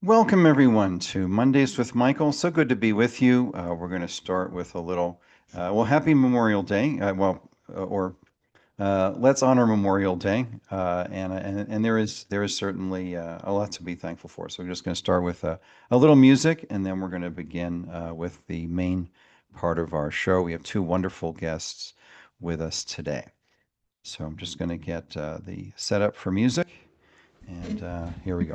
Welcome everyone to Mondays with Michael. So good to be with you. We're going to start with a little, happy Memorial Day. Let's honor Memorial Day. And there is certainly a lot to be thankful for. So we're just going to start with a little music, and then we're going to begin with the main part of our show. We have two wonderful guests with us today. So I'm just going to get the setup for music, and here we go.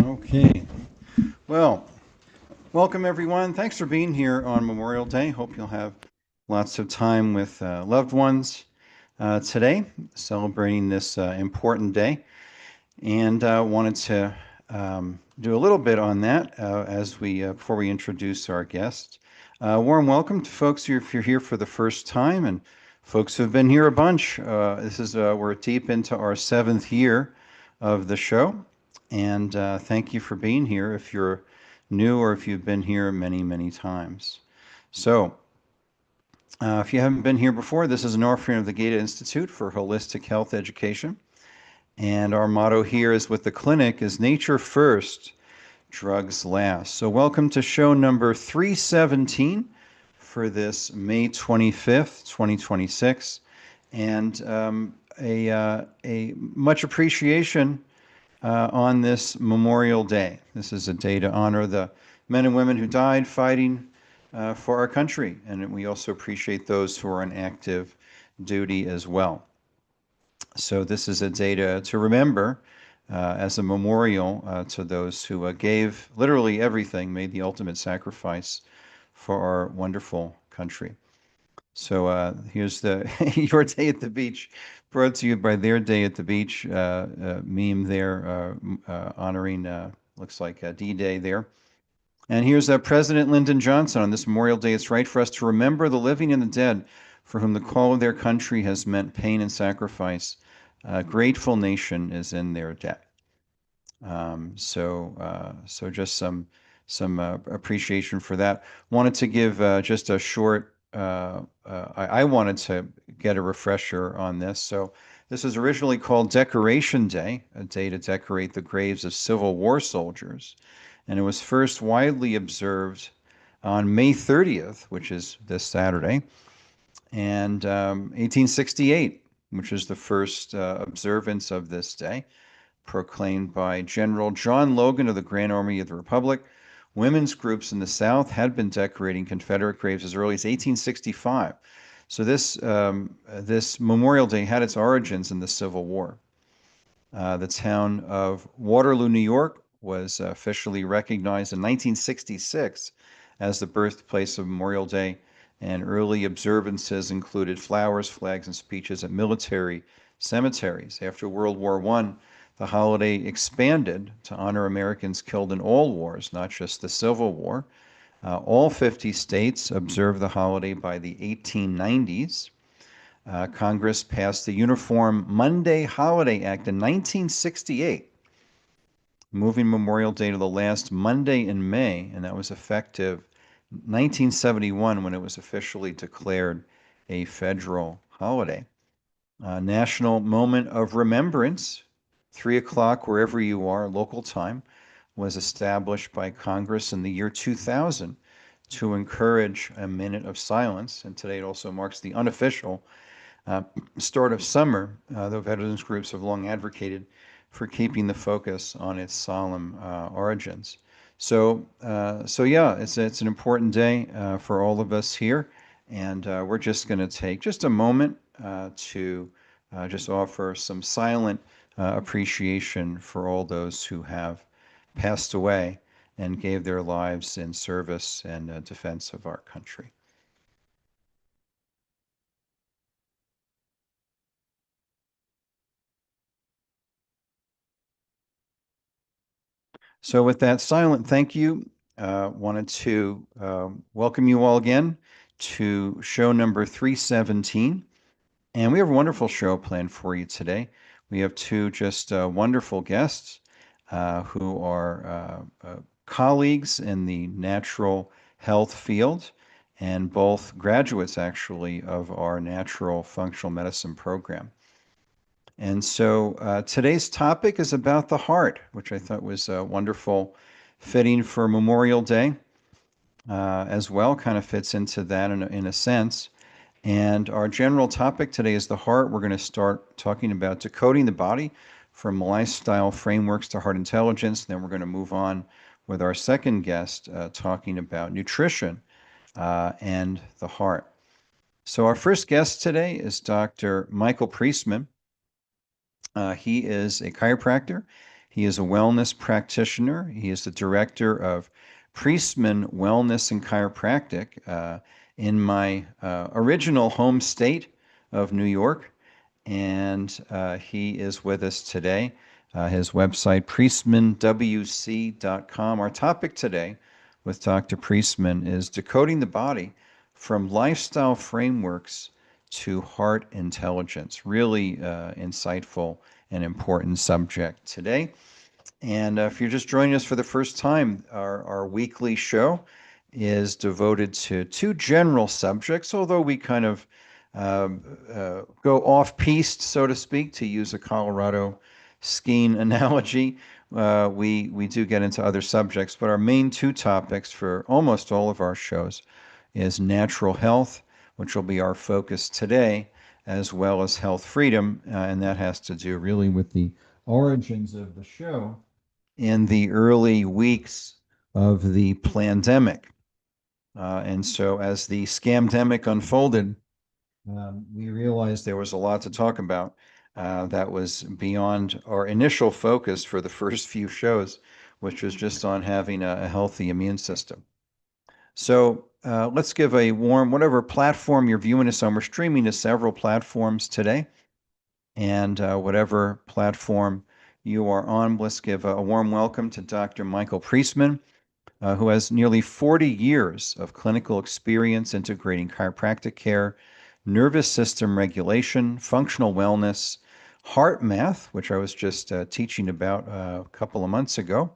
Okay. Well, welcome everyone. Thanks for being here on Memorial Day. Hope you'll have lots of time with loved ones today, celebrating this important day. And wanted to do a little bit on that before we introduce our guest. Warm welcome to folks if you're here for the first time, and folks who've been here a bunch. We're deep into our 7th year of the show. And thank you for being here if you're new or if you've been here many, many times. So if you haven't been here before, this is an offering of the Gaeta Institute for Holistic Health Education. And our motto here is with the clinic is nature first, drugs last. So welcome to show number 317 for this May 25th, 2026. And a much appreciation on this Memorial Day. This is a day to honor the men and women who died fighting for our country, and we also appreciate those who are on active duty as well. So this is a day to remember as a memorial to those who gave literally everything, made the ultimate sacrifice for our wonderful country. So here's your day at the beach, brought to you by their day at the beach meme there, honoring, looks like D-Day there. And here's President Lyndon Johnson on this Memorial Day. It's right for us to remember the living and the dead for whom the call of their country has meant pain and sacrifice. A grateful nation is in their debt. So just some appreciation for that. Wanted to give just a short I wanted to get a refresher on this. So this was originally called Decoration Day, a day to decorate the graves of Civil War soldiers. And it was first widely observed on May 30th, which is this Saturday, and 1868, which is the first observance of this day, proclaimed by General John Logan of the Grand Army of the Republic, Women's groups in the South had been decorating Confederate graves as early as 1865. So this Memorial Day had its origins in the Civil War. The town of Waterloo, New York, was officially recognized in 1966 as the birthplace of Memorial Day, and early observances included flowers, flags, and speeches at military cemeteries. After World War I, the holiday expanded to honor Americans killed in all wars, not just the Civil War. All 50 states observed the holiday by the 1890s. Congress passed the Uniform Monday Holiday Act in 1968, moving Memorial Day to the last Monday in May, and that was effective 1971 when it was officially declared a federal holiday. National Moment of Remembrance, 3 o'clock wherever you are, local time, was established by Congress in the year 2000 to encourage a minute of silence, and today it also marks the unofficial start of summer, though veterans groups have long advocated for keeping the focus on its solemn origins. So yeah, it's an important day for all of us here, and we're just going to take just a moment to just offer some silent appreciation for all those who have passed away and gave their lives in service and defense of our country. So with that silent thank you, wanted to welcome you all again to show number 317. And we have a wonderful show planned for you today. We have two just wonderful guests who are colleagues in the natural health field and both graduates actually of our natural functional medicine program. And so today's topic is about the heart, which I thought was wonderful, fitting for Memorial Day as well, kind of fits into that in a sense. And our general topic today is the heart. We're going to start talking about decoding the body from lifestyle frameworks to heart intelligence. Then we're going to move on with our second guest talking about nutrition and the heart. So our first guest today is Dr. Michael Priestman. He is a chiropractor. He is a wellness practitioner. He is the director of Priestman Wellness and Chiropractic in my original home state of New York. And he is with us today. His website, priestmanwc.com. Our topic today with Dr. Priestman is decoding the body from lifestyle frameworks to heart intelligence. Really insightful and important subject today. And if you're just joining us for the first time, our weekly show is devoted to two general subjects, although we kind of go off-piste, so to speak, to use a Colorado skiing analogy. We do get into other subjects, but our main two topics for almost all of our shows is natural health, which will be our focus today, as well as health freedom, and that has to do really with the origins of the show in the early weeks of the pandemic. And so as the scamdemic unfolded, we realized there was a lot to talk about that was beyond our initial focus for the first few shows, which was just on having a healthy immune system. So let's give a warm, whatever platform you're viewing us on, we're streaming to several platforms today. And whatever platform you are on, let's give a warm welcome to Dr. Michael Priestman, who has nearly 40 years of clinical experience integrating chiropractic care, nervous system regulation, functional wellness, heart math, which I was just teaching about a couple of months ago,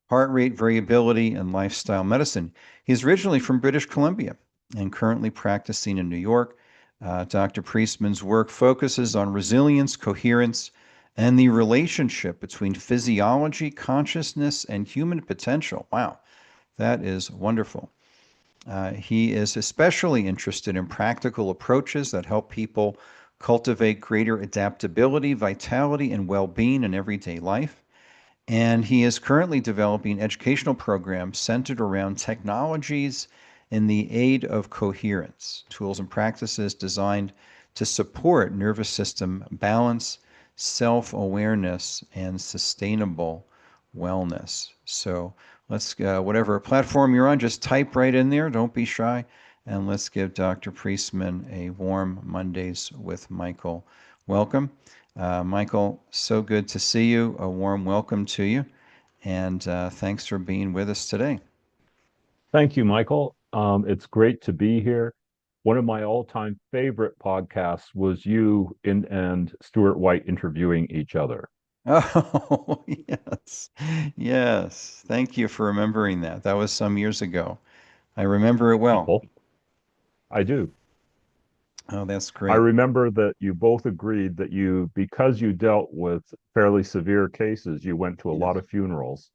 heart rate variability, and lifestyle medicine. He's originally from British Columbia and currently practicing in New York. Dr. Priestman's work focuses on resilience, coherence, and the relationship between physiology, consciousness, and human potential. Wow, that is wonderful. He is especially interested in practical approaches that help people cultivate greater adaptability, vitality, and well-being in everyday life. And he is currently developing educational programs centered around technologies in the aid of coherence, tools and practices designed to support nervous system balance, self awareness, and sustainable wellness. So let's, whatever platform you're on, just type right in there. Don't be shy. And let's give Dr. Priestman a warm Mondays with Michael welcome. Michael, so good to see you. A warm welcome to you. And thanks for being with us today. Thank you, Michael. It's great to be here. One of my all-time favorite podcasts was you and Stuart White interviewing each other. Oh, yes. Yes. Thank you for remembering that. That was some years ago. I remember it well. Michael, I do. Oh, that's I great. remember that you both agreed that because you dealt with fairly severe cases, you went to a lot Yes. of funerals,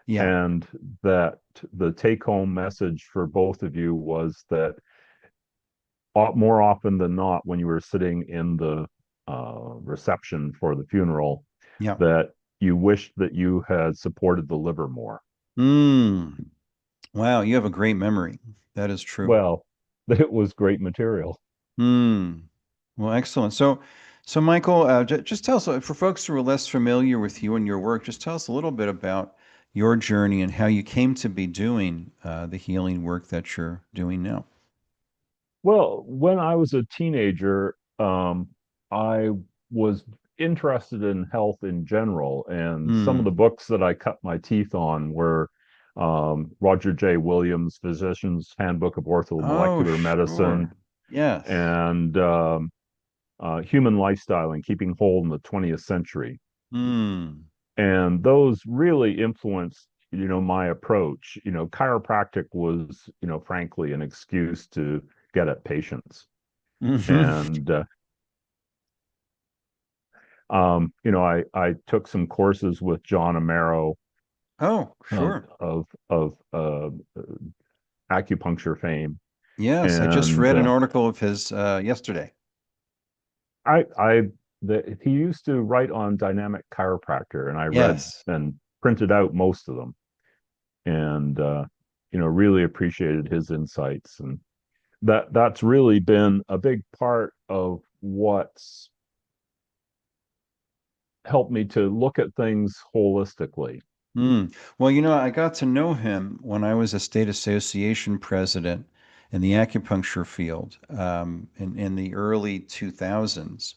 Yeah. and that the take-home message for both of you was that more often than not, when you were sitting in the reception for the funeral, Yeah. that you wished that you had supported the liver more. Mm. Wow, you have a great memory. That is true. Well, it was great material. Hmm. Well, excellent. So Michael, just tell us, for folks who are less familiar with you and your work, just tell us a little bit about your journey and how you came to be doing the healing work that you're doing now. Well, when I was a teenager, I was interested in health in general, and some of the Hmm. books that I cut my teeth on were Roger J. Williams' Physician's Handbook of Oh, Orthomolecular Medicine sure. Yes. and Human Lifestyle and Keeping Whole in the 20th Century. Hmm. And those really influenced, my approach. Chiropractic was, frankly, an excuse to get at patients. Hmm. And I took some courses with John Amaro Oh, of sure. acupuncture fame, Yes, I just and read an article of his yesterday. I he used to write on Dynamic Chiropractor, and I read Yes. and printed out most of them, and really appreciated his insights, and that's really been a big part of what's helped me to look at things holistically. Mm. Well, I got to know him when I was a state association president in the acupuncture field in the early 2000s.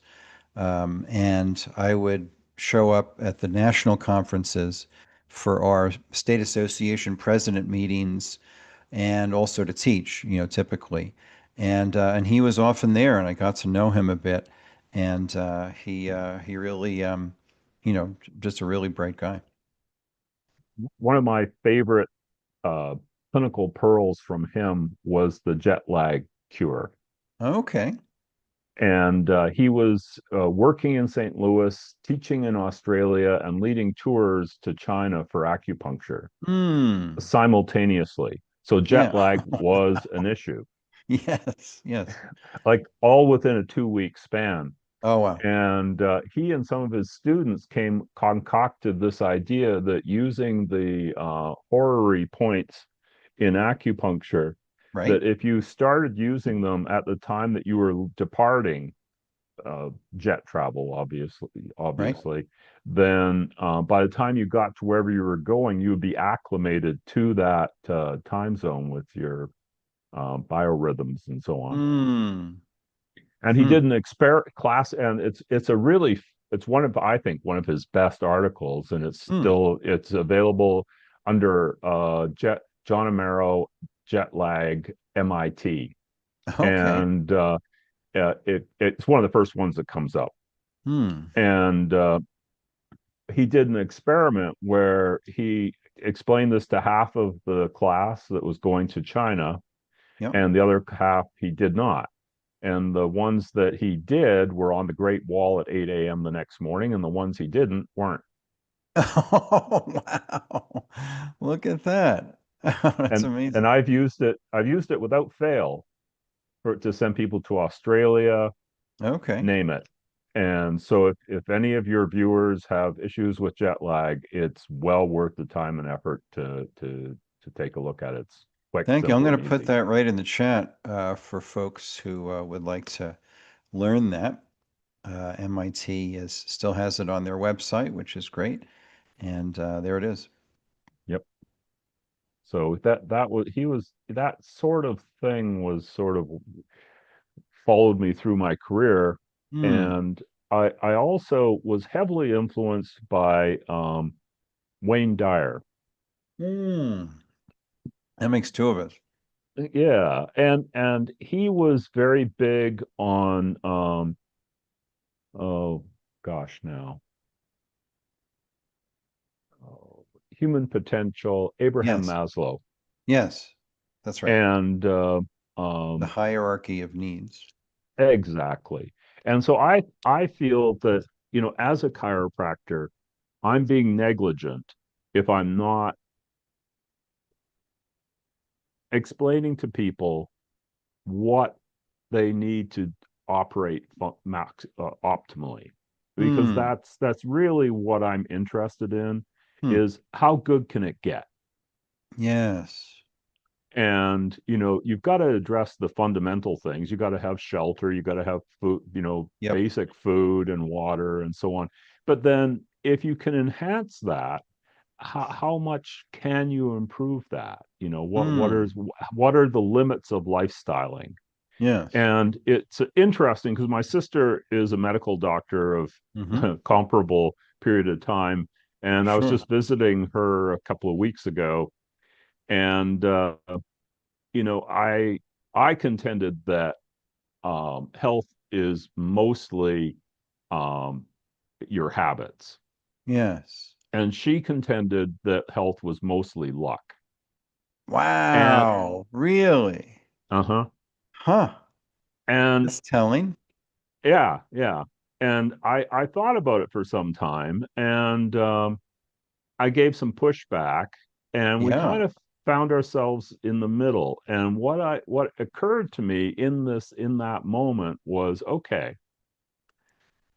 And I would show up at the national conferences for our state association president meetings and also to teach, typically. And he was often there, and I got to know him a bit. And he really, just a really bright guy. One of my favorite uh, clinical pearls from him was the jet lag cure. Okay. And he was working in St. Louis, teaching in Australia, and leading tours to China for acupuncture Hmm. simultaneously. So jet Yeah. lag was an issue, Yes. Yes. like all within a 2 week span. Oh, wow. And he and some of his students concocted this idea that using the horary points in acupuncture, Right. that if you started using them at the time that you were departing jet travel, Right. obviously, then by the time you got to wherever you were going, you would be acclimated to that time zone with your biorhythms and so on. Hmm. And he Hmm. did an class, and it's one of, I think, one of his best articles, and Hmm. it's available under John Amaro jet lag MIT, Okay. and it's one of the first ones that comes up. Hmm. And he did an experiment where he explained this to half of the class that was going to China, Yep. and the other half he did not. And the ones that he did were on the Great Wall at 8 a.m. the next morning, and the ones he didn't weren't. Oh, wow. Look at that. That's And amazing. I've used it without fail to send people to Australia, Okay. name it. And so if any of your viewers have issues with jet lag, it's well worth the time and effort to take a look at it. It's quick, Thank you. I'm simple, going and to put easy. that right in the chat for folks who would like to learn that. MIT still has it on their website, which is great. And there it is. Yep. So that was he was that sort of thing was sort of followed me through my career, Hmm. and I also was heavily influenced by Wayne Dyer. Hmm. That makes two of us. Yeah, and he was very big on oh gosh now human potential, Abraham Yes. Maslow, Yes. That's right. and The um hierarchy of needs. exactly. And so I feel that, as a chiropractor, I'm being negligent if I'm not explaining to people what they need to operate optimally, because Hmm. that's really what I'm interested in, Hmm. is how good can it get. Yes. And you've got to address the fundamental things. You got to have shelter, you got to have food, Yep. basic food and water and so on. But then if you can enhance that, how much can you improve that? Hmm. What are the limits of lifestyling? Yes. And it's interesting because my sister is a medical doctor of Mm-hmm. comparable period of time, and I was Sure. just visiting her a couple of weeks ago, and I contended that health is mostly um, your habits, Yes. and she contended that health was mostly luck. And Wow. Really? uh-huh. Huh. And That's telling. yeah. And I thought about it for some time, and I gave some pushback, and we Yeah. kind of found ourselves in the middle. And what occurred to me in that moment was, okay,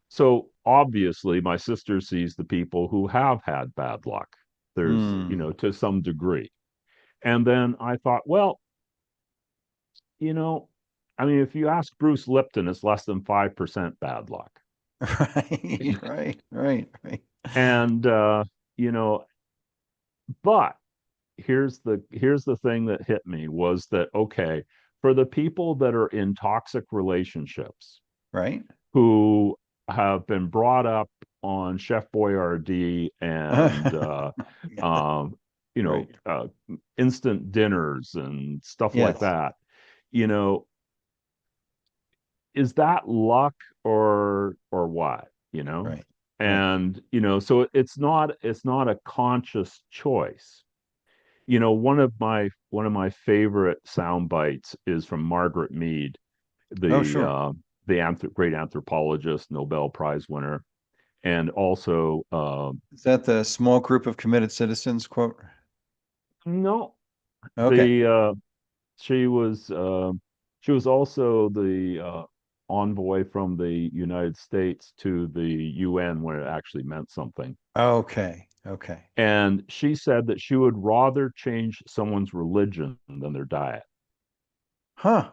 so obviously my sister sees the people who have had bad luck. There's, Hmm. to some degree. And then I thought, well, you know, I mean, if you ask Bruce Lipton, it's less than 5% bad luck. Right. Right. Right. Right. And you know, but here's the thing that hit me was that, okay, for the people that are in toxic relationships Right. who have been brought up on Chef Boyardee and Yeah. um, you know, Right. uh, instant dinners and stuff like Yes. that, you know, is that luck or what? Right. Right. And so it's not a conscious choice. One of my favorite sound bites is from Margaret Mead, Oh, the sure. great anthropologist, Nobel Prize winner, and also Is that the small group of committed citizens quote? no, Okay. the she was also the envoy from the United States to the UN when it actually meant something. Okay. Okay. And she said that she would rather change someone's religion than their diet. Huh.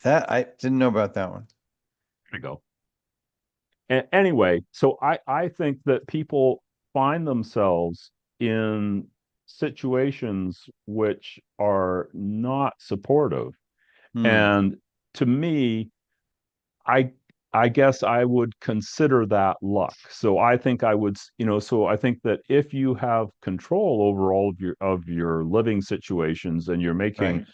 That I didn't know about that one. There you go. Anyway, so I think that people find themselves in situations which are not supportive. Hmm. And to me, I I guess I would consider that luck. So I think I think that if you have control over all of your living situations, and you're making Right.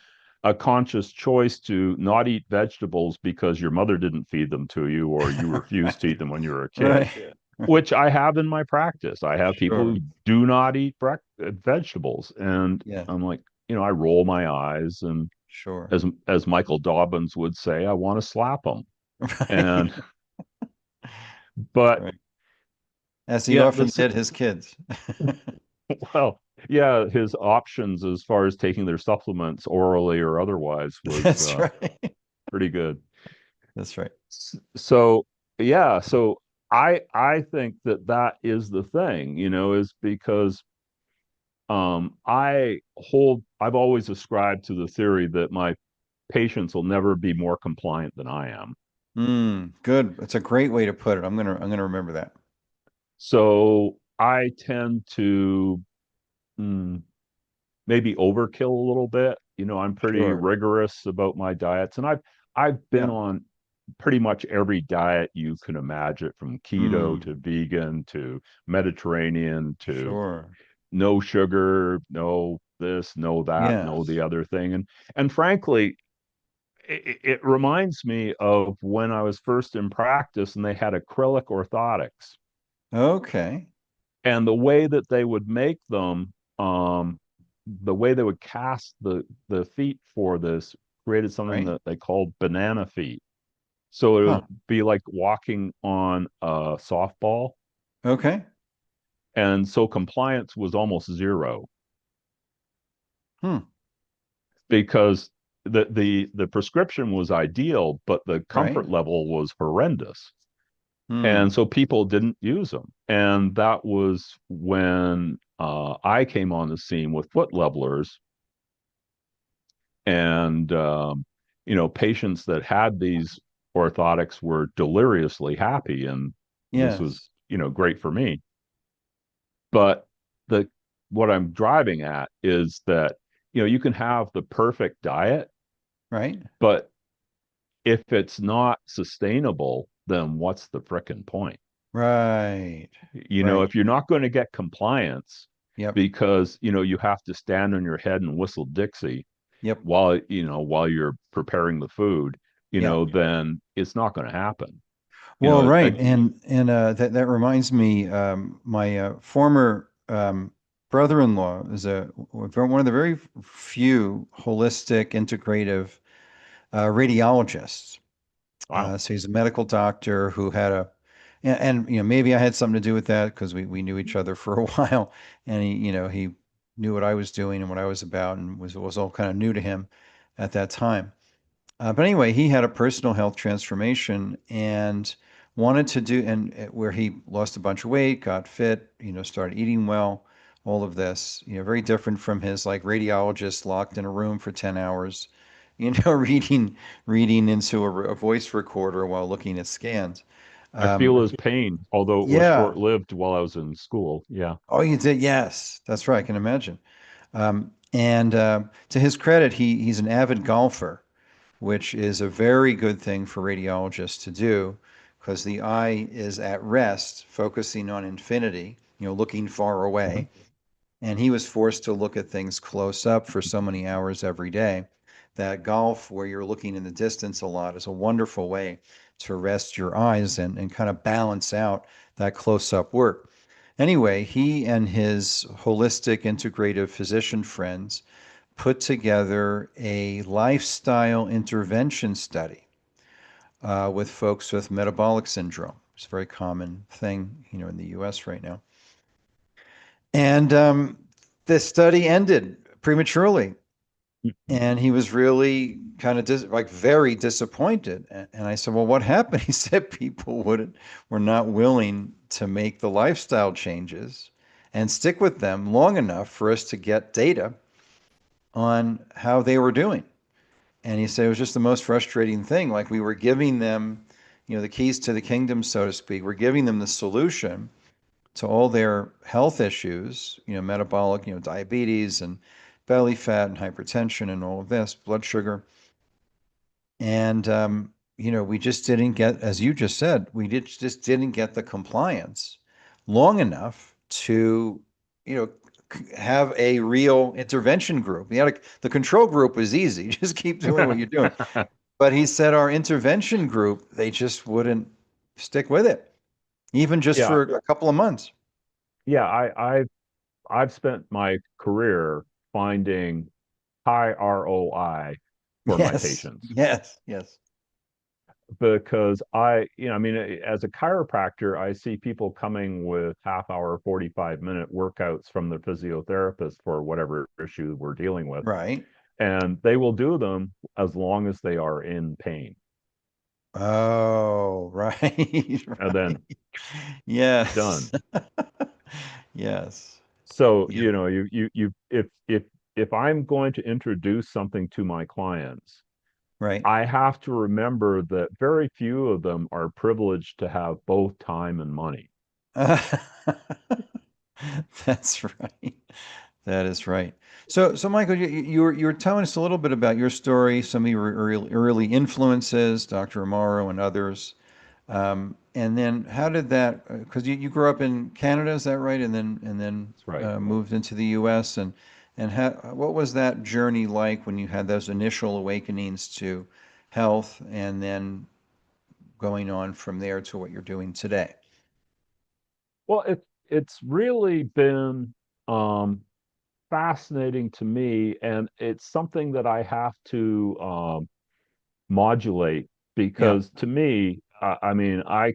a conscious choice to not eat vegetables because your mother didn't feed them to you, or you refused to eat Right. them when you were a kid, Right. which I have in my practice. I have people Sure. who do not eat vegetables, and Yes. I'm like, I roll my eyes, and Sure. as Michael Dobbins would say, I want to slap them. Right. And but Right. As he yeah, often did his kids. well, yeah, his options as far as taking their supplements orally or otherwise was That's right. pretty good. That's right. So yeah, so I think that that is the thing, is because I've always ascribed to the theory that my patients will never be more compliant than I am. Good. It's a great way to put it. I'm gonna remember that. So I tend to mm, maybe overkill a little bit. I'm pretty Sure. rigorous about my diets, and I've been Yeah. on pretty much every diet you can imagine, from keto Mm, to vegan to Mediterranean to sure. no sugar, no this, no that, no the Yes. other thing. And frankly, it reminds me of when I was first in practice and they had acrylic orthotics. Okay. And the way that they would make them, the way they would cast the feet for this created something Right. that they called banana feet. So it Huh. would be like walking on a softball. Okay. And so compliance was almost zero Hmm. because the prescription was ideal, but the Right. comfort level was horrendous. And Hmm. so people didn't use them. And that was when I came on the scene with foot levelers. And patients that had these orthotics were deliriously happy, and this was Yes. great for me. But the what I'm driving at is that you can have the perfect diet, Right. but if it's not sustainable, then what's the frickin' point? Right. Right. If you're not going to get compliance Yep. because you have to stand on your head and whistle Dixie Yep. while you're preparing the food, Yeah. then it's not going to happen. You Well, know, right. I, And that reminds me, my former brother-in-law is one of the very few holistic integrative radiologists. wow. So he's a medical doctor who had maybe I had something to do with that because we knew each other for a while, and he knew what I was doing and what I was about, and was all kind of new to him at that time. But anyway, he had a personal health transformation and wanted to do, and where he lost a bunch of weight, got fit, started eating well, all of this, very different from his like radiologist locked in a room for 10 hours, reading into a voice recorder while looking at scans. I feel Um, his pain, although it was yeah. short-lived while I was in school. Yeah. Oh, you did? Yes, that's right. I can imagine. And to his credit, he's an avid golfer, which is a very good thing for radiologists to do because the eye is at rest, focusing on infinity, looking far away. And he was forced to look at things close up for so many hours every day. That golf, where you're looking in the distance a lot, is a wonderful way to rest your eyes and kind of balance out that close up work. Anyway, he and his holistic integrative physician friends put together a lifestyle intervention study with folks with metabolic syndrome. It's a very common thing, in the U.S. right now. And the study ended prematurely, and he was really kind of like very disappointed. And I said, "Well, what happened?" He said, "People wouldn't were not willing to make the lifestyle changes and stick with them long enough for us to get data on how they were doing." And he said it was just the most frustrating thing. Like we were giving them, the keys to the kingdom, so to speak. We're giving them the solution to all their health issues, metabolic, diabetes and belly fat and hypertension and all of this, blood sugar. And, we just didn't get, as you just said, just didn't get the compliance long enough to, you know, have a real intervention group. The control group was easy. Just keep doing what you're doing. But he said our intervention group, they just wouldn't stick with it, even just Yeah. for a couple of months. Yeah. I've spent my career finding high ROI for my Yes, patients yes, yes. because I mean, as a chiropractor, I see people coming with half hour, 45-minute workouts from the physiotherapist for whatever issue we're dealing with. Right. And they will do them as long as they are in pain. Oh, right, and right. then Yes. done. Yes. So, Yep. if I'm going to introduce something to my clients, Right. I have to remember that very few of them are privileged to have both time and money. That's right. That is right. So Michael, you were telling us a little bit about your story, some of your early influences, Dr. Amaro and others. And then how did that, because you grew up in Canada, is that right? And then That's right. moved into the US and what was that journey like when you had those initial awakenings to health and then going on from there to what you're doing today? Well, it's really been um, fascinating to me, and it's something that I have to modulate Yeah, because to me, I mean, I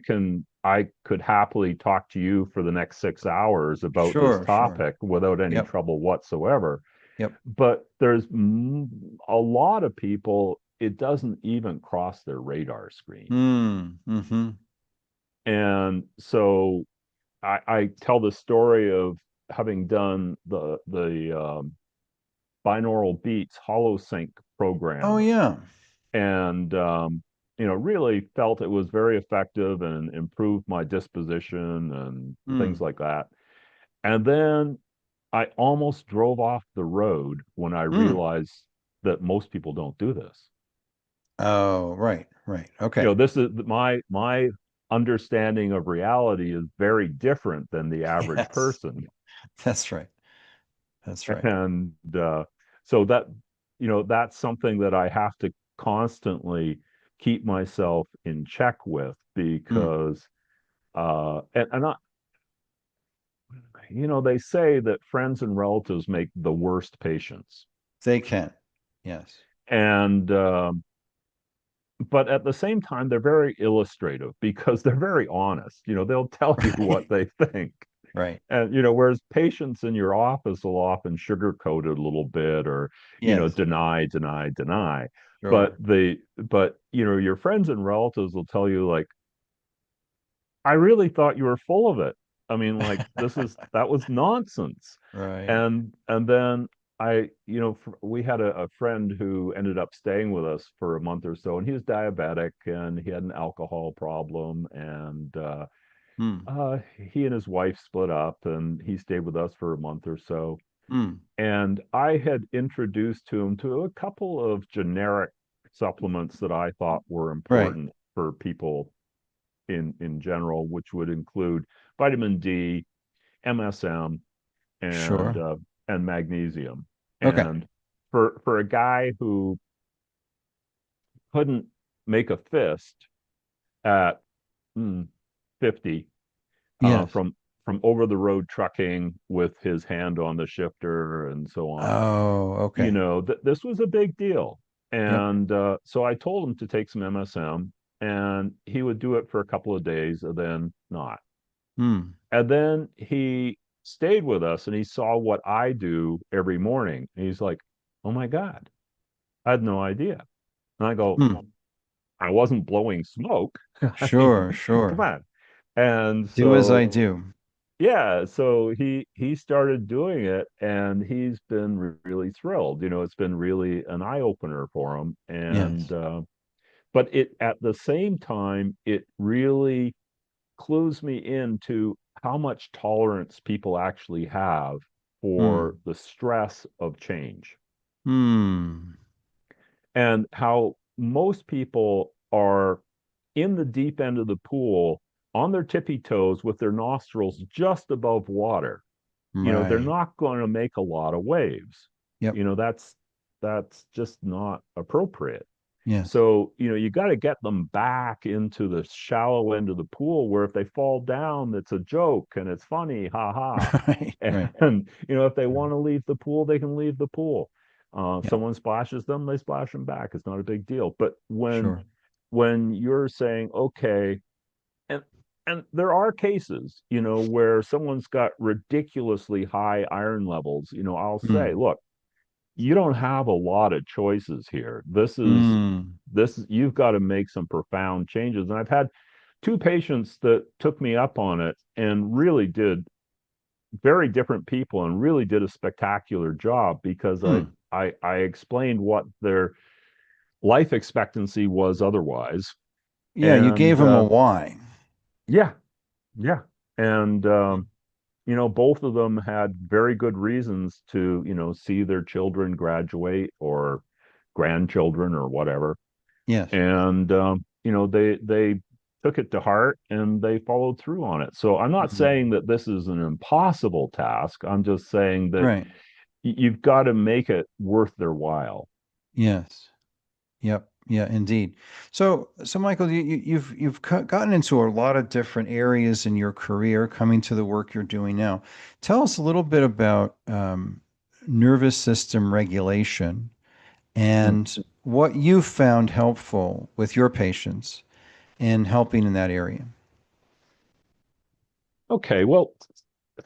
could happily talk to you for the next 6 hours about this sure, sure. topic without any Yep, trouble whatsoever. yep. But there's a lot of people, it doesn't even cross their radar screen. Mm-hmm. And so I tell the story of having done the binaural beats hollow sync Oh program, yeah. and really felt it was very effective and improved my disposition and things Mm. like that. And then I almost drove off the road when I Mm. realized that most people don't do this. Oh, right, right. Okay. This is my understanding of reality is very different than the average Yes. person. That's right. That's right. And so that's something that I have to constantly keep myself in check with Mm. because and they say that friends and relatives make the worst patients. They can. Yes. And but at the same time they're very illustrative because they're very honest. They'll tell you what Right. they think. Right. And whereas patients in your office will often sugarcoat it a little bit or Yes. deny, deny, deny. Sure. But your friends and relatives will tell you like, I really thought you were full of it. I mean, like that was nonsense. Right. And then we had a friend who ended up staying with us for a month or so, and he was diabetic and he had an alcohol problem, and Mm. he and his wife split up, and he stayed with us for a month or so. Mm. And I had introduced him to a couple of generic supplements that I thought were Right. important for people in general, which would include vitamin D, MSM, and Sure. uh, and magnesium. Okay. And for a guy who couldn't make a fist at 50 Yes. from over the road trucking with his hand on the shifter and so on, Oh, okay. this was a big deal. Yep. And so I told him to take some MSM, and he would do it for a couple of days and then not. Mm. And then he stayed with us and he saw what I do every morning. And he's like, "Oh my God, I had no idea." And I go, Mm. "I wasn't blowing smoke." I mean, Sure, come sure. on. And Do as I so do. yeah, so he started doing it, and he's been really thrilled. It's been really an eye opener for him. And Yes. but it at the same time, it really clues me into how much tolerance people actually have for Mm. the stress of change, Mm. and how most people are in the deep end of the pool on their tippy toes with their nostrils just above water. They're Right. not going to make a lot of waves. Yep. That's just not appropriate. Yes. So, you got to get them back into the shallow end of the pool where if they fall down, it's a joke and it's funny, ha ha. Right. Right. And, if they want to leave the pool, they can leave the pool. Yep. Someone splashes them, they splash them back. It's not a big deal. But Sure. when you're saying, okay, and and there are cases, where someone's got ridiculously high iron levels, I'll say, Mm. look, you don't have a lot of choices here. Mm. You've got to make some profound changes. And I've had two patients that took me up on it and really did, very different people, and really did a spectacular job because Hmm. I explained what their life expectancy was otherwise. Yeah, you And gave him a why. yeah, yeah. And both of them had very good reasons to, see their children graduate or grandchildren or whatever. Yes. And they took it to heart and they followed through on it. So I'm not Mm. saying that this is an impossible task. I'm just saying that Right. you've got to make it worth their while. Yes. Yep. Yeah, indeed. So Michael, you've gotten into a lot of different areas in your career, coming to the work you're doing now. Tell us a little bit about nervous system regulation Hmm. and what you found helpful with your patients in helping in that area. Okay, well,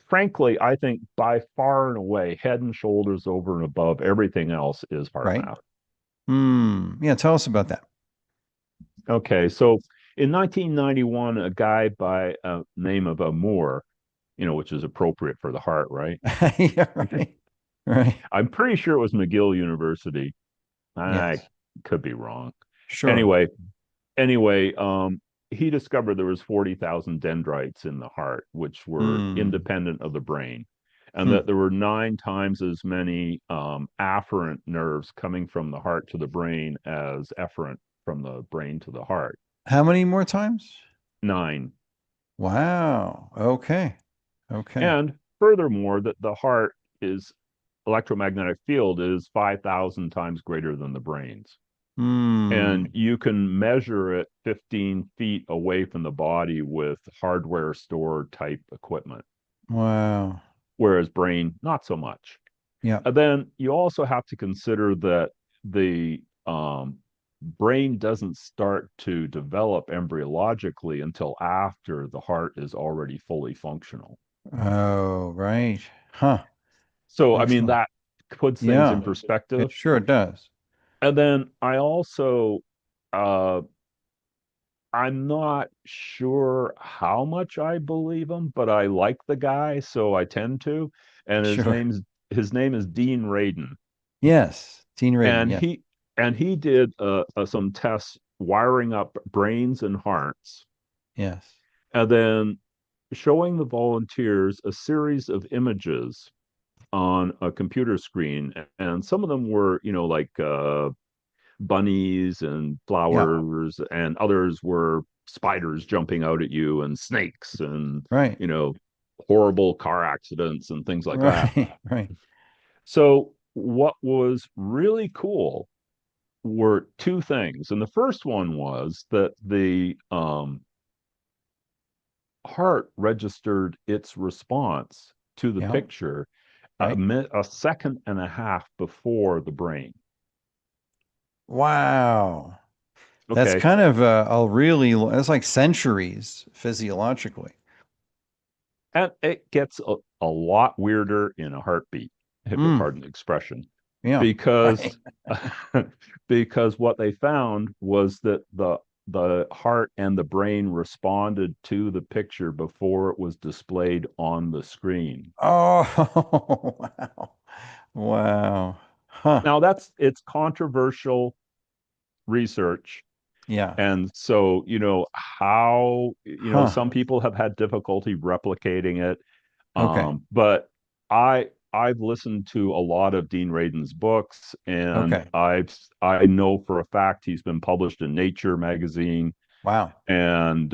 frankly, I think by far and away, head and shoulders over and above everything else is heart Right? math. Hmm. Yeah. Tell us about that. Okay, so in 1991, a guy by name of Amour, which is appropriate for the heart, right? Yeah. Right. Right. I'm pretty sure it was McGill University. I Yes. could be wrong. Sure. Anyway, anyway, he discovered there was 40,000 dendrites in the heart, which were Hmm. independent of the brain, and Hmm. that there were 9 times as many afferent nerves coming from the heart to the brain as efferent from the brain to the heart. How many more times? 9. Wow. Okay. Okay. And furthermore, that the heart is electromagnetic field is 5,000 times greater than the brain's. Hmm. And you can measure it 15 feet away from the body with hardware store type equipment, Wow. whereas brain, not so much. Yeah. And then you also have to consider that the brain doesn't start to develop embryologically until after the heart is already fully functional. Oh, right. Huh. So, I mean, Excellent. that puts things in Yeah. It perspective. sure does. And then I also, uh, I'm not sure how much I believe him, but I like the guy, so I tend to. And Sure. his name is Dean Radin, Yes. Teen Raiden. and Yes. he did some tests wiring up brains and hearts, Yes. and then showing the volunteers a series of images on a computer screen, and some of them were, like bunnies and Yeah. flowers, and others were spiders jumping out at you and snakes and Right. you know horrible car accidents and things like that. Right. Right. So what was really cool were two things, and the first one was that the heart registered its response to the Yeah. picture Right. a second and a half before the brain. Wow. That's Okay. kind of a really, that's like centuries physiologically. And it gets a lot weirder in a heartbeat, if you'll Mm. pardon the expression, Yeah. Right. because because what they found was that the heart and the brain responded to the picture before it was displayed on the screen. Oh, wow. Wow. Huh. Now it's controversial research. Yeah. And so, how, Huh. some people have had difficulty replicating it. Okay. But I've listened to a lot of Dean Radin's books, and Okay. I know for a fact he's been published in Nature magazine, Wow. and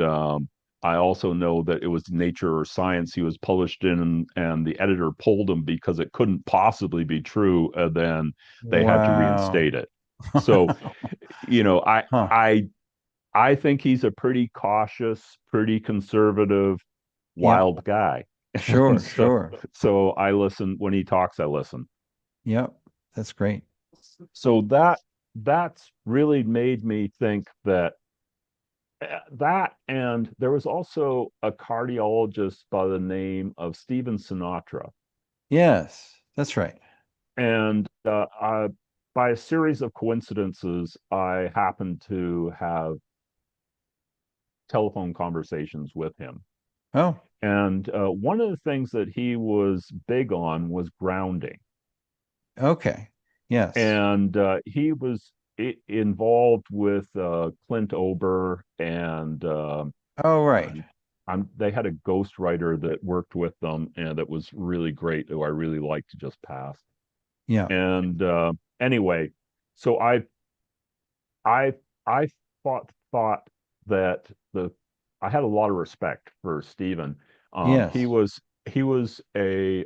I also know that it was Nature or Science he was published in, and the editor pulled him because it couldn't possibly be true, and then they had to Wow. reinstate it. So, you know, I Huh. I I think he's a pretty cautious, pretty conservative, Yeah. wild guy. And Sure. Sure. so I listen when he talks, I listen. Yep. That's great. So that's really made me think that and there was also a cardiologist by the name of Stephen Sinatra. Yes. That's right. And by a series of coincidences, I happened to have telephone conversations with him. Oh, And one of the things that he was big on was grounding. okay. Yes. And he was involved with Clint Ober, and Oh, right. I'm, they had a ghostwriter that worked with them, and that was really great, who I really liked, to just pass. Yeah. And anyway, so I I thought that the I had a lot of respect for Stephen. Yes. He was a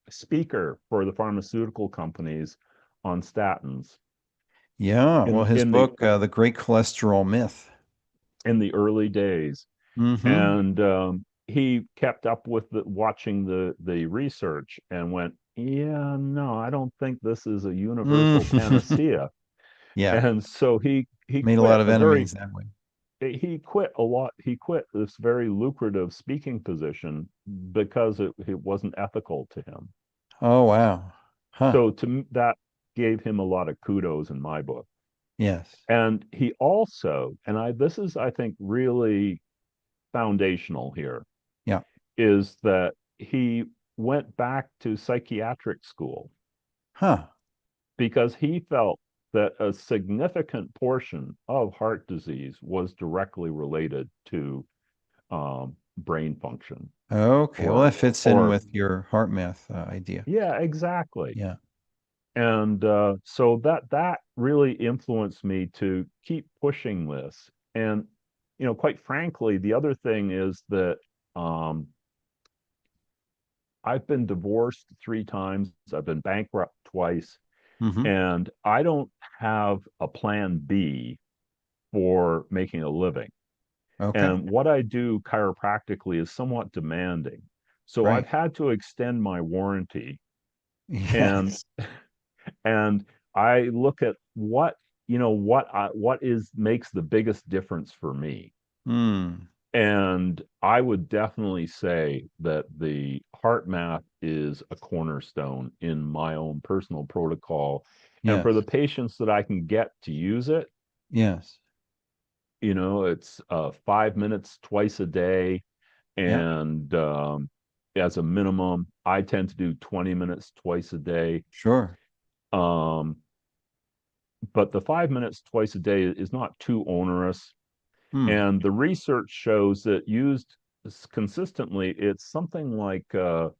speaker for the pharmaceutical companies on statins Yeah. Well, his in the book, The Great Cholesterol Myth. early days, Mm-hmm. and he kept up with watching the research and went, yeah, no, I don't think this is a universal Mm. panacea. Yeah. And so he Made a quit lot of a very enemies that way. he quit this very lucrative speaking position because it wasn't ethical to him. Oh, wow. Huh. So that gave him a lot of kudos in my book. Yes. And he also, and I this is, I think, really foundational here, Yeah. is that he went back to psychiatric school Huh. because he felt that a significant portion of heart disease was directly related to brain function, Okay. Well, or that fits in or with your heart math idea. yeah, exactly. Yeah. And so that really influenced me to keep pushing this. And quite frankly, the other thing is that um, I've been divorced 3 times, I've been bankrupt twice, Mm-hmm. and I don't have a plan B for making a living. Okay. And what I do chiropractically is somewhat demanding. So I've Right. had to extend my warranty, and Yes. and I look at what is makes the biggest difference for me. Hmm. And I would definitely say that the heart math is a cornerstone in my own personal protocol. And for the Yes. patients that I can get to use it, Yes. it's 5 minutes twice a day. Yeah. And as a minimum, I tend to do 20 minutes twice a day. Sure. Um, but the 5 minutes twice a day is not too onerous. Hmm. And the research shows that used consistently, it's something like a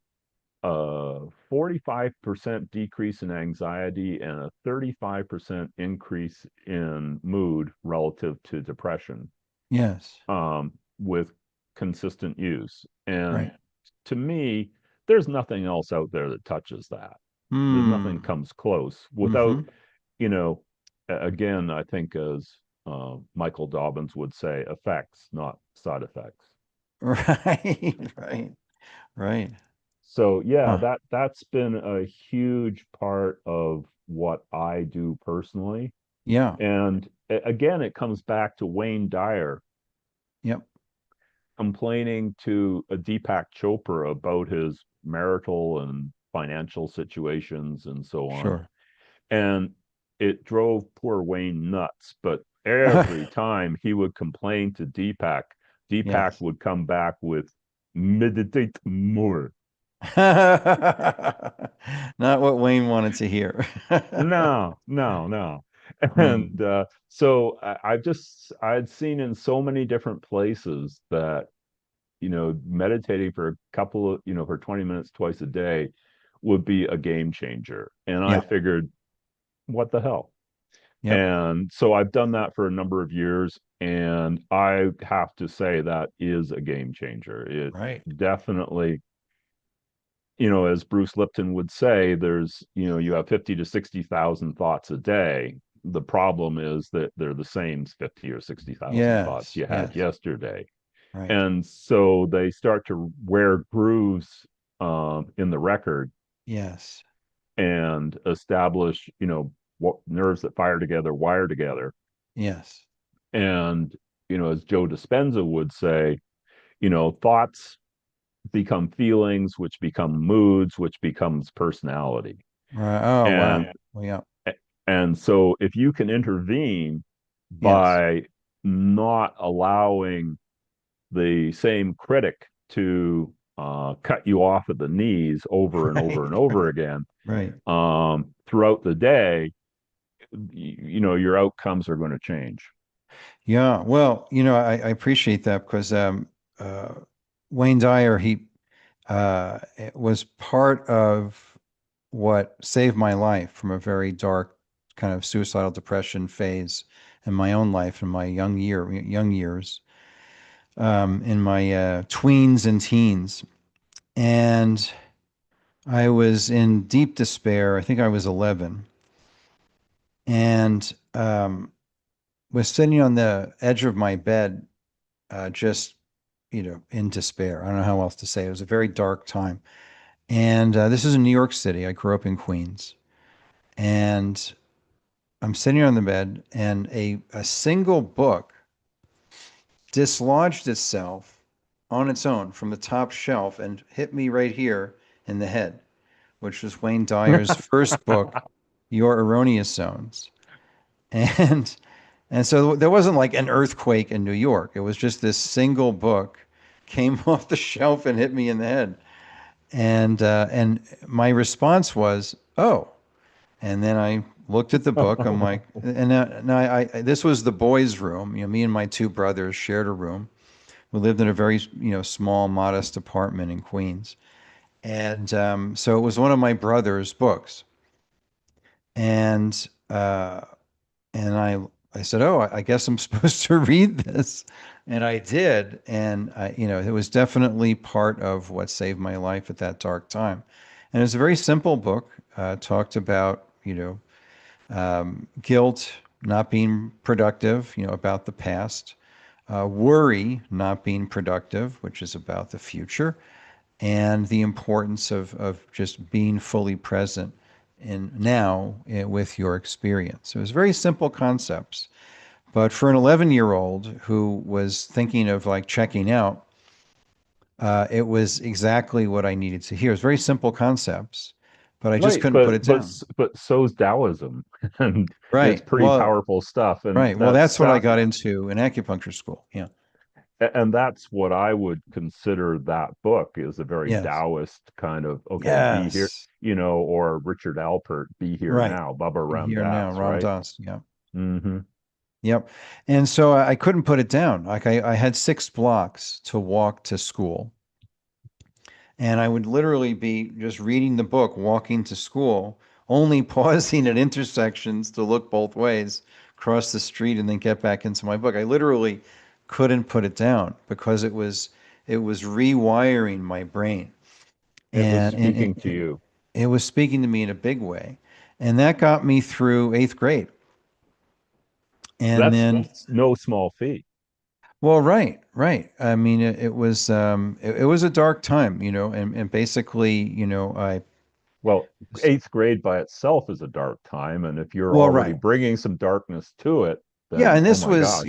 45% decrease in anxiety and a 35% increase in mood relative to depression, Yes. with consistent use. And Right. to me, there's nothing else out there that touches that. There's nothing Hmm. comes close without, Mm-hmm. you know, again, I think, as Michael Dobbins would say, effects, not side effects. Right. Right. Right. So yeah, Huh. that's been a huge part of what I do personally. Yeah. And again, it comes back to Wayne Dyer Yep. complaining to a Deepak Chopra about his marital and financial situations and so on. Sure. And it drove poor Wayne nuts. But every time he would complain to Deepak, Deepak Yes. would come back with meditate more. Not what Wayne wanted to hear. No, no, no. Hmm. And so I'd seen in so many different places that, meditating for a couple of, for 20 minutes twice a day would be a game changer. And I Yeah. figured, what the hell? Yep. And so I've done that for a number of years. And I have to say that is a game changer. It Right. definitely, as Bruce Lipton would say, you have 50 to 60,000 thoughts a day. The problem is that they're the same 50 or 60,000 thoughts Yes. you had Yes. yesterday. Right. And so they start to wear grooves in the record Yes. and establish, what nerves that fire together wire together. Yes. And, as Joe Dispenza would say, thoughts become feelings, which become moods, which becomes personality. Right. Oh, wow. And Well, yeah. and so if you can intervene Yes. by not allowing the same critic to cut you off at the knees over and over and Right. over again Right. throughout the day, your outcomes are going to change. Yeah. Well, I appreciate that because uh, Wayne Dyer, he was part of what saved my life from a very dark kind of suicidal depression phase in my own life in my young years, in my tweens and teens. And I was in deep despair. I think I was 11 and was sitting on the edge of my bed, just, in despair. I don't know how else to say it. It was a very dark time. And this is in New York City. I grew up in Queens. And I'm sitting on the bed, and a single book dislodged itself on its own from the top shelf and hit me right here in the head, which was Wayne Dyer's first book, Your Erroneous Zones. And and so there wasn't like an earthquake in New York. It was just this single book came off the shelf and hit me in the head. And my response was, "Oh." And then I looked at the book. I'm like, and now this was the boys' room. Me and my two brothers shared a room. We lived in a very, small, modest apartment in Queens. And so it was one of my brother's books. And and I said, "Oh, I guess I'm supposed to read this." And I did. And it was definitely part of what saved my life at that dark time. And it's a very simple book. Talked about, guilt, not being productive, about the past, worry, not being productive, which is about the future, and the importance of just being fully present in now, with your experience. So it was very simple concepts. But for an 11-year-old who was thinking of like checking out, it was exactly what I needed to hear. It was very simple concepts, but I just Right, couldn't put it down. but so's Taoism, and it's Right. pretty Well, powerful stuff. And right. Well, that's what I got into in acupuncture school. Yeah. that's what I would consider that book is a very Yes. Taoist kind of okay, be here, Yes. or Richard Alpert, be here Right. now, Baba Be Ram here now, Dass, Ram right? Dass. Yeah. Mm-hmm. Yep. And so I couldn't put it down. Like I had 6 blocks to walk to school. And I would literally be just reading the book, walking to school, only pausing at intersections to look both ways, cross the street, and then get back into my book. I literally couldn't put it down because it was rewiring my brain. It was And, and, speaking to and you. it was speaking to me in a big way. And that got me through eighth grade. And That's then, no small feat. well, right, right. I mean, it was a dark time, and basically, I, Well, eighth grade by itself is a dark time, and if you're well, already right. bringing some darkness to it, Yeah, then and oh this my was, gosh.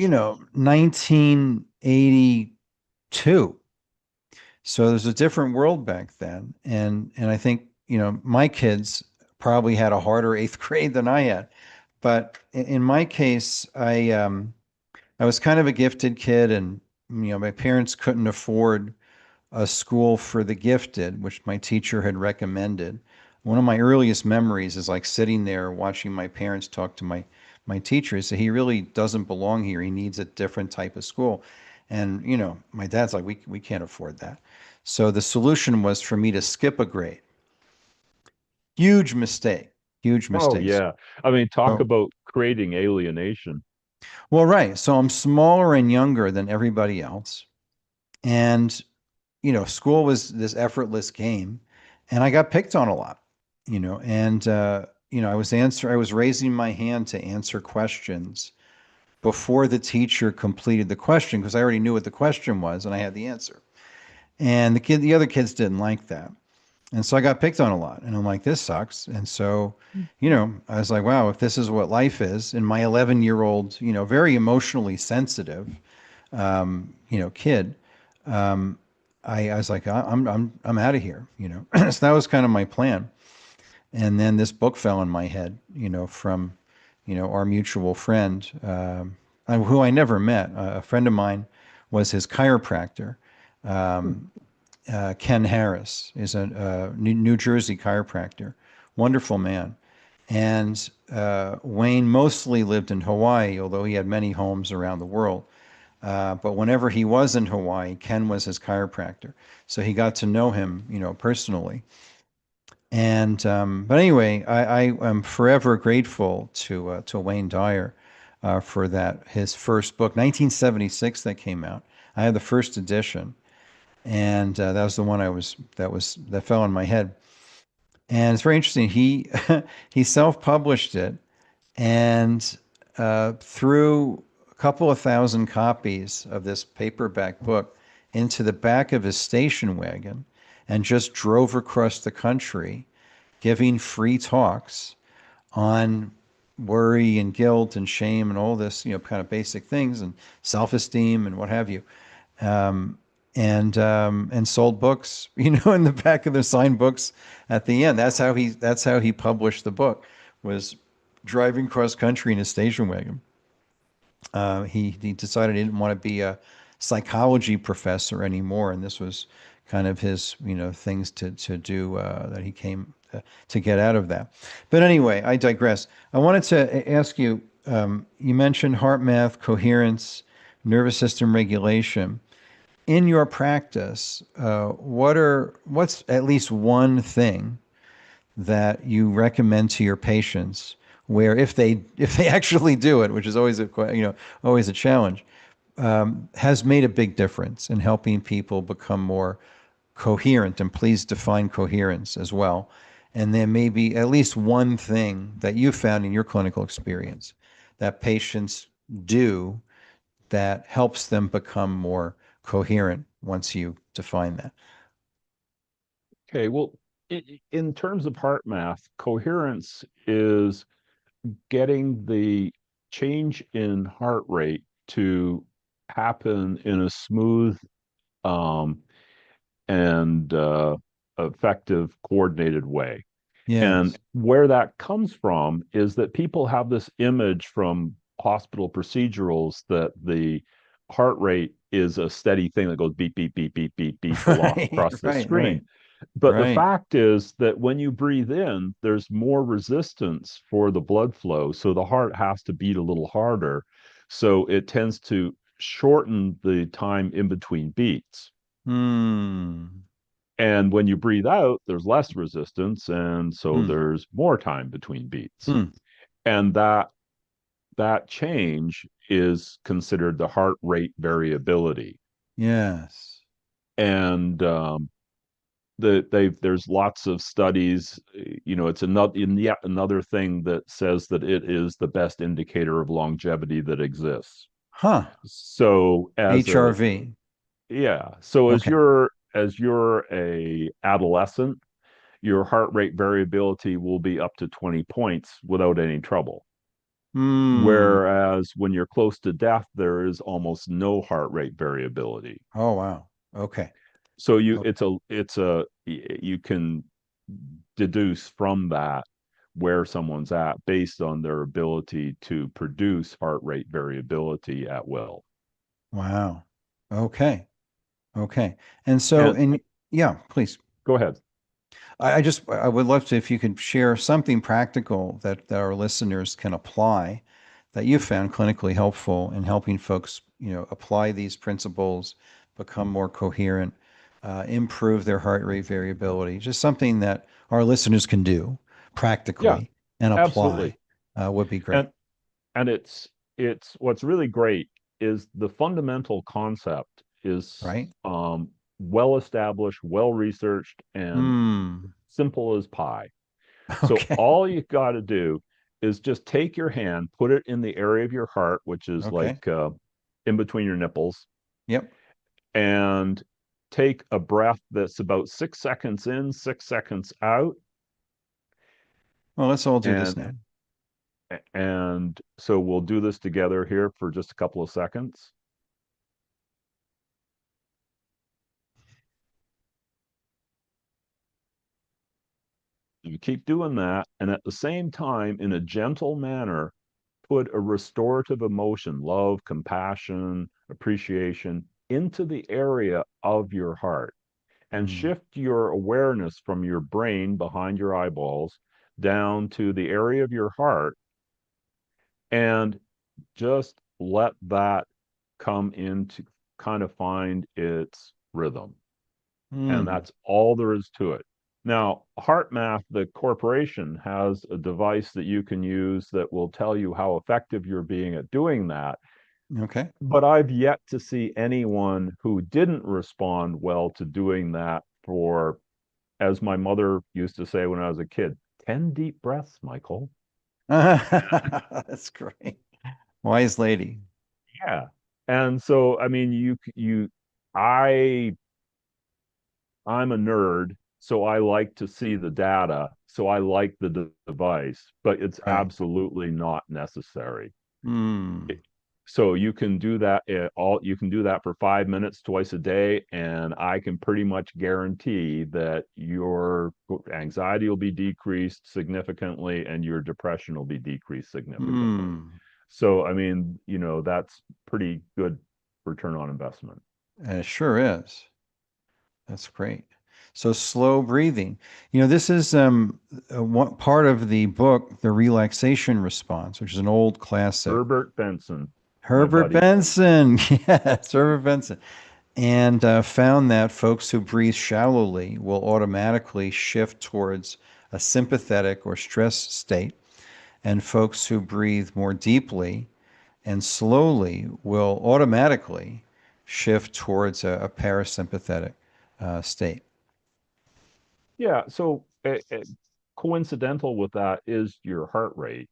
1982. So there's a different world back then. And I think, my kids probably had a harder eighth grade than I had. But in my case, I was kind of a gifted kid, and my parents couldn't afford a school for the gifted, which my teacher had recommended. One of my earliest memories is like sitting there watching my parents talk to my teacher. He said, he really doesn't belong here. He needs a different type of school. And my dad's like, we can't afford that. So the solution was for me to skip a grade. Huge mistake. Huge Oh mistakes. yeah. I mean, talk So, about creating alienation. well, right. So I'm smaller and younger than everybody else. And school was this effortless game, and I got picked on a lot, and I was raising my hand to answer questions before the teacher completed the question because I already knew what the question was and I had the answer. And the other kids didn't like that. And so I got picked on a lot, and I'm like, this sucks. And so, I was like, wow, if this is what life is, and my 11-year-old, very emotionally sensitive, kid, um, I was like, I'm out of here, you know. So that was kind of my plan. And then this book fell in my head, you know, from, you know, our mutual friend, who I never met. A friend of mine was his chiropractor. Hmm. Ken Harris is a New Jersey chiropractor, wonderful man. And Wayne mostly lived in Hawaii, although he had many homes around the world. But whenever he was in Hawaii, Ken was his chiropractor, so he got to know him, you know, personally. And but anyway, I am forever grateful to Wayne Dyer for that his first book, 1976, that came out. I had the first edition, and that was the one that fell in my head. And it's very interesting. He he self-published it, and threw a couple of thousand copies of this paperback book into the back of his station wagon, and just drove across the country giving free talks on worry and guilt and shame and all this, you know, kind of basic things and self-esteem and what have you. Um, and sold books, you know, in the back of the signed books at the end. That's how he published the book, was driving cross country in a station wagon. He decided he didn't want to be a psychology professor anymore, and this was kind of his, you know, things to do that he came to get out of that. But anyway, I digress. I wanted to ask you. You mentioned heart math, coherence, nervous system regulation. In your practice, what's at least one thing that you recommend to your patients where if they actually do it, which is always always a challenge, has made a big difference in helping people become more coherent? And please define coherence as well. And there may be at least one thing that you found in your clinical experience that patients do that helps them become more coherent once you define that. Okay, well, in terms of heart math, coherence is getting the change in heart rate to happen in a smooth um, and effective, coordinated way. And Yes. where that comes from is that people have this image from hospital procedurals that the heart rate is a steady thing that goes beep, beep, beep, beep, beep, beep Right, across the right, right, screen. But the right. fact is that when you breathe in, there's more resistance for the blood flow. So the heart has to beat a little harder. So it tends to shorten the time in between beats. Hmm. And when you breathe out, there's less resistance, and so Hmm. there's more time between beats. Hmm. And that change is considered the heart rate variability. Yes. And there's lots of studies. You know, it's another yet another thing that says that it is the best indicator of longevity that exists. Huh. So as a HRV. yeah, so Okay. as you're a adolescent, your heart rate variability will be up to 20 points without any trouble. Hmm. Whereas when you're close to death, there is almost no heart rate variability. Oh, wow. Okay. So Okay. you can deduce from that where someone's at based on their ability to produce heart rate variability at will. Wow. Okay. Okay. And so And in yeah, please. go ahead. I would love to if you could share something practical that our listeners can apply that you found clinically helpful in helping folks, you know, apply these principles, become more coherent, improve their heart rate variability. Just something that our listeners can do Yeah, practically and absolutely. apply would be great. And and it's what's really great is the fundamental concept is Right? well established, well researched, and Hmm. simple as pie. So Okay. all you got to do is just take your hand, put it in the area of your heart, which is Okay. like in between your nipples, Yep. and take a breath that's about 6 seconds in, 6 seconds out, Well, let's all do this and now. so we'll do this together here for just a couple of seconds. you keep doing that, and at the same time, in a gentle manner, put a restorative emotion, love, compassion, appreciation, into the area of your heart, and Mm. shift your awareness from your brain behind your eyeballs down to the area of your heart, and just let that come into kind of find its rhythm. And Mm. that's all there is to it. Now, HeartMath, the corporation, has a device that you can use that will tell you how effective you're being at doing that. Okay. But I've yet to see anyone who didn't respond well to doing that for, as my mother used to say when I was a kid, 10 deep breaths, Michael. That's great. Wise lady. Yeah. And so, I mean, I I'm a nerd, so I like to see the data. So I like the device, but it's Right. absolutely not necessary. Mm. So you can do that you can do that for 5 minutes twice a day, and I can pretty much guarantee that your anxiety will be decreased significantly and your depression will be decreased significantly. Mm. So I mean, that's pretty good return on investment. It sure is. That's great. So slow breathing. This is one part of the book, The Relaxation Response, which is an old classic. Herbert Benson, my Herbert buddy. Benson. Yes, Herbert Benson. And found that folks who breathe shallowly will automatically shift towards a sympathetic or stress state, and folks who breathe more deeply and slowly will automatically shift towards a parasympathetic state. Yeah, so coincidental with that is your heart rate.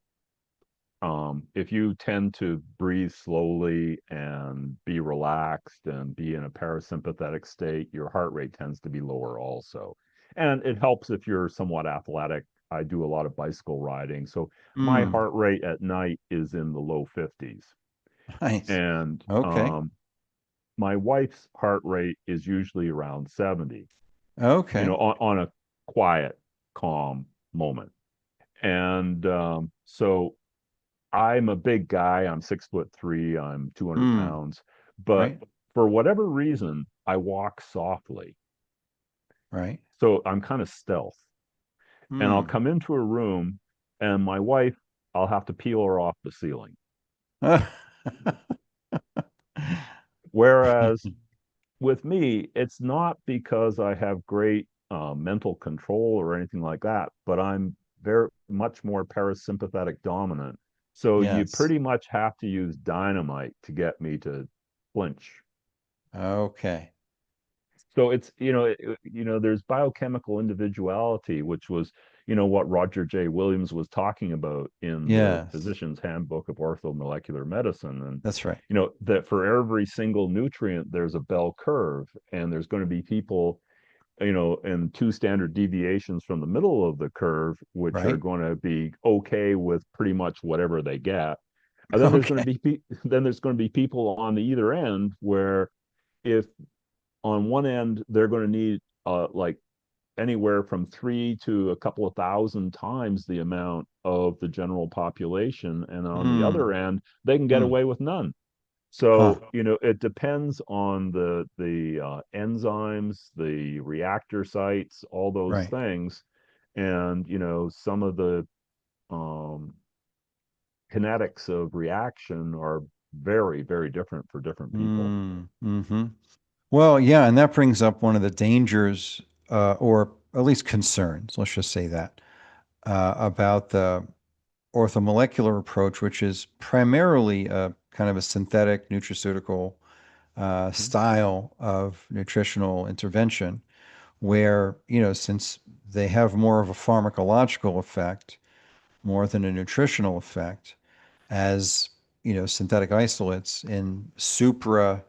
If you tend to breathe slowly and be relaxed and be in a parasympathetic state, your heart rate tends to be lower also. And it helps if you're somewhat athletic. I do a lot of bicycle riding, so my Mm, heart rate at night is in the low 50s. nice. And Okay. my wife's heart rate is usually around 70, Okay. on a quiet, calm moment. And so I'm a big guy. I'm 6'3". I'm 200 Mm, pounds. But right. for whatever reason, I walk softly. Right. So I'm kind of stealth. And I'll Mm. come into a room, and my wife, I'll have to peel her off the ceiling. Whereas with me, it's not because I have great mental control or anything like that, but I'm very much more parasympathetic dominant. So you Yes. pretty much have to use dynamite to get me to flinch. Okay. So it's, there's biochemical individuality, which was, what Roger J. Williams was talking about in the Yes. Physician's Handbook of Orthomolecular Medicine. And, That's right. that for every single nutrient, there's a bell curve, and there's going to be people, and two standard deviations from the middle of the curve, which are Right. going to be okay with pretty much whatever they get. And then there's going Okay. to be then there's going to be people on the either end where, if on one end they're going to need like anywhere from 3 to a couple of thousand times the amount of the general population, and on the Mm. other end they can get Mm. away with none. Huh. So, it depends on the enzymes, the reactor sites, all those Right. things, and some of the um, kinetics of reaction are very, very different for different people. Mm. Hmm. Well, yeah, and that brings up one of the dangers, or at least concerns, let's just say that, about the orthomolecular approach, which is primarily a kind of a synthetic nutraceutical Mhm. style of nutritional intervention, where, since they have more of a pharmacological effect more than a nutritional effect, as, synthetic isolates in supra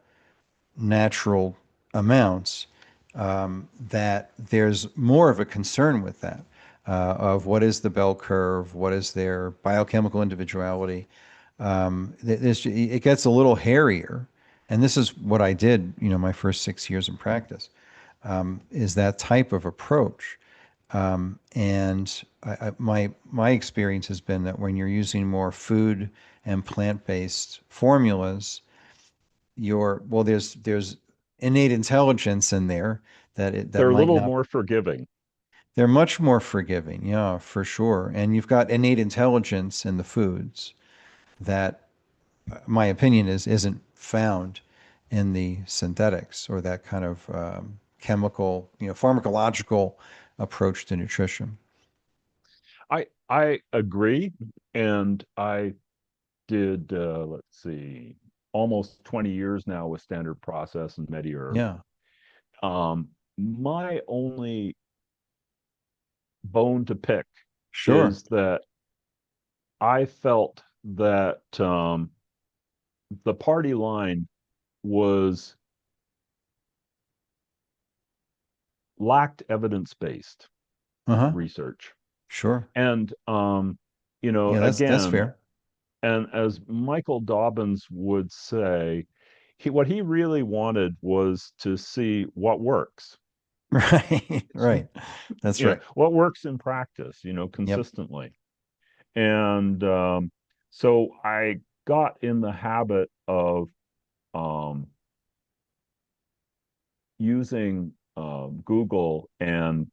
natural amounts, that there's more of a concern with that, of what is the bell curve, what is their biochemical individuality. It gets a little hairier. And this is what I did, my first 6 years in practice, is that type of approach. And my experience has been that when you're using more food and plant-based formulas, there's innate intelligence in there that They're a might little not. more forgiving. They're much more forgiving, yeah, for sure. And you've got innate intelligence in the foods that, my opinion is, isn't found in the synthetics or that kind of chemical, pharmacological approach to nutrition. I agree, and I did let's see, almost 20 years now with standard process and MediHerb. Yeah, My only bone to pick sure. is that I felt that the party line was lacked evidence-based Uh-huh. research. Sure. And Yeah, that's again, fair. and as Michael Dobbins would say, what he really wanted was to see what works. Right. Right. That's right. What works in practice, Yep. consistently. And so I got in the habit of um, using Google and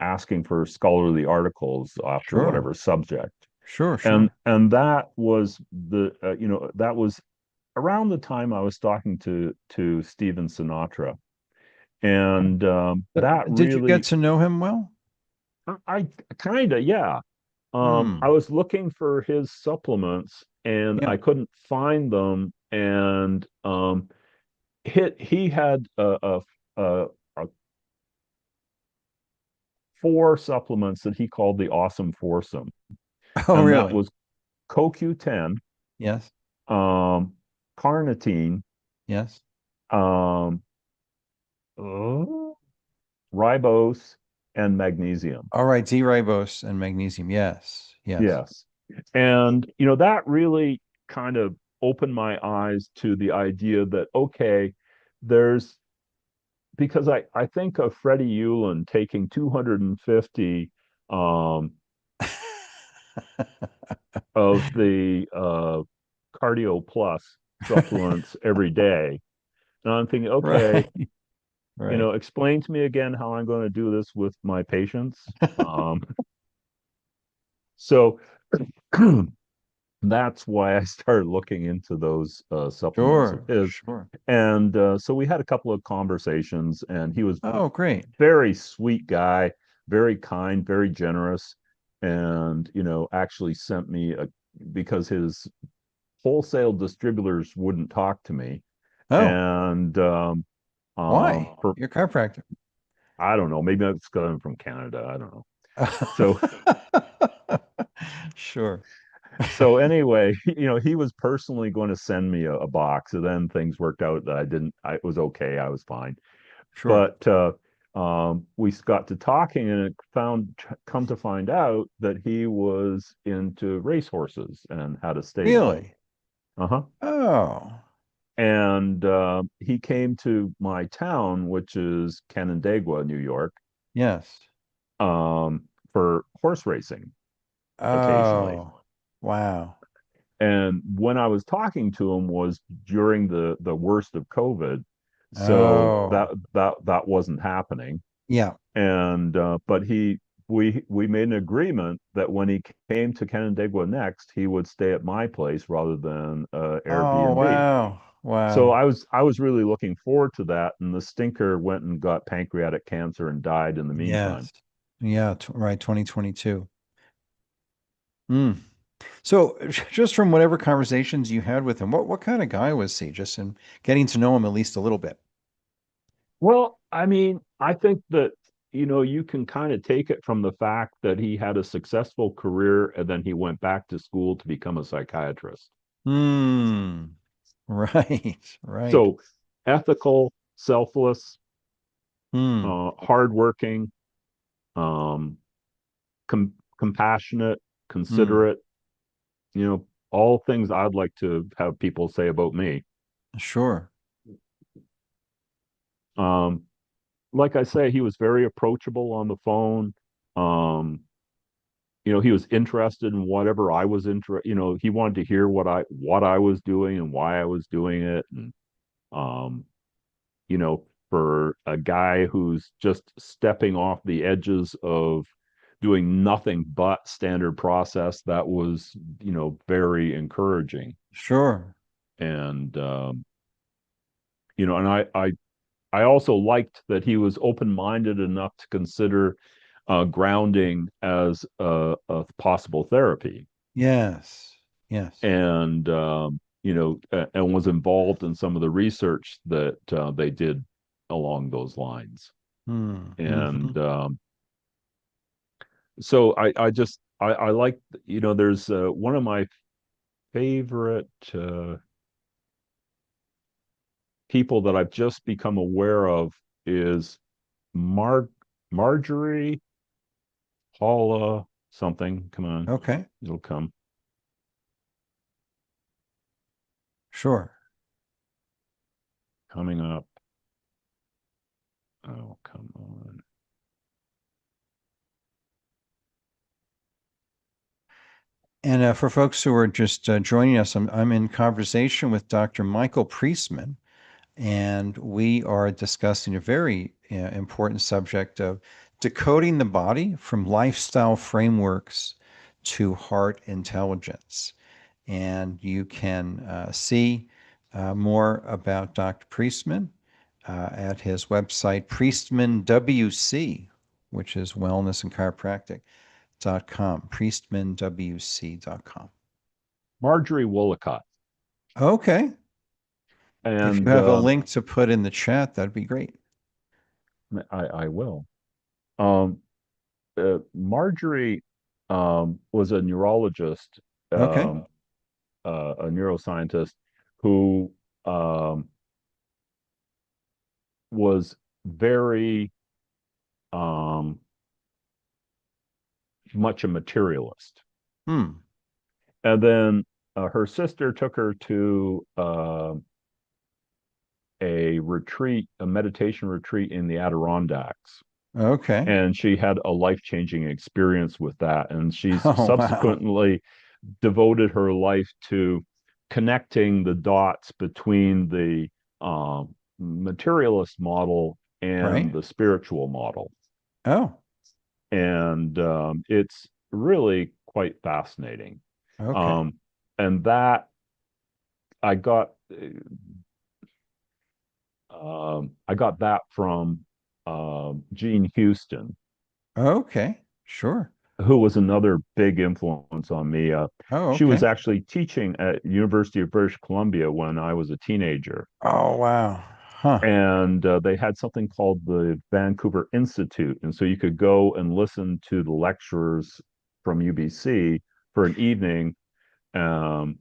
asking for scholarly articles after Sure. whatever subject. Sure, And sure. that was that was around the time I was talking to Stephen Sinatra. And that Did you get really, to know him well? I kind of, yeah. I Hmm. was looking for his supplements and Yeah. I couldn't find them. And he had a four supplements that he called the awesome foursome. Oh, And that really? was CoQ10, Yes. carnitine, Yes. um, uh, ribose, and magnesium. All right. D-ribose and magnesium. Yes. Yes. Yes. And, that really kind of opened my eyes to the idea that, okay, there's, because I think of Freddie Ulan taking 250 um, of the Cardio Plus supplements every day. And I'm thinking, okay, Right. Right. explain to me again how I'm going to do this with my patients. So that's why I started looking into those supplements of Sure. his. Sure. And so we had a couple of conversations, and he was Oh, great. very sweet guy, very kind, very generous, and actually sent me because his wholesale distributors wouldn't talk to me, Oh, and why? for You're a chiropractor. I don't know, maybe it's because I'm from Canada, I don't know. So Sure. so anyway, he was personally going to send me a box, and then things worked out that it was okay, I was fine. Sure. But we got to talking, and come to find out that he was into racehorses and had a stable. Really? Uh-huh. Oh, And he came to my town, which is Canandaigua, New York, yes. for horse racing occasionally. Oh, wow. And when I was talking to him was during the worst of COVID, so that Oh, that that wasn't happening. yeah. And but we made an agreement that when he came to Canandaigua next, he would stay at my place rather than Oh, Airbnb. wow. So Wow. I was really looking forward to that. And the stinker went and got pancreatic cancer and died in the meantime. Yes. Yeah, right, 2022. Mm. So, just from whatever conversations you had with him, what kind of guy was he? Just in getting to know him at least a little bit. Well, I mean, I think that you can kind of take it from the fact that he had a successful career and then he went back to school to become a psychiatrist. Hmm. Right. Right. So ethical, selfless, Hmm. hardworking, um, compassionate, Hmm. considerate, all things I'd like to have people say about me. Sure. Um, like I say, he was very approachable on the phone. Um, he was interested in whatever I was interested. He wanted to hear what I was doing and why I was doing it. And um, for a guy who's just stepping off the edges of doing nothing but standard process, that was, very encouraging. Sure. And and I also liked that he was open-minded enough to consider grounding as a possible therapy, Yes. Yes. and and was involved in some of the research that they did along those lines. Hmm. Mm-hmm. And so I like, there's one of my favorite people that I've just become aware of is Mar Marjorie Paula something. Come on, Okay. it'll come. Sure. Coming up. Oh, come on. And for folks who are just joining us, I'm in conversation with Dr. Michael Priestman, and we are discussing a very important subject of decoding the body from lifestyle frameworks to heart intelligence. And you can see more about Dr. Priestman at his website, Priestman WC, which is wellness and chiropractic.com, priestmanwc.com. Marjorie Wollicott. Okay. If you And have a link to put in the chat, that'd be great. I will. Marjorie was a neurologist, Okay. a neuroscientist who was very um, much a materialist. Hmm. And then her sister took her to a retreat, a meditation retreat in the Adirondacks. Okay. And she had a life-changing experience with that. And she's Oh, wow. subsequently devoted her life to connecting the dots between the materialist model and Right. the spiritual model. Oh, And it's really quite fascinating. okay. Um, and that I got I got that from Jean Houston, Okay. Sure. who was another big influence on me. Oh, She was okay. actually teaching at University of British Columbia when I was a teenager, Oh, wow. Huh. and they had something called the Vancouver Institute, and so you could go and listen to the lecturers from UBC for an evening, um,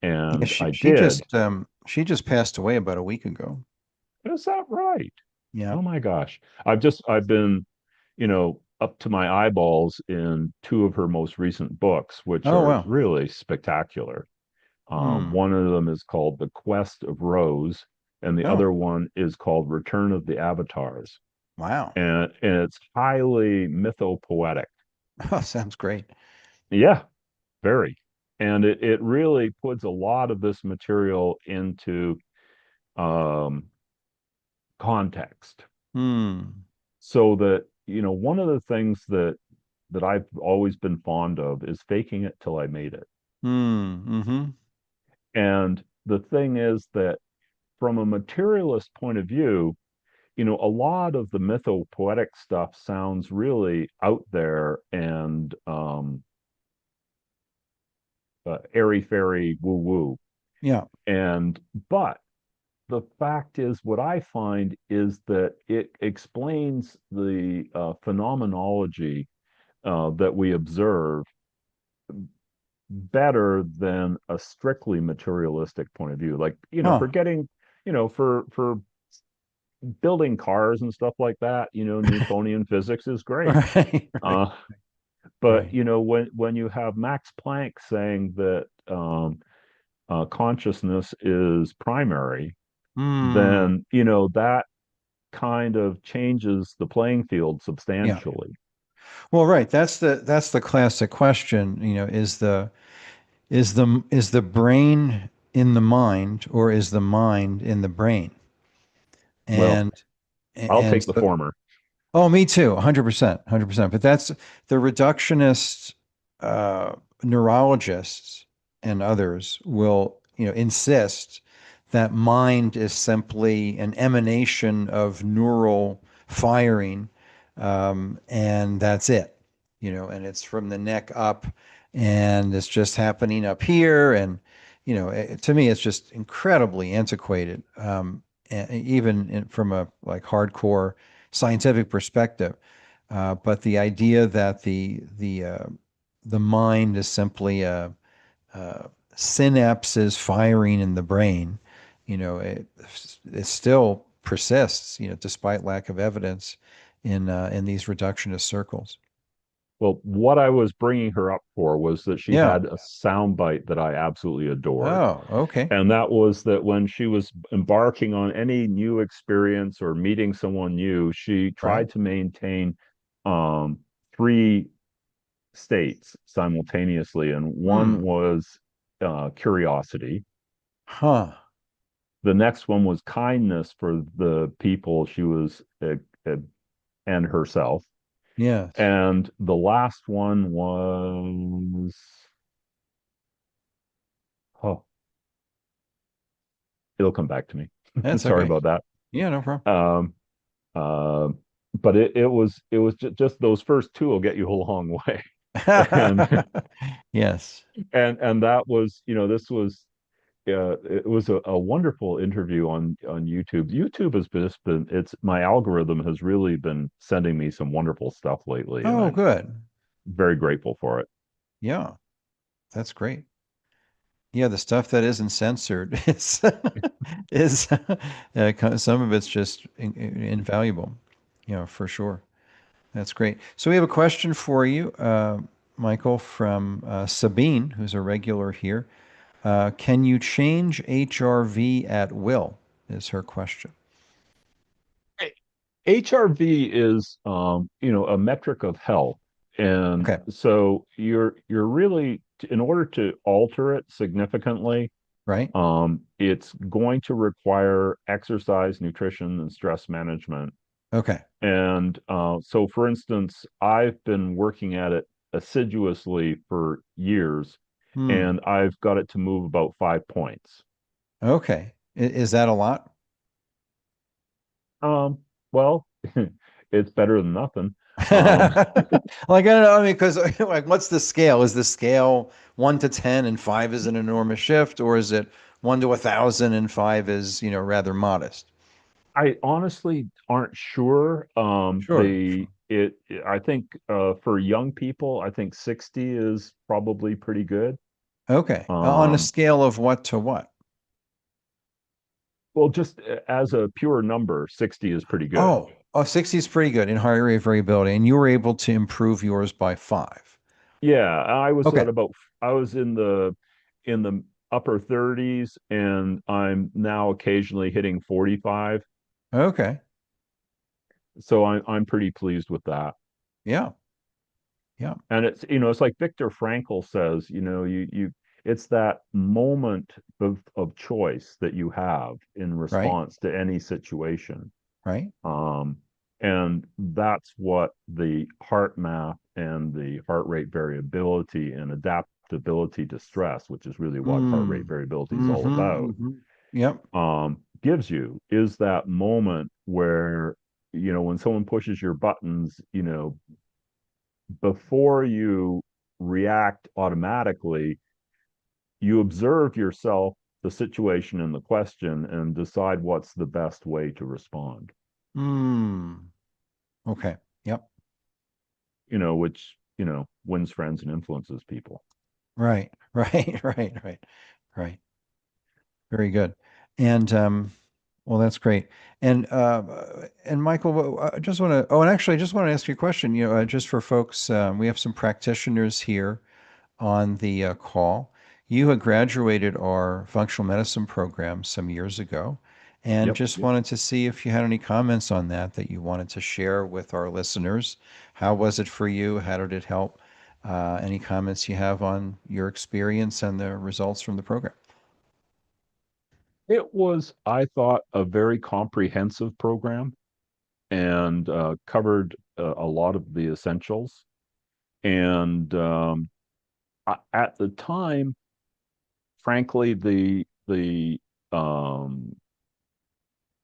Yeah, and she I she did. just passed away about a week ago. Is that right? Yeah. Oh my gosh. I've been, up to my eyeballs in two of her most recent books, which Oh, are wow. really spectacular. Hmm. One of them is called The Quest of Rose, and the Oh, other one is called Return of the Avatars. wow. And it's highly mythopoetic. Oh, sounds great. Yeah, very. And it really puts a lot of this material into um, context. Hmm. So that, one of the things that I've always been fond of is faking it till I made it. Hmm. Mm-hmm. And the thing is that from a materialist point of view, a lot of the mythopoetic stuff sounds really out there and airy fairy woo woo. Yeah. And but the fact is, what I find is that it explains the phenomenology that we observe better than a strictly materialistic point of view. Like, Huh. for getting, for building cars and stuff like that, Newtonian physics is great. Right. Right. Uh, but Right. when you have Max Planck saying that consciousness is primary, Hmm. then that kind of changes the playing field Yeah. substantially. Well, right. That's the classic question, is the brain in the mind or is the mind in the brain? Well, And I'll and take the so, former. oh, me too, 100%, 100%. But that's the reductionist uh, neurologists and others will, insist that mind is simply an emanation of neural firing, and that's it, and it's from the neck up, and it's just happening up here, and to me, it's just incredibly antiquated, even from a like hardcore scientific perspective. But the idea that the mind is simply a synapses firing in the brain, it still persists, despite lack of evidence in these reductionist circles. Well, what I was bringing her up for was that she Yeah. had a soundbite that I absolutely adored. Oh, okay. And that was that when she was embarking on any new experience or meeting someone new, she Right. tried to maintain um, three states simultaneously. And one Hmm. was curiosity. Huh. The next one was kindness for the people she was uh, and herself. Yes. And the last one was, oh, it'll come back to me. That's Sorry okay. about that. Yeah, no problem. Um, uh, but it was just those first two will get you a long way. and Yes. and that was, this was, it was a wonderful interview on YouTube. YouTube has just been, it's my algorithm has really been sending me some wonderful stuff lately, and Oh, I'm good. very grateful for it. Yeah, that's great. Yeah, the stuff that isn't censored is some of it's just invaluable. For sure. That's great. So we have a question for you, Michael, from Sabine, who's a regular here. Can you change HRV at will? Is her question. HRV is, a metric of health, and Okay. so you're really, in order to alter it significantly, Right. it's going to require exercise, nutrition, and stress management. Okay. And so, for instance, I've been working at it assiduously for years, Hmm. and I've got it to move about 5 points. Okay. Is that a lot? Well, it's better than nothing. Um, Like, I don't know, I mean, because like, what's the scale? Is the scale 1 to 10 and five is an enormous shift, or is it 1 to 1,000 and five is, rather modest? I honestly aren't sure. Sure, sure. I think for young people, I think 60 is probably pretty good. Okay. On a Um, scale of what to what? well, just as a pure number, 60 is pretty good. Oh, 60 is pretty good in high rate of variability, and you were able to improve yours by five. Yeah, I was Okay. at about, I was in the upper 30s, and I'm now occasionally hitting 45. Okay. So I'm pretty pleased with that. Yeah. Yeah. And it's like Viktor Frankl says, it's that moment of choice that you have in Right. response to any situation. Right. Um, and that's what the heart math and the heart rate variability and adaptability to stress, which is really what heart rate Mm. variability is all Mm-hmm. about, Mm-hmm. Yep. gives you, is that moment where, when someone pushes your buttons, before you react automatically, you observe yourself, the situation, and the question, and decide what's the best way to respond. Mm. Okay. Yep. Which, wins friends and influences people. Right. Right. Right. Right. Right. Very good. And well, that's great. And Michael, I just want to. Oh, and actually, I just want to ask you a question. Just for folks, we have some practitioners here on the call. You had graduated our functional medicine program some years ago, and Yep. just wanted to see if you had any comments on that you wanted to share with our listeners. How was it for you? How did it help? Any comments you have on your experience and the results from the program? It was, I thought, a very comprehensive program and covered a lot of the essentials. And at the time, frankly, um,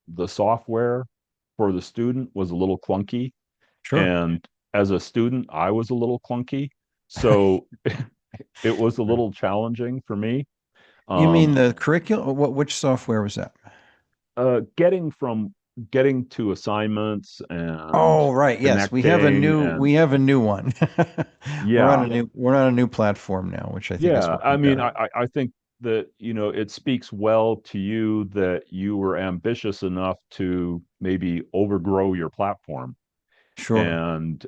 the software for the student was a little clunky, Sure. and as a student, I was a little clunky, so it was a little challenging for me. You mean Um, the curriculum? Which software was that? getting to assignments and Oh, right. Yes, connecting and we have a new one. yeah, We're on a new platform now, which I think is yeah. I working mean, better. I think that, it speaks well to you that you were ambitious enough to maybe overgrow your platform. Sure. And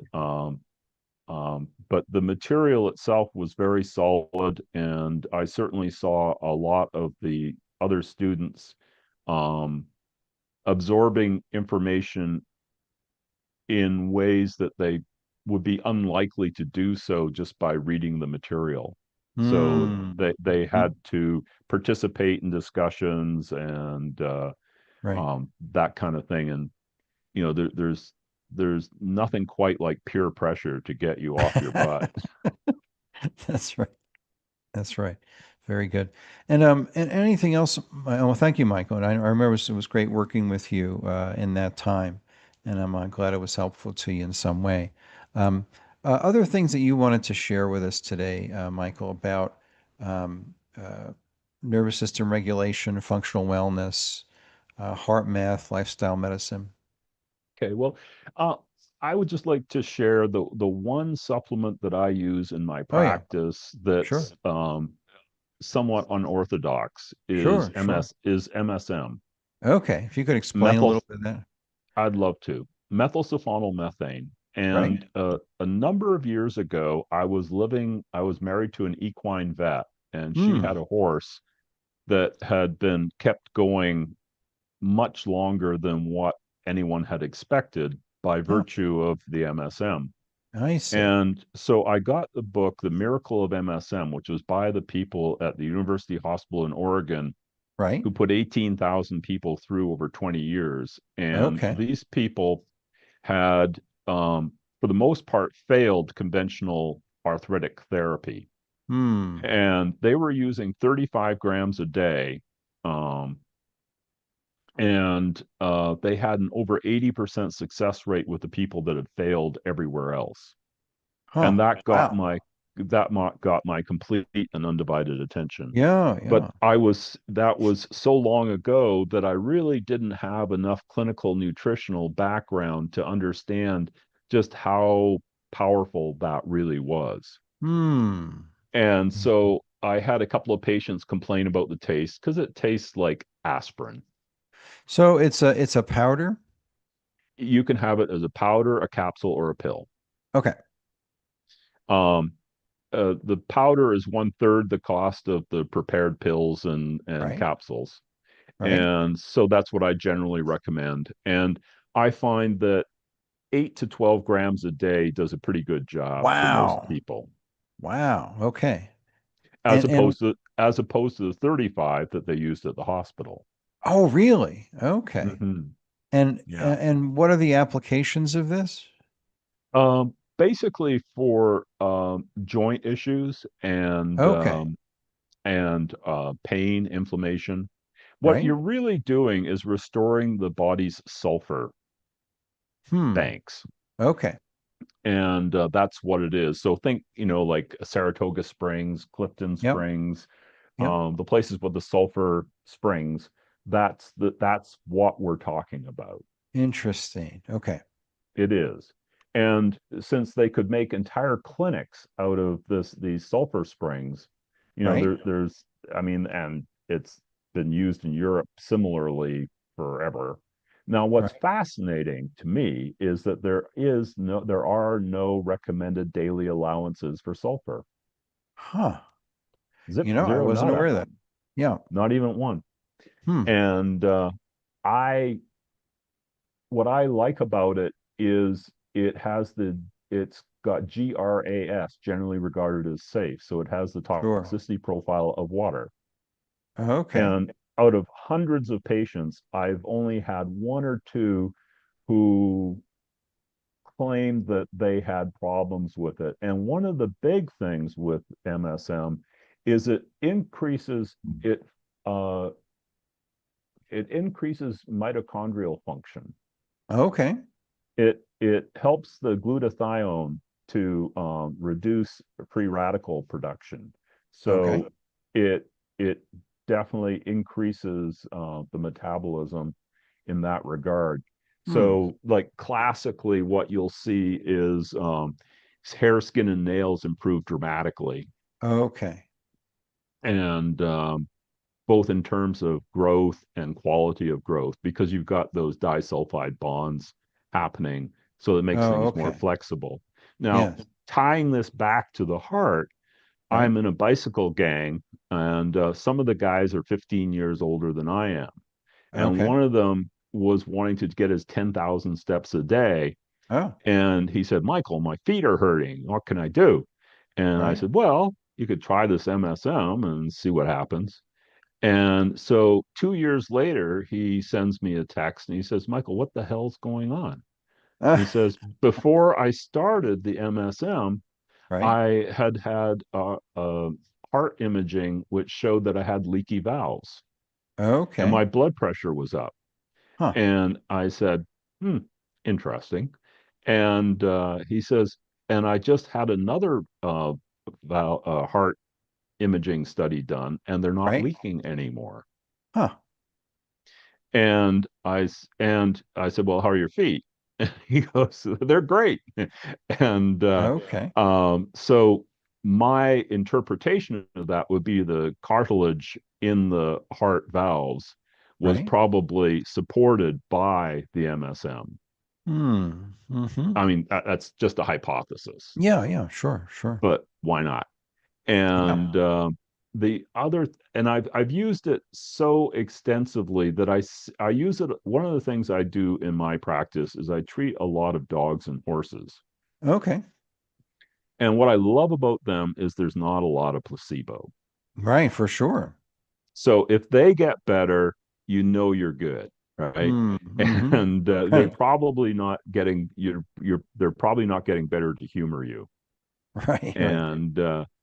but the material itself was very solid, and I certainly saw a lot of the other students um, absorbing information in ways that they would be unlikely to do so just by reading the material. So Hmm. they Hmm. had to participate in discussions and Right. that kind of thing. And there's nothing quite like peer pressure to get you off your butt. That's right. That's right. Very good. And anything else? Well, thank you, Michael. And I remember it was great working with you in that time, and I'm glad it was helpful to you in some way. Um, Other things that you wanted to share with us today, Michael, about um, nervous system regulation, functional wellness, heart math, lifestyle medicine. Okay, well, uh, I would just like to share the one supplement that I use in my Oh yeah, practice sure, that's somewhat unorthodox is sure, sure. MSM. Okay, if you could explain a Methyl, little bit of that. I'd love to. Methylsulfonyl Right. And a number of years ago, I was married to an equine vet, and she Hmm. had a horse that had been kept going much longer than what anyone had expected by Oh, virtue of the MSM. I see. And so I got the book, The Miracle of MSM, which was by the people at the University Hospital in Oregon Right. who put 18,000 people through over 20 years. And Okay. these people had, for the most part, failed conventional arthritic therapy. Hmm. And they were using 35 grams a day. Um, and they had an over 80% success rate with the people that had failed everywhere else. Huh. And Wow. got my complete and undivided attention. Yeah, But yeah. that was so long ago that I really didn't have enough clinical nutritional background to understand just how powerful that really was. Hmm. And so I had a couple of patients complain about the taste because it tastes like aspirin. So it's a powder? You can have it as a powder, a capsule, or a pill. Okay. Um, the powder is one third the cost of the prepared pills and Right. capsules. Right. And so that's what I generally recommend. And I find that 8 to 12 grams a day does a pretty good job for most Wow. people, Wow. Okay. And as opposed to the 35 that they used at the hospital. oh, really? Okay. Hmm. Yeah. And what are the applications of this? Basically for joint issues Okay. and pain, inflammation. What Right? you're really doing is restoring the body's sulfur Hmm. banks. Okay. And that's what it is. So think, like Saratoga Springs, Clifton Yep. Springs, Yep. the places with the sulfur springs. That's what we're talking about. Interesting. Okay. It is. And since they could make entire clinics out of these sulfur springs, Right? I mean, and it's been used in Europe similarly forever. Now, what's Right. fascinating to me is that there are no recommended daily allowances for sulfur. Huh. Zip, I zero, wasn't nada, aware of that. Yeah. not even one. Hmm. And I what I like about it is it's got GRAS, generally regarded as safe. So it has the Sure. toxicity profile of water. Okay. And out of hundreds of patients, I've only had one or two who claimed that they had problems with it. And one of the big things with MSM is uh, it increases mitochondrial function. Okay. It helps the glutathione to reduce free radical production. Okay. So it definitely increases the metabolism in that regard. Hmm. So, like classically, what you'll see is hair, skin, and nails improve dramatically, Okay. and both in terms of growth and quality of growth, because you've got those disulfide bonds happening. So it makes Oh, things more okay. flexible. Now, Yes. tying this back to the heart, Right. I'm in a bicycle gang, and some of the guys are 15 years older than I am. And Okay. one of them was wanting to get his 10,000 steps a day. Oh, And he said, Michael, my feet are hurting. What can I do? And I right. said, well, you could try this MSM and see what happens. And so 2 years later, he sends me a text and he says, Michael, what the hell's going on? He says, before I started the MSM, Right. I had heart imaging, which showed that I had leaky valves and Okay. my blood pressure was up. Huh. And I said, hmm, interesting. And he says, and I just had another heart imaging study done, and they're not Right. leaking anymore. Huh. And I said, well, how are your feet? And he goes, they're great. And Okay. so my interpretation of that would be the cartilage in the heart valves was Right. probably supported by the MSM. Hmm. Mm-hmm. I mean, that's just a hypothesis, Yeah. Yeah. Sure. Sure. but why not? Yeah. And the other, and I've used it so extensively that I use it. One of the things I do in my practice is I treat a lot of dogs and horses. Okay. And what I love about them is there's not a lot of placebo. Right. For sure. So if they get better, you know you're good, right? Hmm. Mm-hmm. And they're Right. probably not getting they're probably not getting better to humor you. Right. Right. And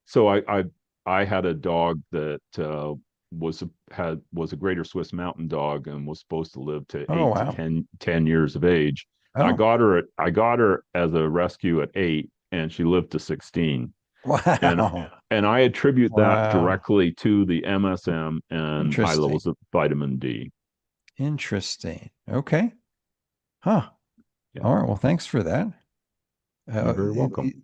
so I had a dog that was a greater Swiss Mountain dog and was supposed to live to Oh, eight to wow. 10 years of age. Oh, I got her as a rescue at 8, and she lived to 16. And wow. and I attribute that Wow. directly to the MSM and high Interesting. levels of vitamin D. Interesting. Okay. Huh. Yeah, All right. Well, thanks for that. you're Uh, very it, welcome. it,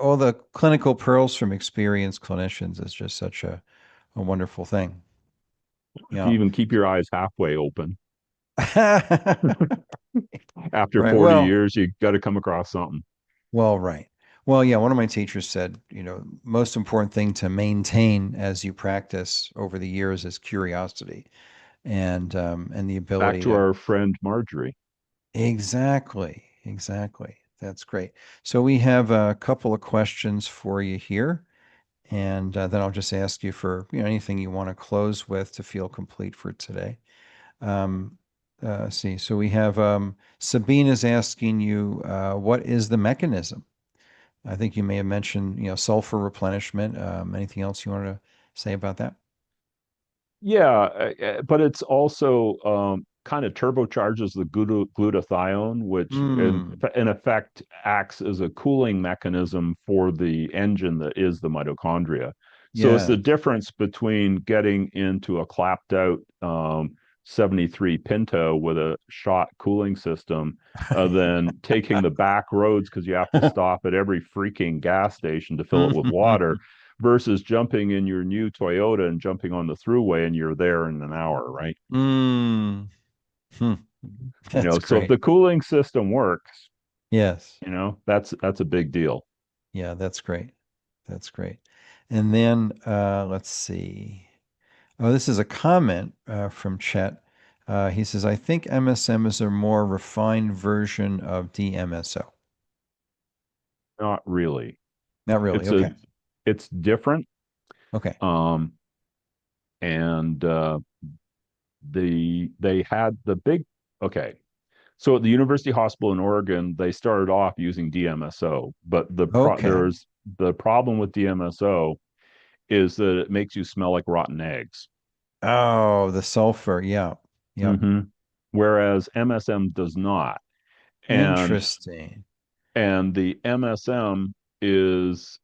all the clinical pearls from experienced clicians is just such a wonderful thing. If you Yeah. even keep your eyes halfway open, after Right. 40 years, you got to come across something. Right. Well, yeah, one of my teachers said, most important thing to maintain as you practice over the years is curiosity and the Back ability to to. our friend Marjorie. Exactly. Exactly. That's great. So we have a couple of questions for you here, and then I'll just ask you for anything you want to close with to feel complete for today. Um, see, so we have Sabine is asking you, what is the mechanism? I think you may have mentioned, sulfur replenishment. Anything else you want to say about that? Yeah, but it's also kind of turbocharges the glutathione, which Mm, in effect acts as a cooling mechanism for the engine that is the mitochondria. So it's the yes. difference between getting into a clapped out 73 Pinto with a shot cooling system than taking the back roads because you have to stop at every freaking gas station to fill it with water versus jumping in your new Toyota and jumping on the throughway and you're there in an hour, right? Mm, hmm, that's So if great. the cooling system works, Yes. that's a big deal. Yeah, that's great. That's great. And then let's see. Oh, this is a comment from Chet. He says, I think MSM is a more refined version of DMSO. Not really. Not really. It's a Okay. it's different. Okay. Um, and they had the big okay. So at the University Hospital in Oregon, they started off using DMSO, but Okay. there's the problem with DMSO is that it makes you smell like rotten eggs. Oh, the sulfur. Yeah. Yep. Hmm. Whereas MSM does not. And Interesting. the MSM is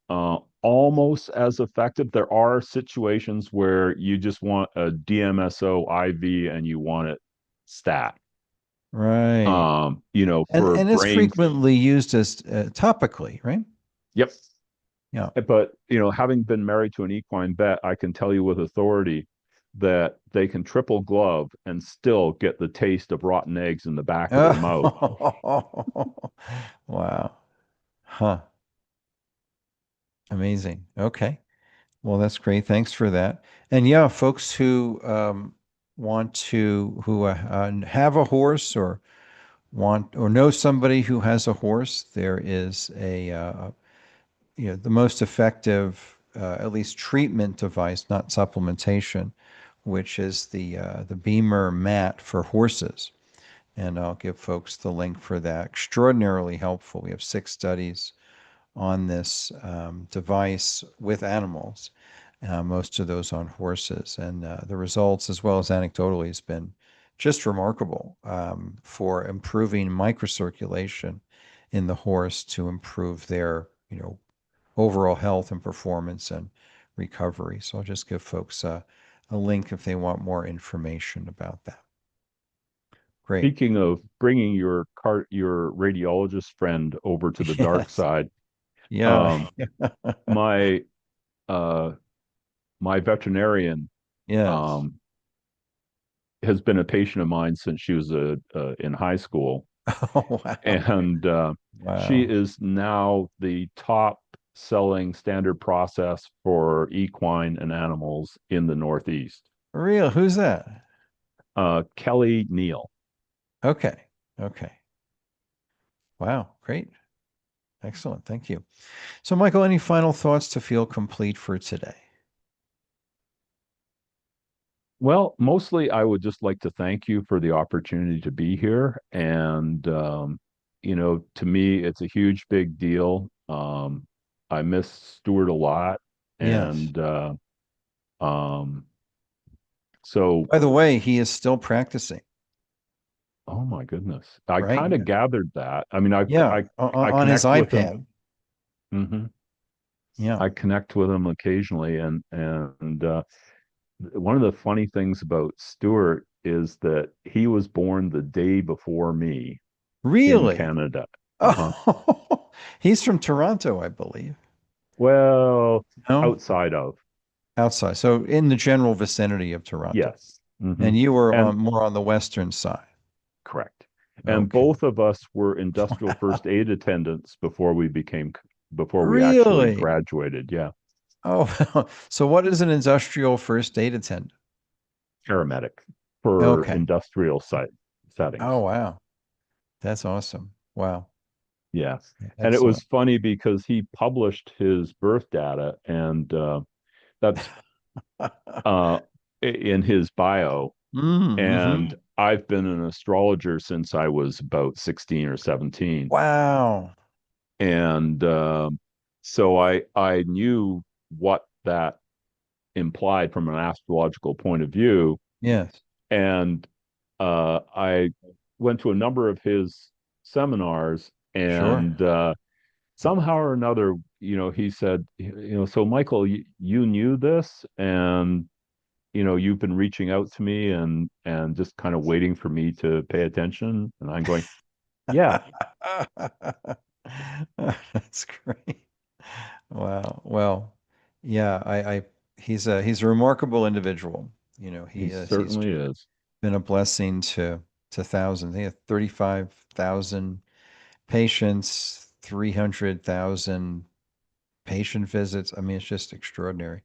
almost as effective. There are situations where you just want a DMSO IV and you want it stat. Right. For And it's brain. frequently used as topically, right? Yep. Yeah. But having been married to an equine vet, I can tell you with authority that they can triple glove and still get the taste of rotten eggs in the back of their mouth. Oh, wow. Huh. Amazing. Okay. Well, that's great. Thanks for that. And yeah, folks who who have a horse or want or know somebody who has a horse, there is the most effective, at least treatment device, not supplementation, which is the Beamer mat for horses. And I'll give folks the link for that. Extraordinarily helpful. We have 6 studies on this device with animals, most of those on horses. And the results, as well as anecdotally, has been just remarkable for improving microcirculation in the horse to improve their, overall health and performance and recovery. So I'll just give folks a link if they want more information about that. Great. Speaking of bringing your radiologist friend over to the dark Yes. side, Yeah. um, my uh, my veterinarian Yes. um, has been a patient of mine since she was in high school, Oh, wow. and she Wow. is now the top selling standard process for equine and animals in the Northeast. Real. Who's that? Kelly Neal. Okay. Okay. Wow. Great. Excellent. Thank you. So, Michael, any final thoughts to feel complete for today? Well, mostly I would just like to thank you for the opportunity to be here. And, to me, it's a huge, big deal. I miss Stuart a lot. Yes. And um, so, By the way, he is still practicing, oh my goodness, I right? kind of gathered that. I mean, Yeah. I On his connect with him. iPad. Hmm. Yeah. I connect with him occasionally. And one of the funny things about Stuart is that he was born the day before me in Really? Canada. Uh-huh. Oh, he's from Toronto, I believe. Well, No? outside of, Outside. So in the general vicinity of Toronto. yes. Hmm. And you were And more on the western side. correct. And Okay. both of us were industrial Wow. first aid attendants before we actually Really? graduated. Yeah. Oh, so what is an industrial first aid attendant? Paramedic for Okay. industrial site Oh, settings. wow. That's awesome. Wow. Yes. And it was Excellent. funny because he published his birth data, and that's uh, in his bio. And Mm-hmm. I've been an astrologer since I was about 16 or 17. Wow. And so I knew what that implied from an astrological point of view. Yes. And I went to a number of his seminars, Sure. and somehow or another, he said, so Michael, you knew this, and you've been reaching out to me and just kind of waiting for me to pay attention. And I'm going, yeah, That's great. Wow. Well, yeah, he's a remarkable individual. he He's certainly is. been a blessing to thousands. He had 35,000 patients, 300,000 patient visits. I mean, it's just extraordinary.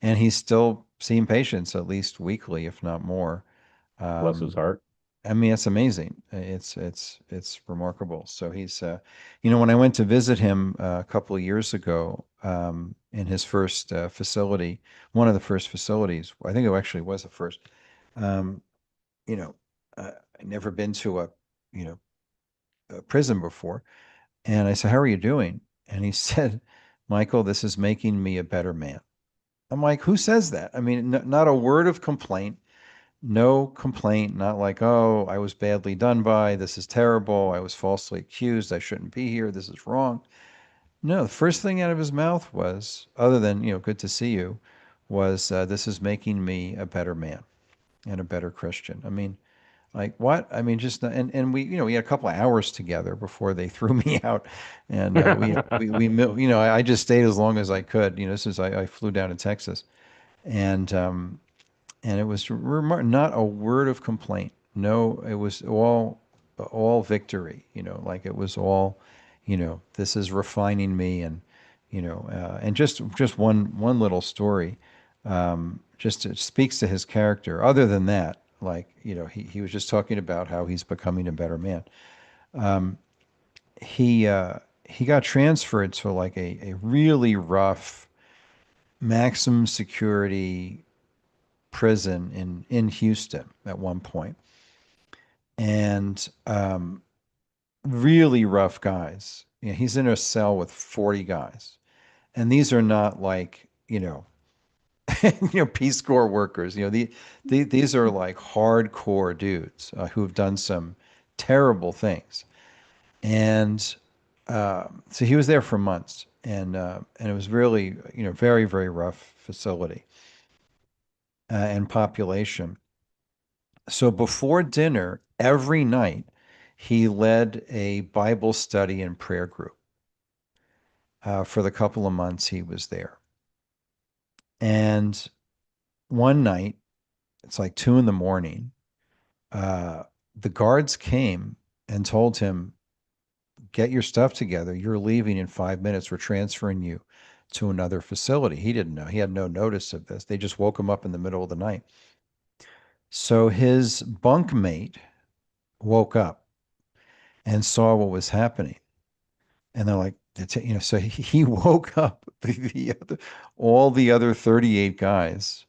And he's still seeing patients at least weekly, if not more. Bless his heart. I mean, it's amazing. It's remarkable. So he's, when I went to visit him a couple of years ago, in his first facility, one of the first facilities, I think it actually was the first. Um, you know, I never been to you know, a prison before, and I said, "How are you doing?" And he said, "Michael, this is making me a better man." I'm like, "Who says that?" I mean, not a word of complaint. No complaint, not like, oh, I was badly done by, this is terrible, I was falsely accused, I shouldn't be here, this is wrong. No, the first thing out of his mouth was, other than, good to see you, was, this is making me a better man and a better Christian. I mean, like what? I mean, just and we, we had a couple of hours together before they threw me out, and I just stayed as long as I could. Since I flew down to Texas, and it was not a word of complaint. No, it was all victory. Like it was all, this is refining me, and and just one little story, just it speaks to his character. Other than that, like he was just talking about how he's becoming a better man. Um, he got transferred to like a really rough maximum security prison in Houston at one point, and really rough guys. He's in a cell with 40 guys, and these are not like Peace Corps workers. These are like hardcore dudes who've done some terrible things, and so he was there for months, and it was really very very rough facility and population. So before dinner, every night, he led a Bible study and prayer group for the couple of months he was there. And one night, it's like 2 in the morning, uh, the guards came and told him, "Get your stuff together. You're leaving in 5 minutes. We're transferring you to another facility." He didn't know. He had no notice of this. They just woke him up in the middle of the night. So his bunkmate woke up and saw what was happening. And they're like, so he woke up all the other 38 guys.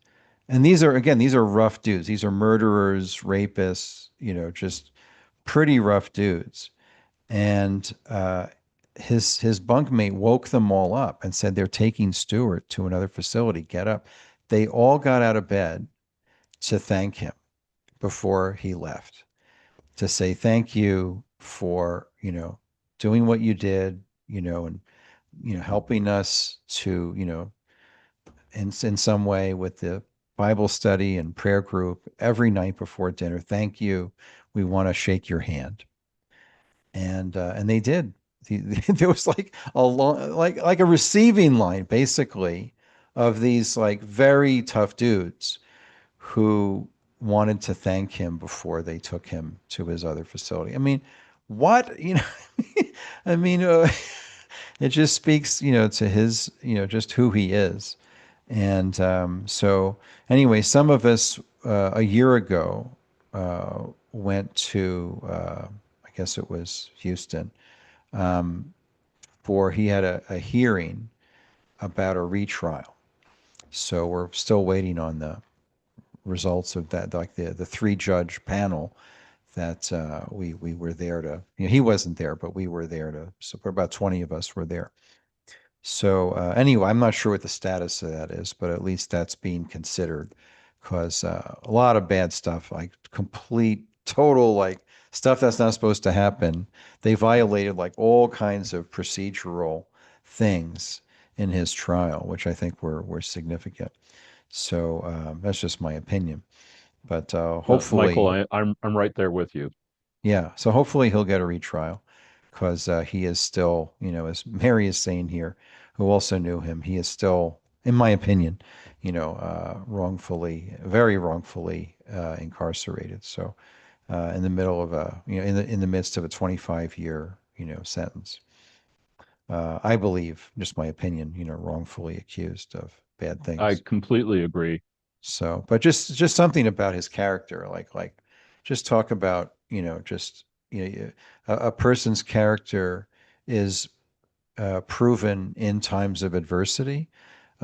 And these are rough dudes. These are murderers, rapists, just pretty rough dudes. And his bunkmate woke them all up and said, "They're taking Stuart to another facility. Get up." They all got out of bed to thank him before he left, to say thank you for, doing what you did, and, helping us to, in some way with the Bible study and prayer group every night before dinner. Thank you. We want to shake your hand. And they did. There was like a long, like a receiving line, basically, of these like very tough dudes who wanted to thank him before they took him to his other facility. I mean, what, I mean, it just speaks, to his, just who he is. And so, anyway, some of us a year ago went to, I guess it was Houston, um, for he had a hearing about a retrial. So we're still waiting on the results of that, like the three judge panel that we were there to. He wasn't there, but we were there to. So about 20 of us were there. So anyway, I'm not sure what the status of that is, but at least that's being considered, because a lot of bad stuff, like complete, total, like stuff that's not supposed to happen. They violated like all kinds of procedural things in his trial, which I think were significant. So that's just my opinion. But Michael, hopefully, I'm right there with you. yeah. So hopefully he'll get a retrial, because he is still, as Mary is saying here, who also knew him, he is still, in my opinion, wrongfully, very wrongfully incarcerated. So in the middle of in the midst of a 25-year, sentence. I believe, just my opinion, wrongfully accused of bad I things. completely agree. So, but just something about his character, like just talk about, just, a person's character is proven in times of adversity,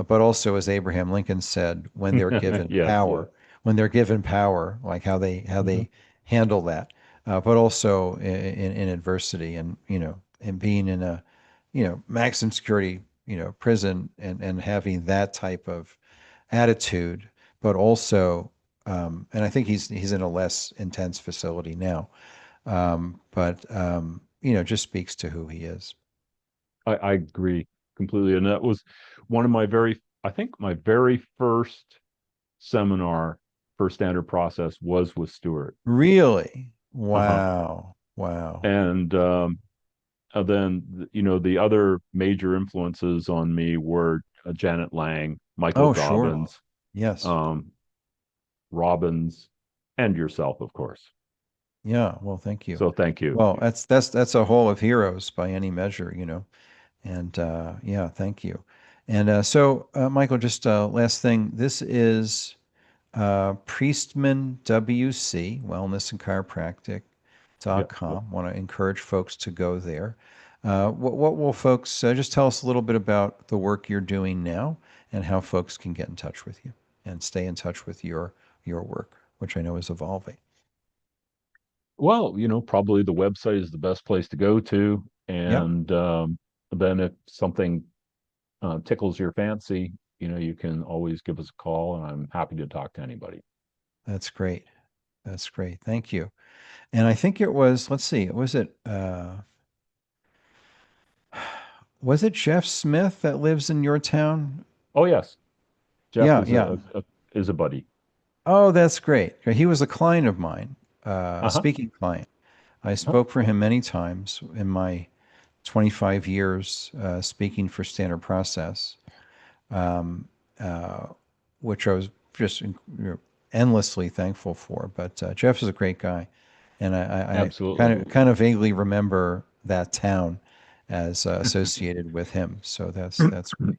but also, as Abraham Lincoln said, Yes, yes. when they're given power, like how Mhm. they handle that, but also in adversity, and being in a, maximum security, prison, and having that type of attitude, but also, and I think he's in a less intense facility now, but just speaks to who he is. I agree completely. And that was one of my I think my very first seminar for standard process was with Stuart. Really? Uh-huh. Wow. Wow. And then, the other major influences on me were Janet Lang, Michael Oh, sure. Dobbins, Yes. um, Robbins, and yourself, of course. Yeah. Well, thank you. So thank you. Well, that's a hall of heroes by any measure. And yeah, thank you. And Michael, just last thing. This is Priestman WC, Wellness and Chiropractic Yeah. dot Yeah. com. Want to encourage folks to go there. What will folks just tell us a little bit about the work you're doing now and how folks can get in touch with you and stay in touch with your work, which I know is evolving. Well, probably the website is the best place to go to. Yep, And then if something tickles your fancy, you can always give us a call, and I'm happy to talk to anybody. that's great. That's great. Thank you. And I think it was, let's see, was it Jeff Smith that lives in your town? Oh, yes. Jeff Yeah, is yeah. a buddy. Oh, that's great. He was a client of mine, a Uh-huh. speaking client. I Uh-huh. spoke for him many times in my 25 years speaking for Standard Process, um, uh, which I was just endlessly thankful for. But Jeff is a great guy, and I Absolutely. kind of vaguely remember that town as associated with him. So that's great.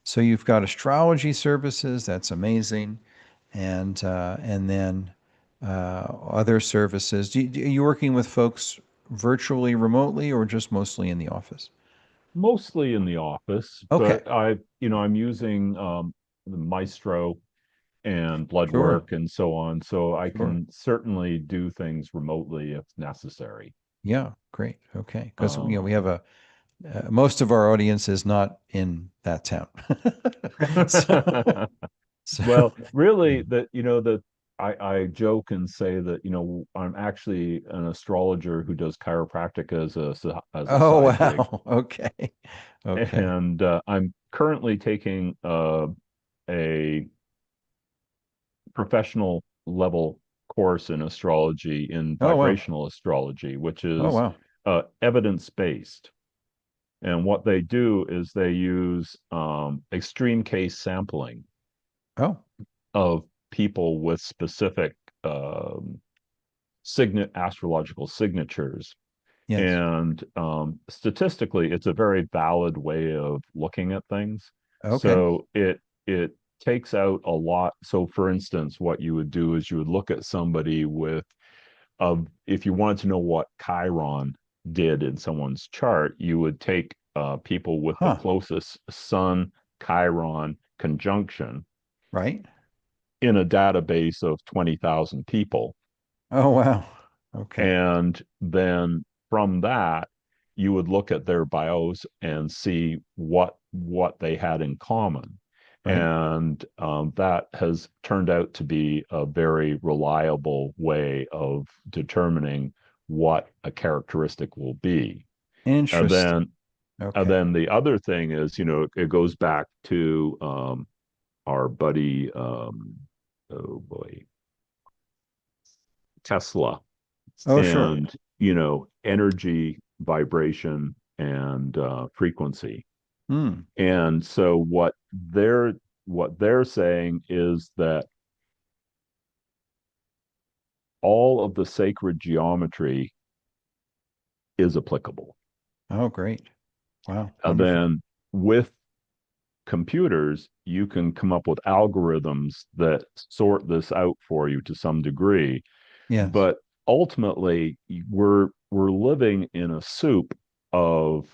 So you've got astrology services. That's amazing, and then other services. Are you working with folks virtually, remotely, or just mostly in the office? Mostly in the office, Okay, but I'm using the Maestro and blood sure, work and so on, so I sure. can certainly do things remotely if necessary. Yeah, great. Okay, because we Um, have a most of our audience is not in that town, so so Well, really, that that I joke and say that I'm actually an astrologer who does chiropractic as a oh side gig, wow, okay, okay. and I'm currently taking a professional level course in astrology in Oh wow, vibrational astrology, which oh is wow, evidence based. And what they do is they use extreme case sampling oh of people with specific um, astrological signatures. yes, And statistically, it's a very valid way of looking at things. okay, So it takes out a lot. So, for instance, what you would do is you would look at somebody with if you wanted to know what Chiron did in someone's chart, you would take people with the huh, closest Sun Chiron conjunction right. in a database of 20,000 people. Oh wow. Okay. And then from that, you would look at their bios and see what they had in common. Right. And that has turned out to be a very reliable way of determining what a characteristic will be. And Interesting. then and Okay. then the other thing is, it goes back to our buddy, oh boy, Tesla, Oh sure. and energy, vibration, and frequency. Hmm. And so what they're saying is that all of the sacred geometry is applicable. Oh great. Wow. And Wonderful. then with computers, you can come up with algorithms that sort this out for you to some degree. Yes. But ultimately, we're living in a soup of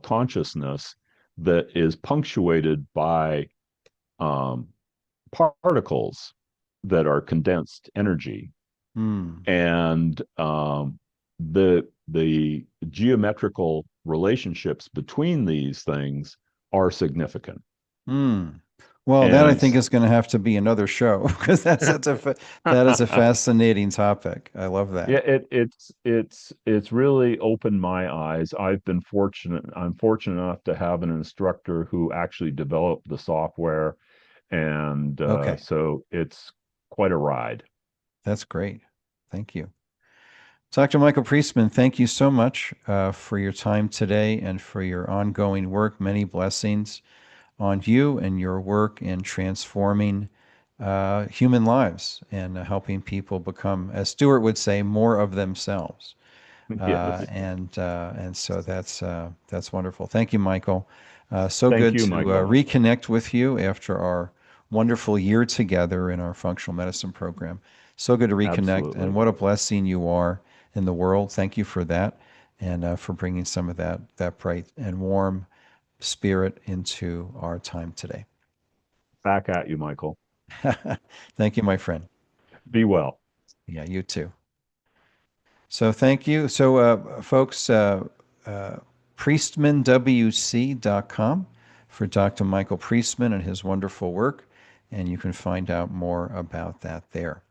consciousness that is punctuated by um, particles that are condensed energy, Mm. and the geometrical relationships between these things are significant. Mm. Well, that I And think is going to have to be another show because that is a fascinating topic. I love yeah, that. it's really opened my eyes. I'm fortunate enough to have an instructor who actually developed the software, and Okay, so it's quite a ride. that's great. Thank you. Dr. Michael Priestman, thank you so much for your time today and for your ongoing work. Many blessings on you and your work in transforming human lives and helping people become, as Stewart would say, more of themselves. Yes. And so that's wonderful. Thank you, Michael. So Thank good you, to Michael. reconnect with you after our wonderful year together in our functional medicine program. So good to reconnect, and Absolutely. what a blessing you are in the world. Thank you for that, and for bringing some of that bright and warm spirit into our time today. Back at you, Michael. Thank you, my friend. Be well. Yeah, you too. So thank you. So, folks, uh, priestmanwc.com for Dr. Michael Priestman and his wonderful work, and you can find out more about that there.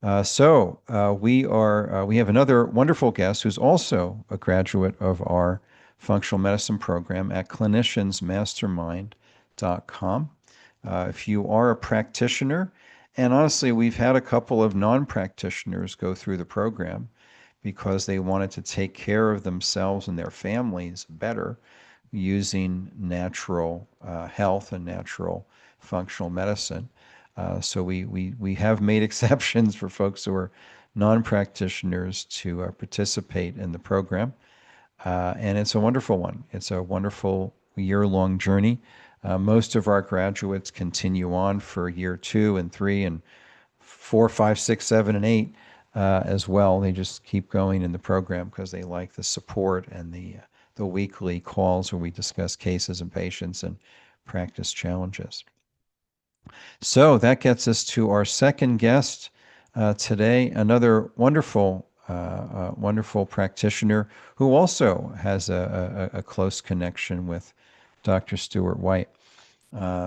We have another wonderful guest who's also a graduate of our functional medicine program at cliniciansmastermind.com. If you are a practitioner, and honestly, we've had a couple of non-practitioners go through the program because they wanted to take care of themselves and their families better using natural health and natural functional medicine. So we have made exceptions for folks who are non-practitioners to participate in the program. And it's a wonderful one. It's a wonderful year-long journey. Most of our graduates continue on for year 2 and 3 and 4, 5, 6, 7, and 8 as well. They just keep going in the program because they like the support and the weekly calls where we discuss cases and patients and practice challenges. So that gets us to our second guest today, another wonderful practitioner who also has a close connection with Dr. Stuart White.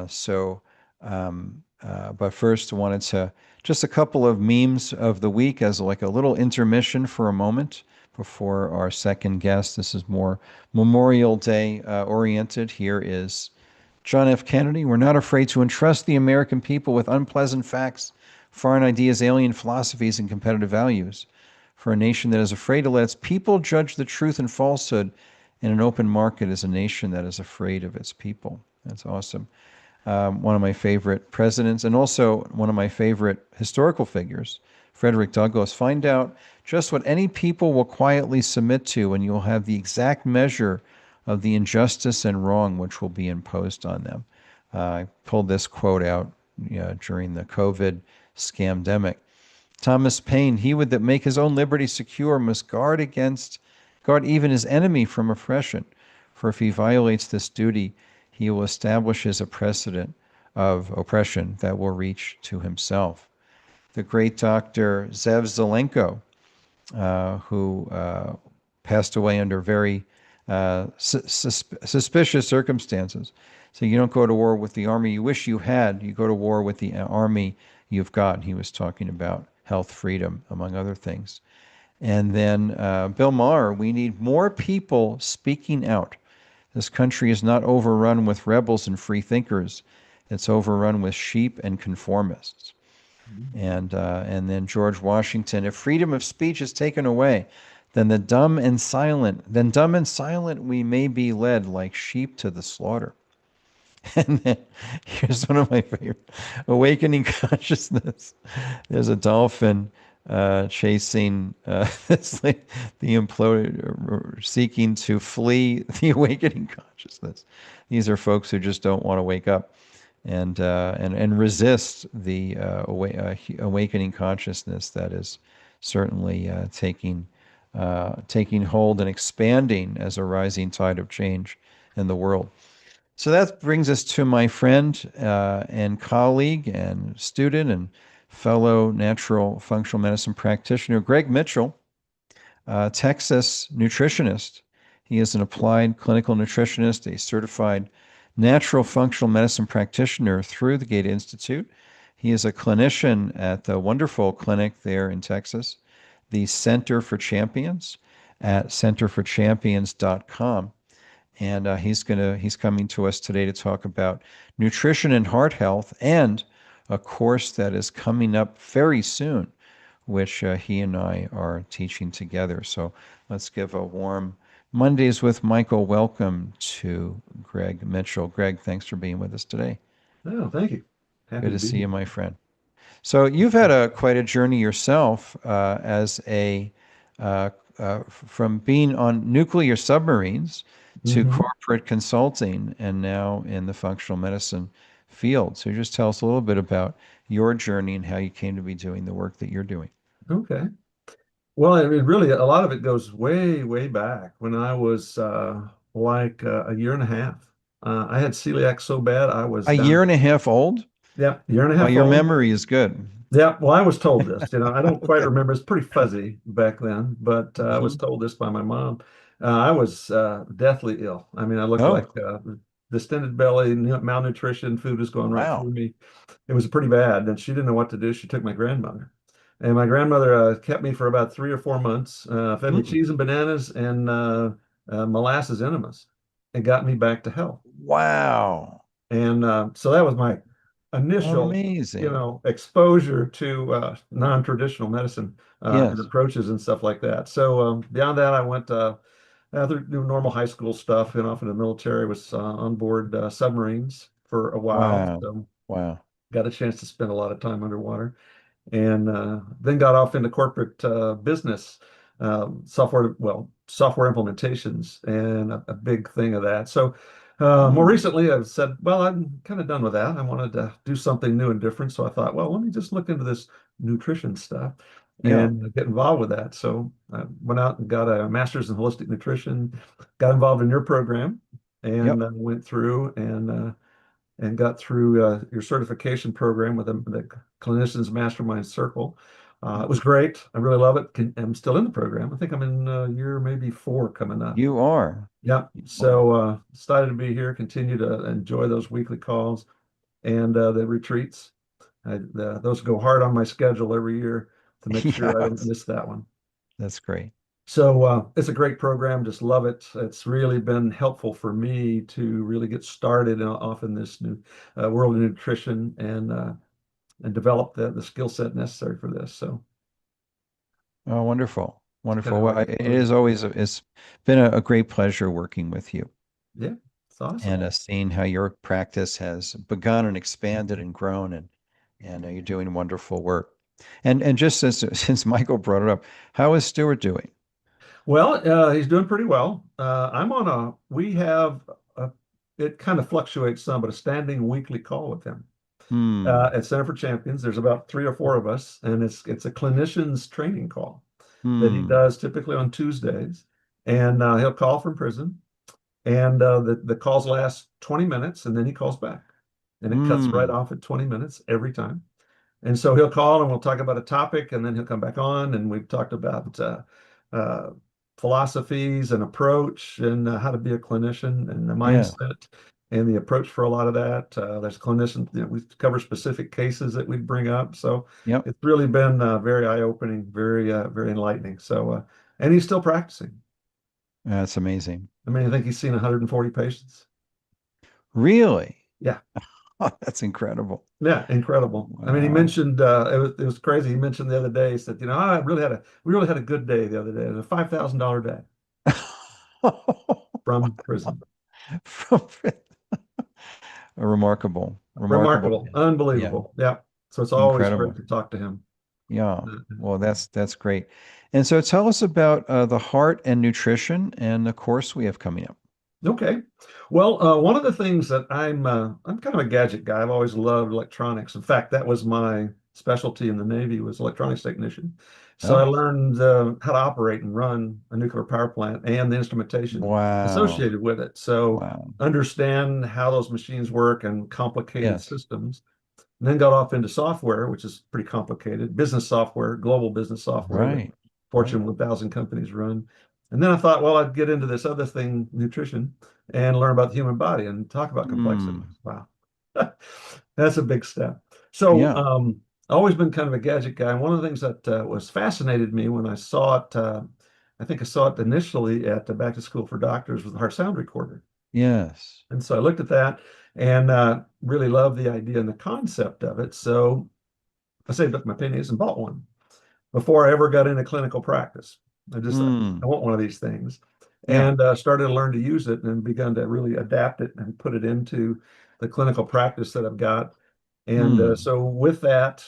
So, but first, I wanted to just a couple of memes of the week as like a little intermission for a moment before our second guest. This is more Memorial Day oriented. Here is John F. Kennedy. We're not afraid to entrust the American people with unpleasant facts, foreign ideas, alien philosophies, and competitive values. For a nation that is afraid to let its people judge the truth and falsehood in an open market is a nation that is afraid of its people. That's awesome. One of my favorite presidents, and also one of my favorite historical figures, Frederick Douglass. Find out just what any people will quietly submit to, and you'll have the exact measure of the injustice and wrong which will be imposed on them. I pulled this quote out during the COVID scamdemic. Thomas Paine, he would that make his own liberty secure must guard even his enemy from oppression. For if he violates this duty, he will establish a precedent of oppression that will reach to himself. The great Dr. Zev Zelenko, who passed away under very suspicious circumstances. So you don't go to war with the army you wish you had, you go to war with the army you've got. He was talking about health freedom, among other things. And then Bill Maher, we need more people speaking out. This country is not overrun with rebels and free thinkers. It's overrun with sheep and conformists. And then George Washington, if freedom of speech is taken away, then dumb and silent we may be led like sheep to the slaughter. And then here's one of my favorite, awakening consciousness. There's a dolphin chasing the imploded, seeking to flee the awakening consciousness. These are folks who just don't want to wake up. and resist the awakening consciousness that is certainly taking hold and expanding as a rising tide of change in the world. So that brings us to my friend and colleague and student and fellow natural functional medicine practitioner, Greg Mitchell, Texas nutritionist. He is an applied clinical nutritionist, a certified natural functional medicine practitioner through the Gaeta Institute. He is a clinician at the wonderful clinic there in Texas, the Center for Champions at centerforchampions.com. And he's coming to us today to talk about nutrition and heart health and a course that is coming up very soon, which he and I are teaching together. So let's give a warm Mondays with Michael welcome to Greg Mitchell. Greg, thanks for being with us today. Oh, thank you. Happy Good to to be see you, here. my friend. So you've had quite a journey yourself as from being on nuclear submarines to hmm corporate consulting and now in the functional medicine field. So just tell us a little bit about your journey and how you came to be doing the work that you're doing. Okay. Well, I mean, really, a lot of it goes way, way back when I was a year and a half. I had celiac so bad I was A year down. and a half old? Yeah, year and a Well, half your old. memory is good. Yeah, well, I was told this. I don't quite remember. It's pretty fuzzy back then, but I was Mhm. told this by my mom. I was deathly ill. I mean, I looked Oh, like distended belly, malnutrition, food was going right through wow. me. It was pretty bad, and she didn't know what to do. She took my grandmother, and my grandmother kept me for about 3 or 4 months, fed me Mm. cheese and bananas and molasses enemas, and got me back to health. Wow. And so that was my initial, Amazing. exposure to non-traditional medicine and Yes. approaches and stuff like that. So beyond that, I went through normal high school stuff, and off in the military, was on board submarines for a while. Wow. So Wow. got a chance to spend a lot of time underwater, and then got off into corporate business, software implementations, and a big thing of that. So more Mm. recently, I've said, well, I'm kind of done with that. I wanted to do something new and different. So I thought, well, let me just look into this nutrition stuff Yeah. and get involved with that. So I went out and got a master's in holistic nutrition, got involved in your program, and Yep. went through and got through your certification program with the Clinicians Mastermind Circle. It was great. I really love it. I'm still in the program. I think I'm in year maybe 4 coming up. You are. Yeah. You are. So excited to be here. Continue to enjoy those weekly calls and the retreats. Those go hard on my schedule every year to make sure I don't Yes. miss that one. That's great. So it's a great program. Just love it. It's really been helpful for me to really get started off in this new world of nutrition and develop the skill set necessary for this. So Oh, wonderful. it's kind of Wonderful. how I Well, got it started. is always, it's been a great pleasure working with you Yeah, it's awesome. and seeing how your practice has begun and expanded and grown and you're doing wonderful work. And just since Michael brought it up, how is Stuart doing? Well, he's doing pretty well. We have a, it kind of fluctuates some, but a standing weekly call with him Hmm. at Center for Champions. There's about 3 or 4 of us, and it's a clinician's training call that he Hmm. does typically on Tuesdays, and he'll call from prison, and the calls last 20 minutes, and then he calls back, and it cuts right Hmm. off at 20 minutes every time. And so he'll call and we'll talk about a topic, and then he'll come back on, and we've talked about uh, philosophies and approach and how to be a clinician and the Yeah. mindset and the approach for a lot of that. There's clinician, we cover specific cases that we bring up. So Yep. it's really been very eye-opening, very enlightening. So, and he's still practicing. That's amazing. I mean, I think he's seen 140 patients. Really? Yeah. Oh, that's incredible. Yeah, incredible. I mean, he Wow. mentioned it was crazy. He mentioned the other day, he said, we really had a good day the other day. It was a $5,000 day from prison. From a remarkable, remarkable. Remarkable, Yeah, unbelievable. Yeah. So it's always great incredible. to talk to him. Yeah. Uh, Well, that's great. And so tell us about the heart and nutrition and the course we have coming up. Okay. Well, one of the things that I'm kind of a gadget guy. I've always loved electronics. In fact, that was my specialty in the Navy was electronics technician. So I Oh, learned how to operate and run a nuclear power plant and the instrumentation wow. associated with it. So Wow. understand how those machines work and complicated Yes. systems. And then got off into software, which is pretty complicated, business software, global business software that Right. Right. Fortune 1000 companies run. And then I thought, well, I'd get into this other thing, nutrition, and learn about the human body and talk about Hmm. complexities. Wow. That's a big step. So, Yeah. always been kind of a gadget guy. And one of the things that was fascinated me when I saw it, I think I saw it initially at the Back to School for Doctors with our sound recorder. Yes. And so I looked at that and really loved the idea and the concept of it. So I saved up my pennies and bought one before I ever got into clinical practice. I Hmm. want one of these things, Yeah. and started to learn to use it and begun to really adapt it and put it into the clinical practice that I've got. And Hmm. so with that,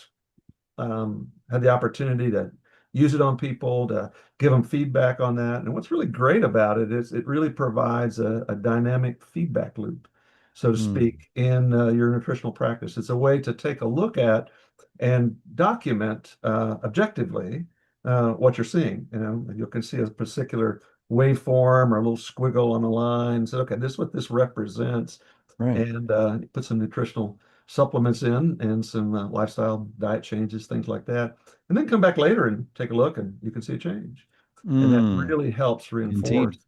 had the opportunity to use it on people, to give them feedback on that. And what's really great about it is it really provides a dynamic feedback loop, so to Hmm. speak, in your nutritional practice. It's a way to take a look at and document objectively what you're seeing. You know, you can see a particular waveform or a little squiggle on a line. So, okay, this is what this represents, Right. and put some nutritional supplements in and some lifestyle diet changes, things like that. And then come back later and take a look and you can see a change. And that Hmm. really helps Indeed. reinforce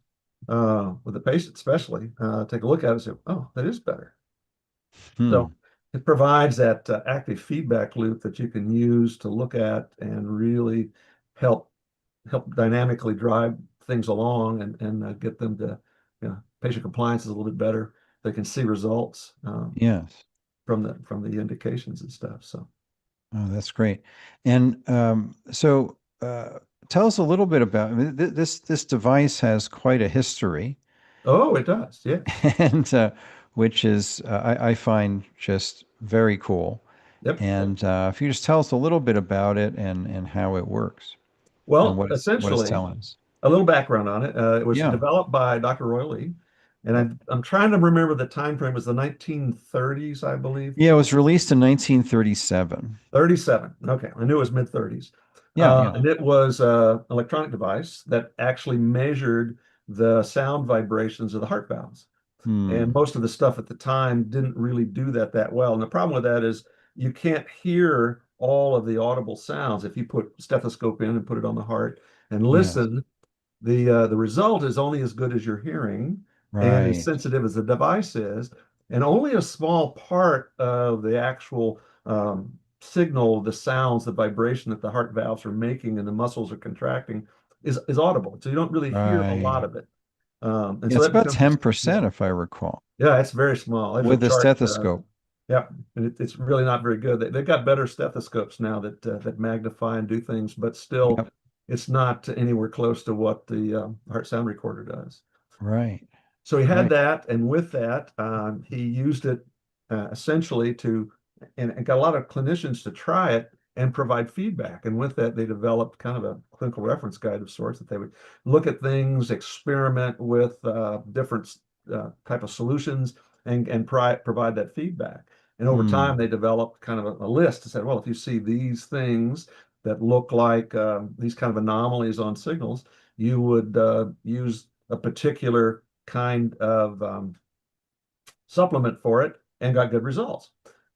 with the patient, especially take a look at it and say, oh, that is better. So Hmm. it provides that active feedback loop that you can use to look at and really help dynamically drive things along and get them to, patient compliance is a little bit better. They can see results Yes. from the indications and stuff. So, Oh, that's great. And so tell us a little bit about, I mean, this device has quite a history, oh, it does. Yes. and which is I find just very cool. Yep. And if you just tell us a little bit about it and how it works and Well, what it's essentially, telling us. a little background on it. It was Yeah. developed by Dr. Roy Lee, and Yep. I'm trying to remember the time frame. It was the 1930s, I believe. Yeah, it was released in 1937. 37. Okay, I knew it was mid 30s. Yeah, yeah. And it was an electronic device that actually measured the sound vibrations of the heart valves. And Hmm. most of the stuff at the time didn't really do that well. And the problem with that is you can't hear all of the audible sounds. If you put stethoscope in and put it on the heart and Yes. listen, the result is only as good as your hearing and as Right. sensitive as the device is, and only a small part of the actual signal, the sounds, the vibration that the heart valves are making and the muscles are contracting is audible. So you don't really hear a lot Right. of it. And Yeah, so it's that about becomes 10%, if I recall, yeah, it's very small. There's a with the chart. stethoscope. Yeah, and it's really not very good. They've got better stethoscopes now that magnify and do things, but still, Yep. it's not anywhere close to what the heart sound recorder does. Right. So he had Right. that, and with that, he used it essentially to, and got a lot of clinicians to try it and provide feedback. And with that, they developed kind of a clinical reference guide of sorts that they would look at things, experiment with different type of solutions, and provide that feedback. And over time, Hmm. they developed kind of a list to say, well, if you see these things that look like these kind of anomalies on signals, you would use a particular kind of supplement for it and got good results.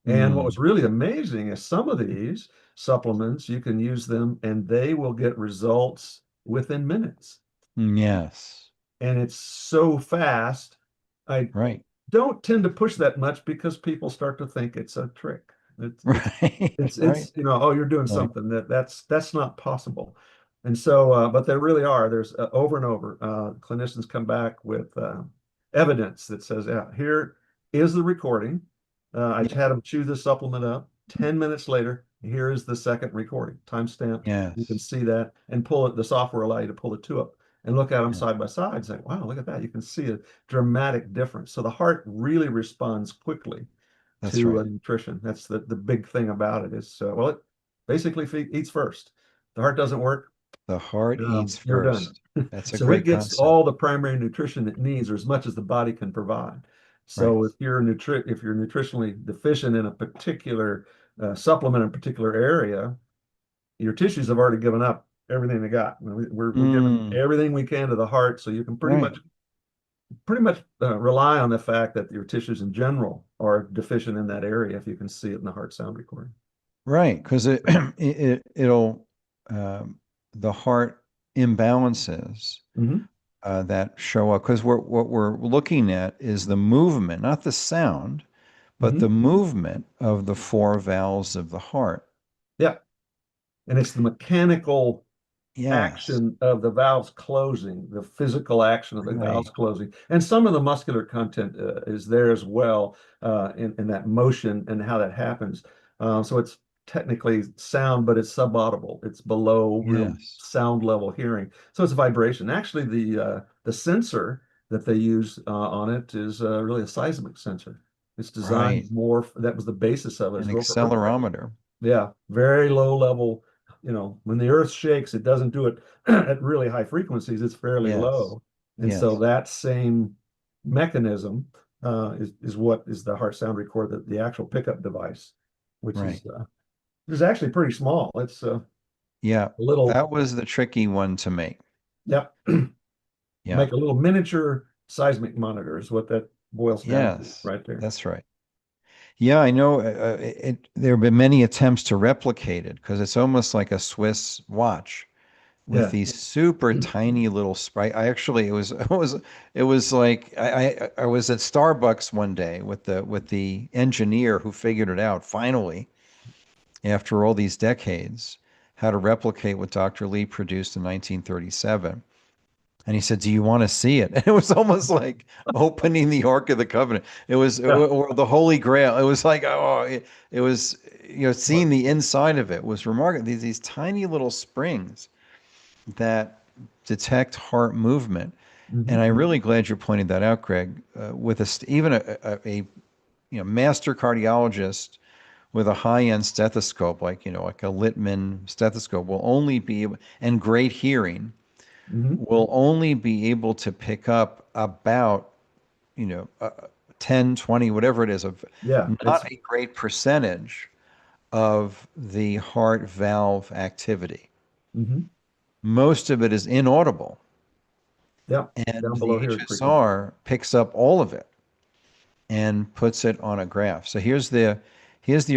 And what was Hmm. really amazing is some of these supplements, you can use them and they will get results within minutes. Yes. And it's so fast. I Right. don't tend to push that much because people start to think it's a trick. It's it's Right. Right. oh, you're doing Right. something that's not possible. And so, but there really are. There's over and over clinicians come back with evidence that says, yeah, here is the recording. I Yeah. had them chew the supplement up. 10 minutes later, here is the second recording, time stamped. You can Yes. see that and pull it. The software allow you to pull the two up and look at them Yeah. side by side and say, wow, look at that. You can see a dramatic difference. So the heart really responds quickly That's to right. nutrition. That's the big thing about it is, well, it basically eats first. The heart doesn't work, The heart eats you're done. first. That's a So it great gets concept. all the primary nutrition it needs, or as much as the body can provide. Right. So if you're nutritionally deficient in a particular supplement in a particular area, your tissues have already given up everything they got. We're giving Mm, everything we can to the heart, so you can right. pretty much rely on the fact that your tissues in general are deficient in that area if you can see it in the heart sound recording. Right. Because it'll, um, the heart imbalances Hmm. that show up. Because what we're looking at is the movement, not the sound, but the Hmm. movement of the four valves of the heart. Yeah. And it's the mechanical Yes. action of the valves closing, the physical action of the valves Right. closing. And some of the muscular content is there as well in that motion and how that happens. So it's technically sound, but it's subaudible. It's below real Yes. sound level hearing. So it's vibration. Actually, the sensor that they use on it is really a seismic sensor. It's Right. designed more, that was the basis of it, An is more for earthquake. accelerometer. Yeah, very low level. When the earth shakes, it doesn't do it at really high frequencies. It's fairly Yes. low. And so Yes. that same mechanism is what is the heart sound recorder, the actual pickup device, which Right. is actually pretty small. It's a Yeah. little, That was the tricky one to make. yep, Yeah. make a little miniature seismic monitor is what that boils down to Yes. right there. That's right. Yeah, I know there have been many attempts to replicate it because it's almost like a Swiss watch with Yeah. these super tiny little sprite. I actually it was like I was at Starbucks one day with the engineer who figured it out finally after all these decades how to replicate what Dr. Lee produced in 1937. And he said, "Do you want to see it?" And it was almost like opening the Ark of the Covenant. It was, Yeah. or the Holy Grail. It was like, oh, it was, seeing the inside of it was remarkable. These tiny little springs that detect heart movement. And Mhm. I'm really glad you pointed that out, Greg. With even a master cardiologist with a high-end stethoscope, like a Littman stethoscope, will only be able, and great hearing Mhm. will only be able to pick up about, 10, 20, whatever it is, of Yeah. not a great percentage of the heart valve activity. Mhm. Most of it is inaudible, Yeah. and Down the below hearing frequency. HSR picks up all of it and puts it on a graph. So here's the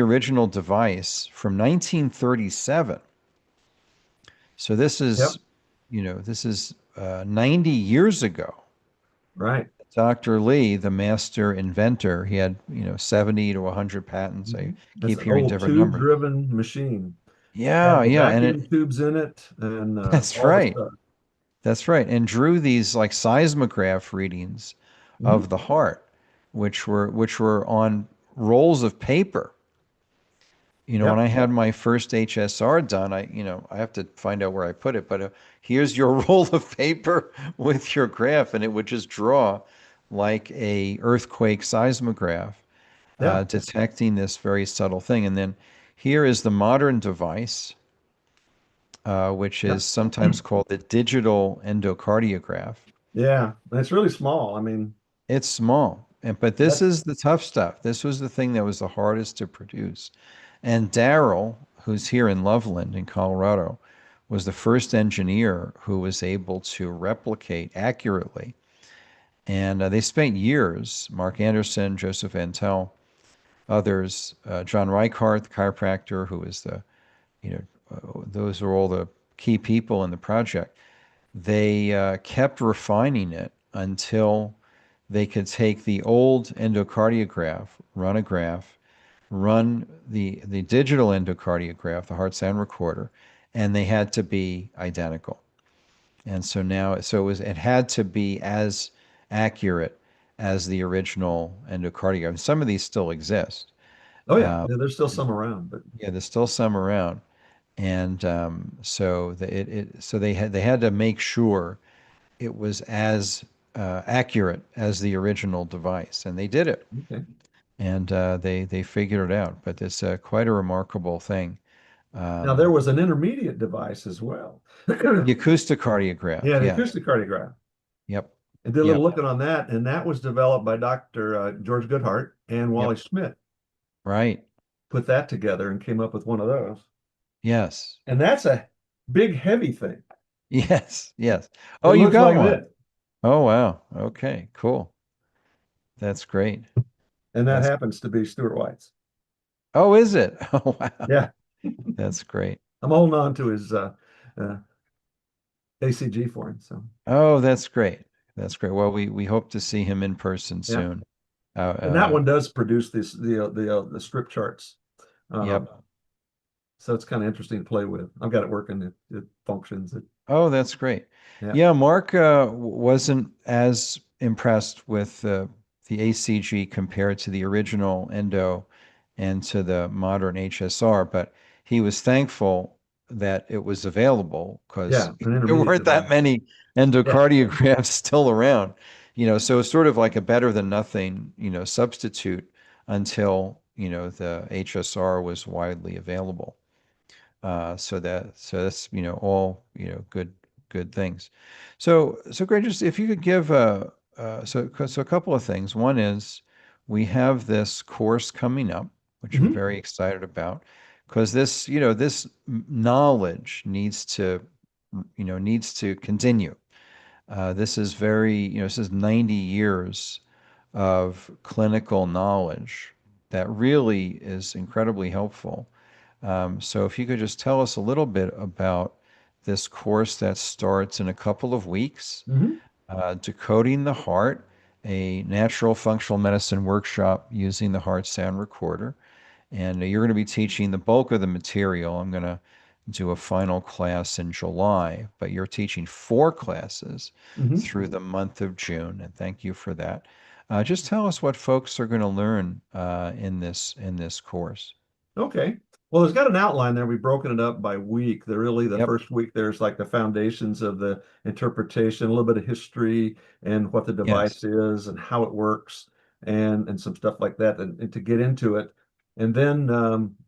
original device from 1937. So this Yep. is, 90 years ago. Right. Dr. Lee, the master inventor, he had, 70 to 100 patents. I Mhm. That's keep an hearing old different numbers. tube-driven machine. Had Yeah, the yeah, and vacuum tubes in it and that's all the right. stuff. That's right. And drew these like seismograph readings Hmm. of the heart, which were on rolls of paper. When Yep. I had my first HSR done, I have to find out where I put it, but here's your roll of paper with your graph, and it would just draw like a earthquake seismograph, Yeah. detecting this very subtle thing. And then here is the modern device, which is Yep. sometimes called the digital endocardiograph. Yeah. And it's really small. I mean, It's small, but this that's is the tough stuff. This was the thing that was the hardest to produce. And Daryl, who's here in Loveland in Colorado, was the first engineer who was able to replicate accurately. And they spent years, Mark Anderson, Joseph Antel, others, John Reichart, the chiropractor, who is those are all the key people in the project. They kept refining it until they could take the old endocardiograph, run a graph, run the digital endocardiograph, the heart sound recorder, and they had to be identical. And it had to be as accurate as the original endocardiograph. And some of these still exist. oh yeah. Uh, Yeah, there's still some around, but yeah, there's still some around, and so they had to make sure it was as accurate as the original device, and they did it, okay. and they figured it out. But it's quite a remarkable thing. Now there was an intermediate device as well. The acousticardiograph. Yeah, the Yeah. acousticardiograph. Yep. And did a little Yep. looking on that, and that was developed by Dr. George Goodhart and Wally Yep. Schmidt. Right. Put that together and came up with one of those. Yes. And that's a big, heavy thing. Yes. Yes. It Oh, you looks got like one. this. Oh, wow. Okay. Cool. That's great. And that That's, happens to be Stuart White's. oh, is it? Oh, wow. Yeah. That's great. I'm holding on to his ACG for him. So Oh, that's great. That's great. Well, we hope to see him in person yeah. soon. And that one does produce the strip charts. Yep. So it's kind of interesting to play with. I've got it working. It functions. Oh, that's great. Yeah. Yeah, Mark wasn't as impressed with the ACG compared to the original Endo and to the modern HSR, but he was thankful that it was available because Yeah, an there intermediate weren't that device. many Yeah. endocardiographs still around. So it's sort of like a better than nothing, substitute until, the HSR was widely available. So that's all good things. So great. Just if you could give so a couple of things. One is we have this course coming up, which I'm Mhm. very excited about, because this knowledge needs to continue. This is 90 years of clinical knowledge that really is incredibly helpful. So if you could just tell us a little bit about this course that starts in a couple of weeks, Mhm. Decoding the Heart, a natural functional medicine workshop using the heart sound recorder. And you're going to be teaching the bulk of the material. I'm going to do a final class in July, but you're teaching 4 classes Mhm. through the month of June, and thank you for that. Just tell us what folks are going to learn in this course. Okay. Well, there's got an outline there. We've broken it up by week. The Yep. first week there's like the foundations of the interpretation, a little bit of history and what the device Yes. is and how it works and some stuff like that and to get into it. And then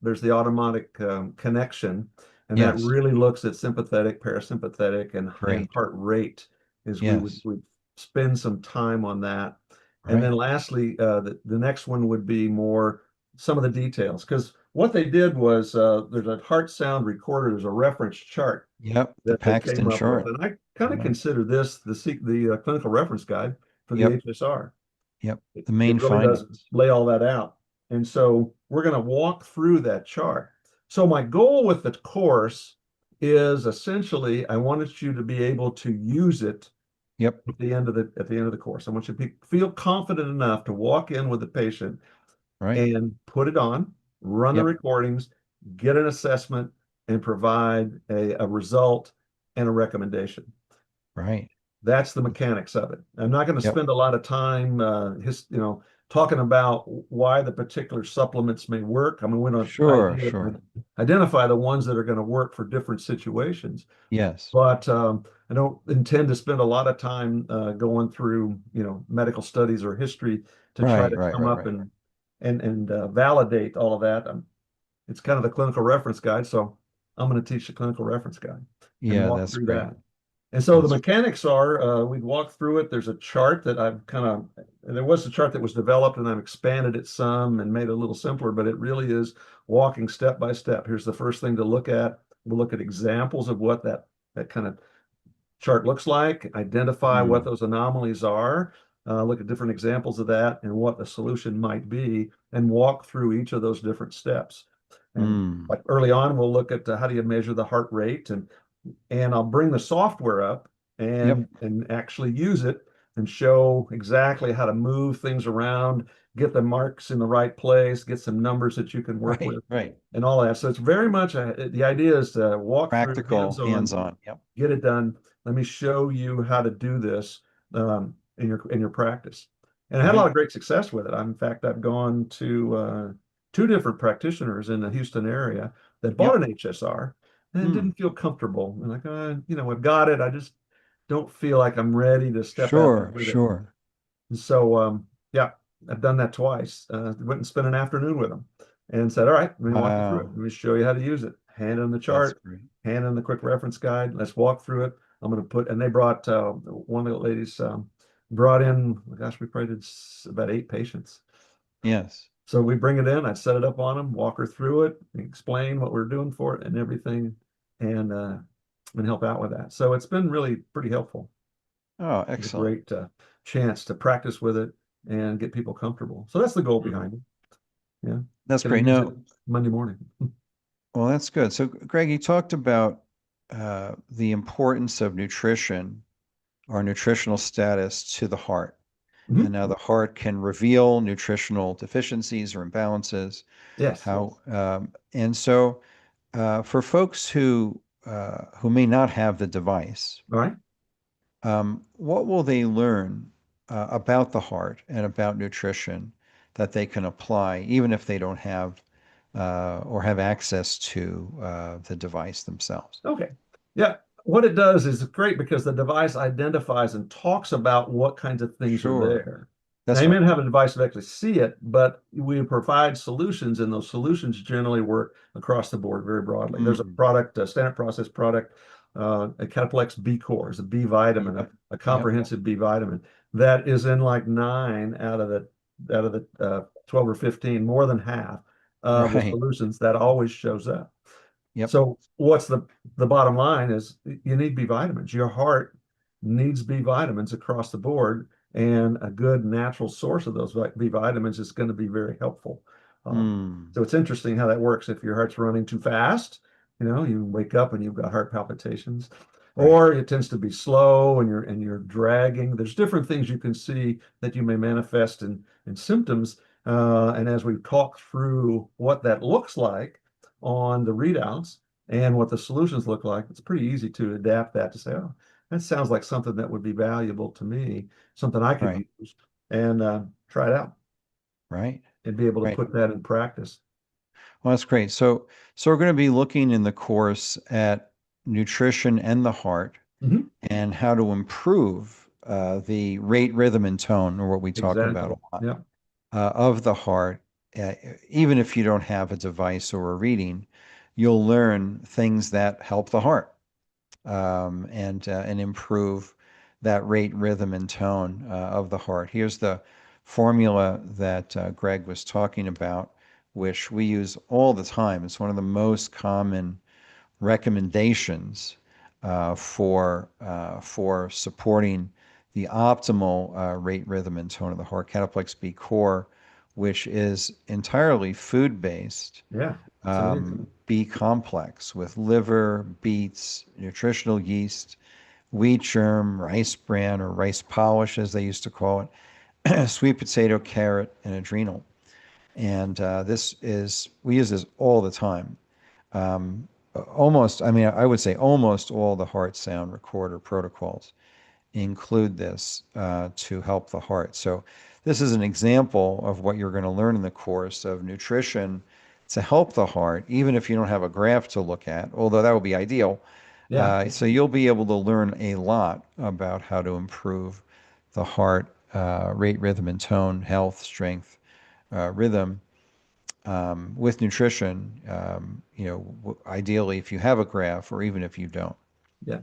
there's the automatic connection, and that Yes. really looks at sympathetic, parasympathetic, and Great. heart rate is Yes. we spend some time on that. And then Right. lastly, the next one would be more some of the details because what they did was there's a heart sound recorder, there's a reference chart Yep. The that they came Paxton up with, chart. and I kind of Yeah. consider this the clinical reference guide for the Yep. HSR. Yep. It, The it main really does findings. lay all that out, and so we're going to walk through that chart. So my goal with the course is essentially I wanted you to be able to use it Yep. at the end of the course. I want you to feel confident enough to walk in with the patient Right. and put it on, run the Yep. recordings, get an assessment, and provide a result and a recommendation. Right. That's the mechanics of it. I'm not going to Yep. spend a lot of time, talking about why the particular supplements may work. I'm going to Sure. Sure. identify the ones that are going to work for different situations. Yes. But I don't intend to spend a lot of time going through, medical studies or history to try Right. to Right. come Right. up Right. and validate all of that. It's kind of the clinical reference guide, so I'm going to teach the clinical reference guide and Yeah. walk That's through great. that. And so the That's mechanics are we walk through it. There's a chart that I've there was a chart that was developed and I've expanded it some and made it a little simpler, but it really is walking step by step. Here's the first thing to look at. We'll look at examples of what that kind of chart looks like, identify what those anomalies are, look at different examples of that and what the solution might be, and walk through each of those different steps. And like early on, we'll look at how do you measure the heart rate, and I'll bring the software up Yep. and actually use it and show exactly how to move things around, get the marks in the right place, get some numbers that you can work Right. with, Right. and all that. So it's very much the idea is to walk through Practical, hands-on, hands-on. Yep. get it done. Let me show you how to do this in your practice. And I had a lot Right. of great success with it. In fact, I've gone to 2 different practitioners in the Houston area that bought Yep. an HSR and Hmm. didn't feel comfortable. And like, I've got it. I just don't feel like I'm ready to step out Sure. with it. Sure. And so, yeah, I've done that twice. Went and spent an afternoon with them. and said, all right, let me walk you through it. Wow. Let me show you how to use it. Hand in the That's chart, great. hand in the quick reference guide. Let's walk through it. I'm going to put, and they brought, one of the ladies brought in, gosh, we probably did about 8 patients. Yes. So we bring it in, I'd set it up on them, walk her through it, explain what we're doing for it and everything, and help out with that. So it's been really pretty helpful. Oh, It's a excellent. great chance to practice with it and get people comfortable. So that's the goal Mhm. behind it. Yeah. That's Gonna great. use it Now, Monday morning. well, that's good. So, Greg, you talked about the importance of nutrition or nutritional status to the heart. And Mhm. now the heart can reveal nutritional deficiencies or imbalances. Yes. And so for folks who may not have the device, All right. what will they learn about the heart and about nutrition that they can apply, even if they don't have or have access to the device themselves? Okay. Yeah. What it does is great because the device identifies and talks about what kinds of things are Sure. there. Now, That's you may right. not have a device to actually see it, but we provide solutions, and those solutions generally work across the board very broadly. There's a Mm. product, a standard process product, a Cataplex B core, is a B vitamin, Yep. a Yep. comprehensive B vitamin that is in like 9 out of the 12 or 15, more than half of the Right. solutions that always shows up. Yep. So what's the bottom line is you need B vitamins. Your heart needs B vitamins across the board, and a good natural source of those B vitamins is going to be very helpful. Um, Mm. so it's interesting how that works. If your heart's running too fast, you wake up and you've got heart palpitations, Right. or it tends to be slow and you're dragging. There's different things you can see that you may manifest in symptoms. And as we talk through what that looks like on the readouts and what the solutions look like, it's pretty easy to adapt that to say, oh, that sounds like something that would be valuable to me, something I could Right. use and try it out Right. and be able to Right. put that in practice. Well, that's great. So we're going to be looking in the course at nutrition and the heart Mhm. and how to improve the rate, rhythm, and tone, or what we talk about Exactly. a lot, Yeah. of the heart. Uh, Even if you don't have a device or a reading, you'll learn things that help the heart and improve that rate, rhythm, and tone of the heart. Here's the formula that Greg was talking about, which we use all the time. It's one of the most common recommendations for supporting the optimal rate, rhythm, and tone of the heart. Cataplex B Core, which is entirely food-based, Yeah. It's amazing. B complex with liver, beets, nutritional yeast, wheat germ, rice bran or rice polish, as they used to call it, sweet potato, carrot, and adrenal. And we use this all the time. Almost, I mean, I would say almost all the heart sound recorder protocols include this to help the heart. So this is an example of what you're going to learn in the course of nutrition to help the heart, even if you don't have a graph to look at, although that would be ideal. Yeah. So you'll be able to learn a lot about how to improve the heart rate, rhythm, and tone, health, strength, rhythm with nutrition. Ideally, if you have a graph, or even if you don't. Yeah.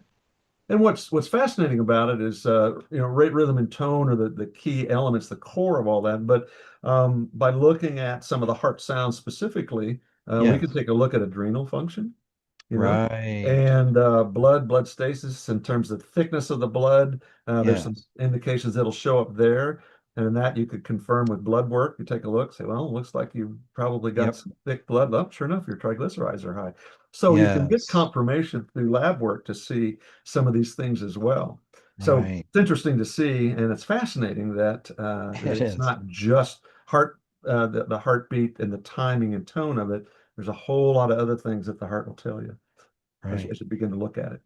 And what's fascinating about it is, rate, rhythm, and tone are the key elements, the core of all that. But by looking at some of the heart sounds specifically, we can Yes. take a look at adrenal function, you know, Right. and blood stasis in terms of thickness of the blood. There's some Yes. indications that'll show up there. And that you could confirm with blood work. You take a look, say, well, it looks like you probably got Yep. some thick blood. Oh, sure enough, your triglycerides are high. So you can get Yes. confirmation through lab work to see some of these things as well. So Right. it's interesting to see, and it's fascinating that It it's is. not just the heartbeat and the timing and tone of it. There's a whole lot of other things that the heart will tell you Right. as you begin to look at it.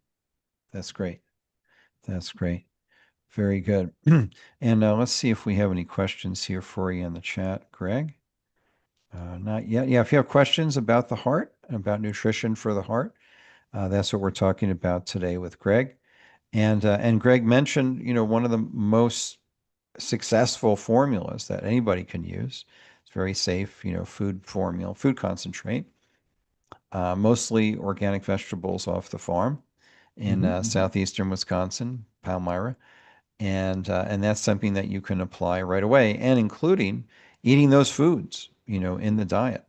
That's great. That's great. Very good. And let's see if we have any questions here for you in the chat, Greg. Not yet. Yeah, if you have questions about the heart, about nutrition for the heart, that's what we're talking about today with Greg. And Greg mentioned, one of the most successful formulas that anybody can use. It's very safe, food formula, food concentrate. Mostly organic vegetables off the farm in southeastern Wisconsin, Palmyra, and that's something that you can apply right away, and including eating those foods, in the diet.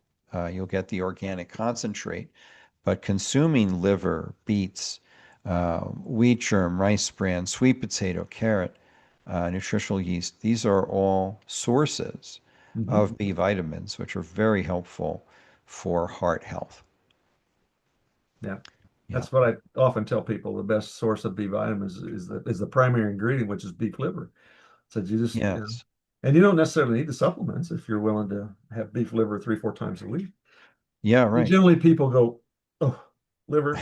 You'll get the organic concentrate, but consuming liver, beets, wheat germ, rice bran, sweet potato, carrot, nutritional yeast, these are all sources of B vitamins, which are very helpful for heart health. Yeah. Yeah. That's what I often tell people. The best source of B vitamins is the primary ingredient, which is beef liver. So you just, Yes. and you don't necessarily need the supplements if you're willing to have beef liver 3, 4 times a week. Yeah, right. Generally, people go, "Oh, liver.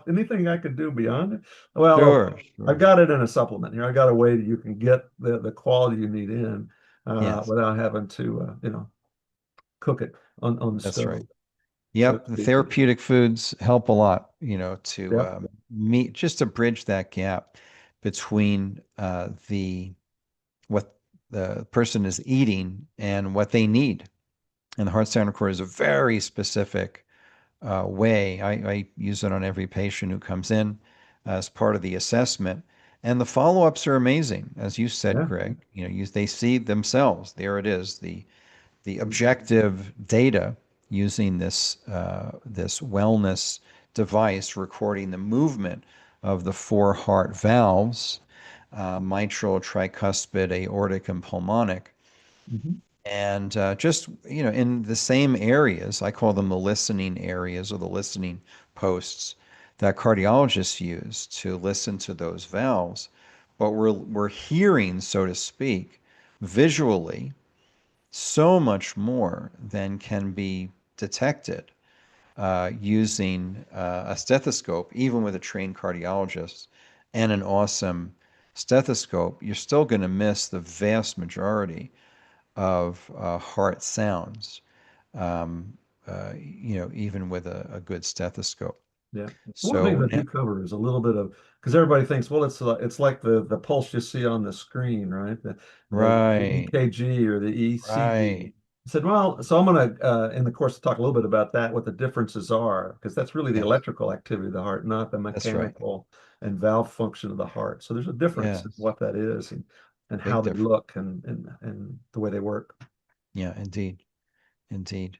Anything I could do beyond it?" Well, Sure, okay, I've sure. got it in a supplement here. I got a way that you can get the quality you need in Yes, without having to, cook it on the that's right. stove. So Yep, it's the good for you. therapeutic foods help a lot, to Yep. meet just to bridge that gap between the what the person is eating and what they need. And the heart sound recorder is a very specific way. I use it on every patient who comes in as part of the assessment. And the follow-ups are amazing. As you said, Yeah. Greg, they see themselves. There it is, the objective data using this wellness device recording the movement of the four heart valves, mitral, tricuspid, aortic, and pulmonic. Mhm. And just, in the same areas, I call them the listening areas or the listening posts that cardiologists use to listen to those valves. But we're hearing, so to speak, visually so much more than can be detected using a stethoscope, even with a trained cardiologist and an awesome stethoscope. You're still going to miss the vast majority of heart sounds, even with a good stethoscope. Yeah. One of the things So, I do cover is a little bit of, because everybody thinks, well, it's like the pulse you see on the screen, right? The right, EKG or the ECG. right, I said, well, so I'm going to, in the course, talk a little bit about that, what the differences are, because that's really the yes, electrical activity of the heart, not the that's right, mechanical and valve function of the heart. So there's a difference in yes, what that is and how big they difference. look and the way they work. Yeah, indeed, indeed.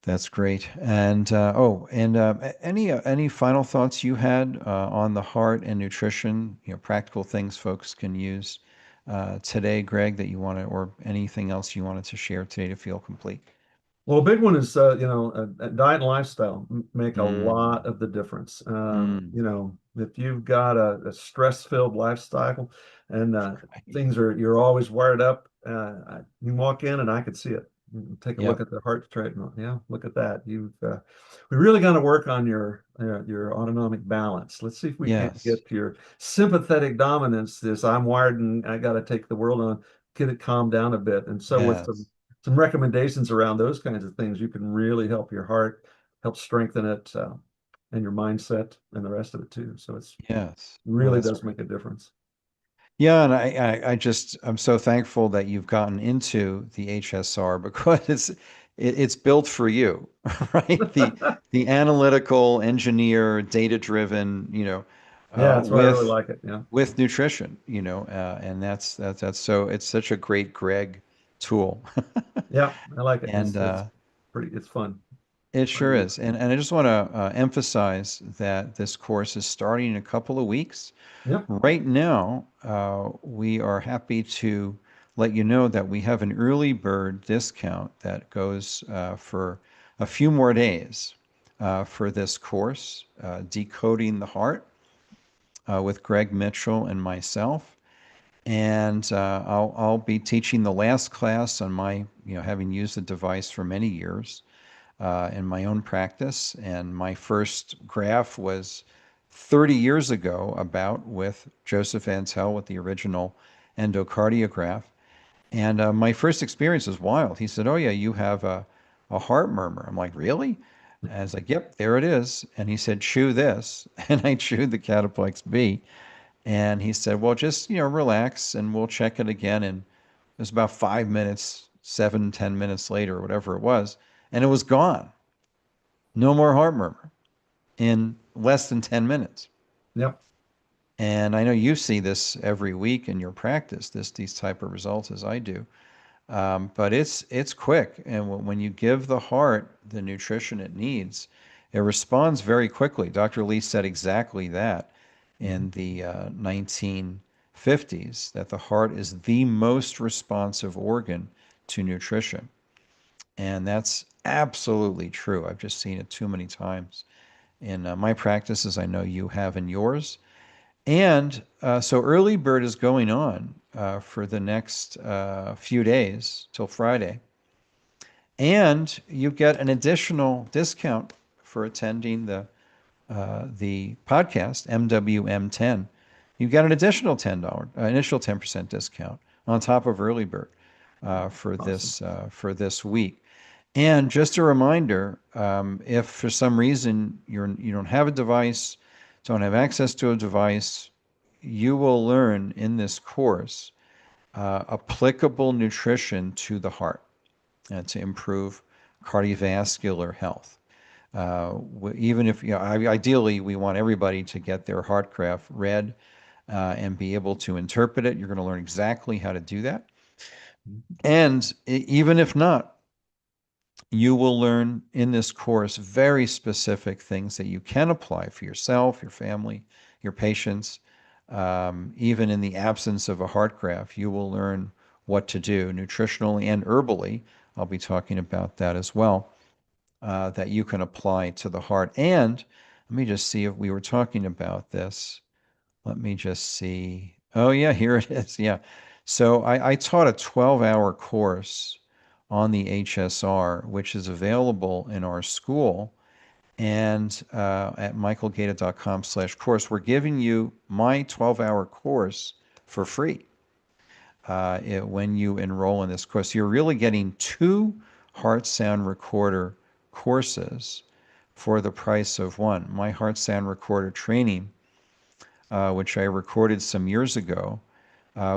That's great. And any final thoughts you had on the heart and nutrition, practical things folks can use today, Greg, that you want to, or anything else you wanted to share today to feel complete? Well, a big one is, diet and lifestyle make a lot Mm, of the difference. mm, If you've got a stress-filled lifestyle and right. you're always wired up, you walk in and I could see it. You take a look Yep. at the heart rate and yeah, look at that. We really got to work on your autonomic balance. Let's see if we can't Yes. get to your sympathetic dominance. This I'm wired and I got to take the world on, get it calmed down a bit. And so with Yes. some recommendations around those kinds of things, you can really help your heart, help strengthen it, and your mindset and the rest of it too. So it's Yes. Well, really that's does great. make a difference. Yeah, and I'm so thankful that you've gotten into the HSR because it's built for you, right? The analytical, engineer, data-driven, Yeah, that's why I really with like it. Yeah. nutrition, and that's so it's such a great Greg tool. Yeah, I like it. And It's fun. it Fun to sure do. is. And I just want to emphasize that this course is starting in a couple of weeks. Yep. Right now, we are happy to let you know that we have an early bird discount that goes for a few more days for this course, Decoding the Heart, with Greg Mitchell and myself. And I'll be teaching the last class on my, having used the device for many years in my own practice. And my first graph was 30 years ago about with Joseph Antel with the original endocardiograph. And my first experience was wild. He said, "Oh, yeah, you have a heart murmur." I'm like, "Really?" And I was like, "Yep, there it is." And he said, "Chew this." And I chewed the Cataplex B. And he said, "Well, just, relax and we'll check it again in It was about 5 minutes, 7, 10 minutes later, or whatever it was, and it was gone. No more heart murmur in less than 10 minutes. Yep. And I know you see this every week in your practice, these type of results as I do. But it's quick, and when you give the heart the nutrition it needs, it responds very quickly. Dr. Lee said exactly that in the 1950s, that the heart is the most responsive organ to nutrition. And that's absolutely true. I've just seen it too many times in my practices. I know you have in yours. And so Early Bird is going on for the next few days till Friday. And you get an additional discount for attending the podcast, MWM10. You get an additional $10, initial 10% discount on top of Early Bird for this week. And just a reminder, if for some reason you don't have a device, don't have access to a device, you will learn in this course applicable nutrition to the heart to improve cardiovascular health. Even if, ideally, we want everybody to get their Heartcraft read and be able to interpret it. You're going to learn exactly how to do that. And even if not, you will learn in this course very specific things that you can apply for yourself, your family, your patients. Even in the absence of a heart graft, you will learn what to do nutritionally and herbally. I'll be talking about that as well, that you can apply to the heart. And let me just see if we were talking about this. Let me just see. Oh, yeah, here it is. Yeah. So I taught a 12-hour course on the HSR, which is available in our school and at michaelgaeta.com/course. We're giving you my 12-hour course for free when you enroll in this course. You're really getting 2 heart sound recorder courses for the price of one. My heart sound recorder training, which I recorded some years ago,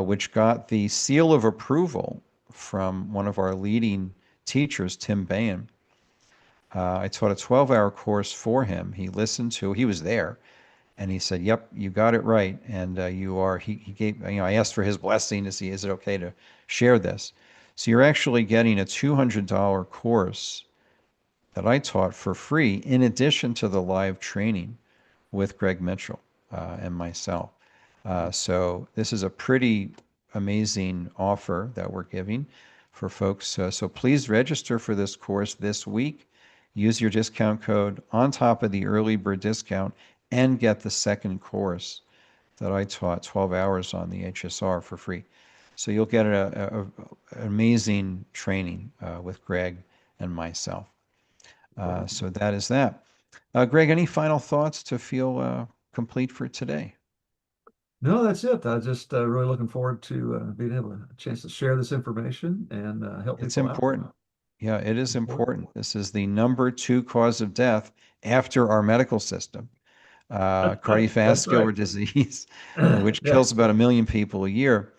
which got the seal of approval from one of our leading teachers, Tim Bain. I taught a 12-hour course for him. He was there, and he said, "Yep, you got it right." And he gave, I asked for his blessing to see, is it okay to share this? So you're actually getting a $200 course that I taught for free, in addition to the live training with Greg Mitchell and myself. So this is a pretty amazing offer that we're giving for folks. So please register for this course this week. Use your discount code on top of the early bird discount and get the second course that I taught 12 hours on the HSR for free. So you'll get an amazing training with Greg and myself. So that is that. Greg, any final thoughts to feel complete for today? No, that's it. I just really looking forward to being able to a chance to share this information and help It's people out. important. Yeah, it is important. This is the number 2 cause of death after our medical system, cardiovascular disease, which Yeah. kills about 1 million people a year.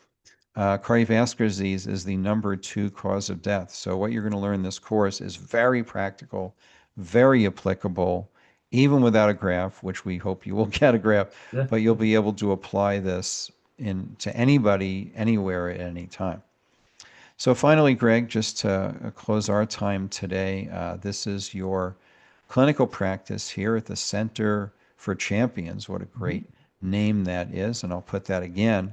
Cardiovascular disease is the number 2 cause of death. So what you're going to learn in this course is very practical, very applicable, even without a graph, which we hope you will get a graph, Yeah. but you'll be able to apply this to anybody, anywhere, at any time. So finally, Greg, just to close our time today, this is your clinical practice here at the Center for Champions. What a great name that is. And I'll put that again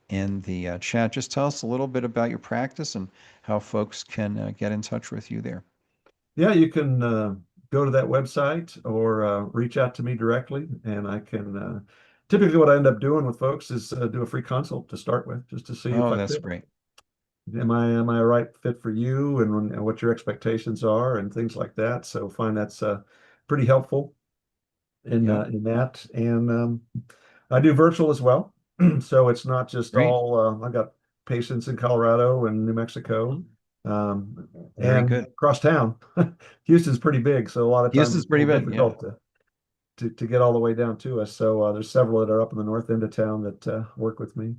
in the chat. Just tell us a little bit about your practice and how folks can get in touch with you there. Yeah, you can go to that website or reach out to me directly, and I can. Typically, what I end up doing with folks is do a free consult to start with, just to see if Oh, I that's fit. great. Am I a right fit for you, and what your expectations are, and things like that. So find that's pretty helpful in Yep. in that. And I do virtual as well, so it's not just Great. all. I got patients in Colorado and New Mexico, Very and good. across town. Houston's pretty big, so a lot of times Houston's it's a pretty little big, yeah. difficult to get all the way down to us. So there's several that are up in the north end of town that work with me,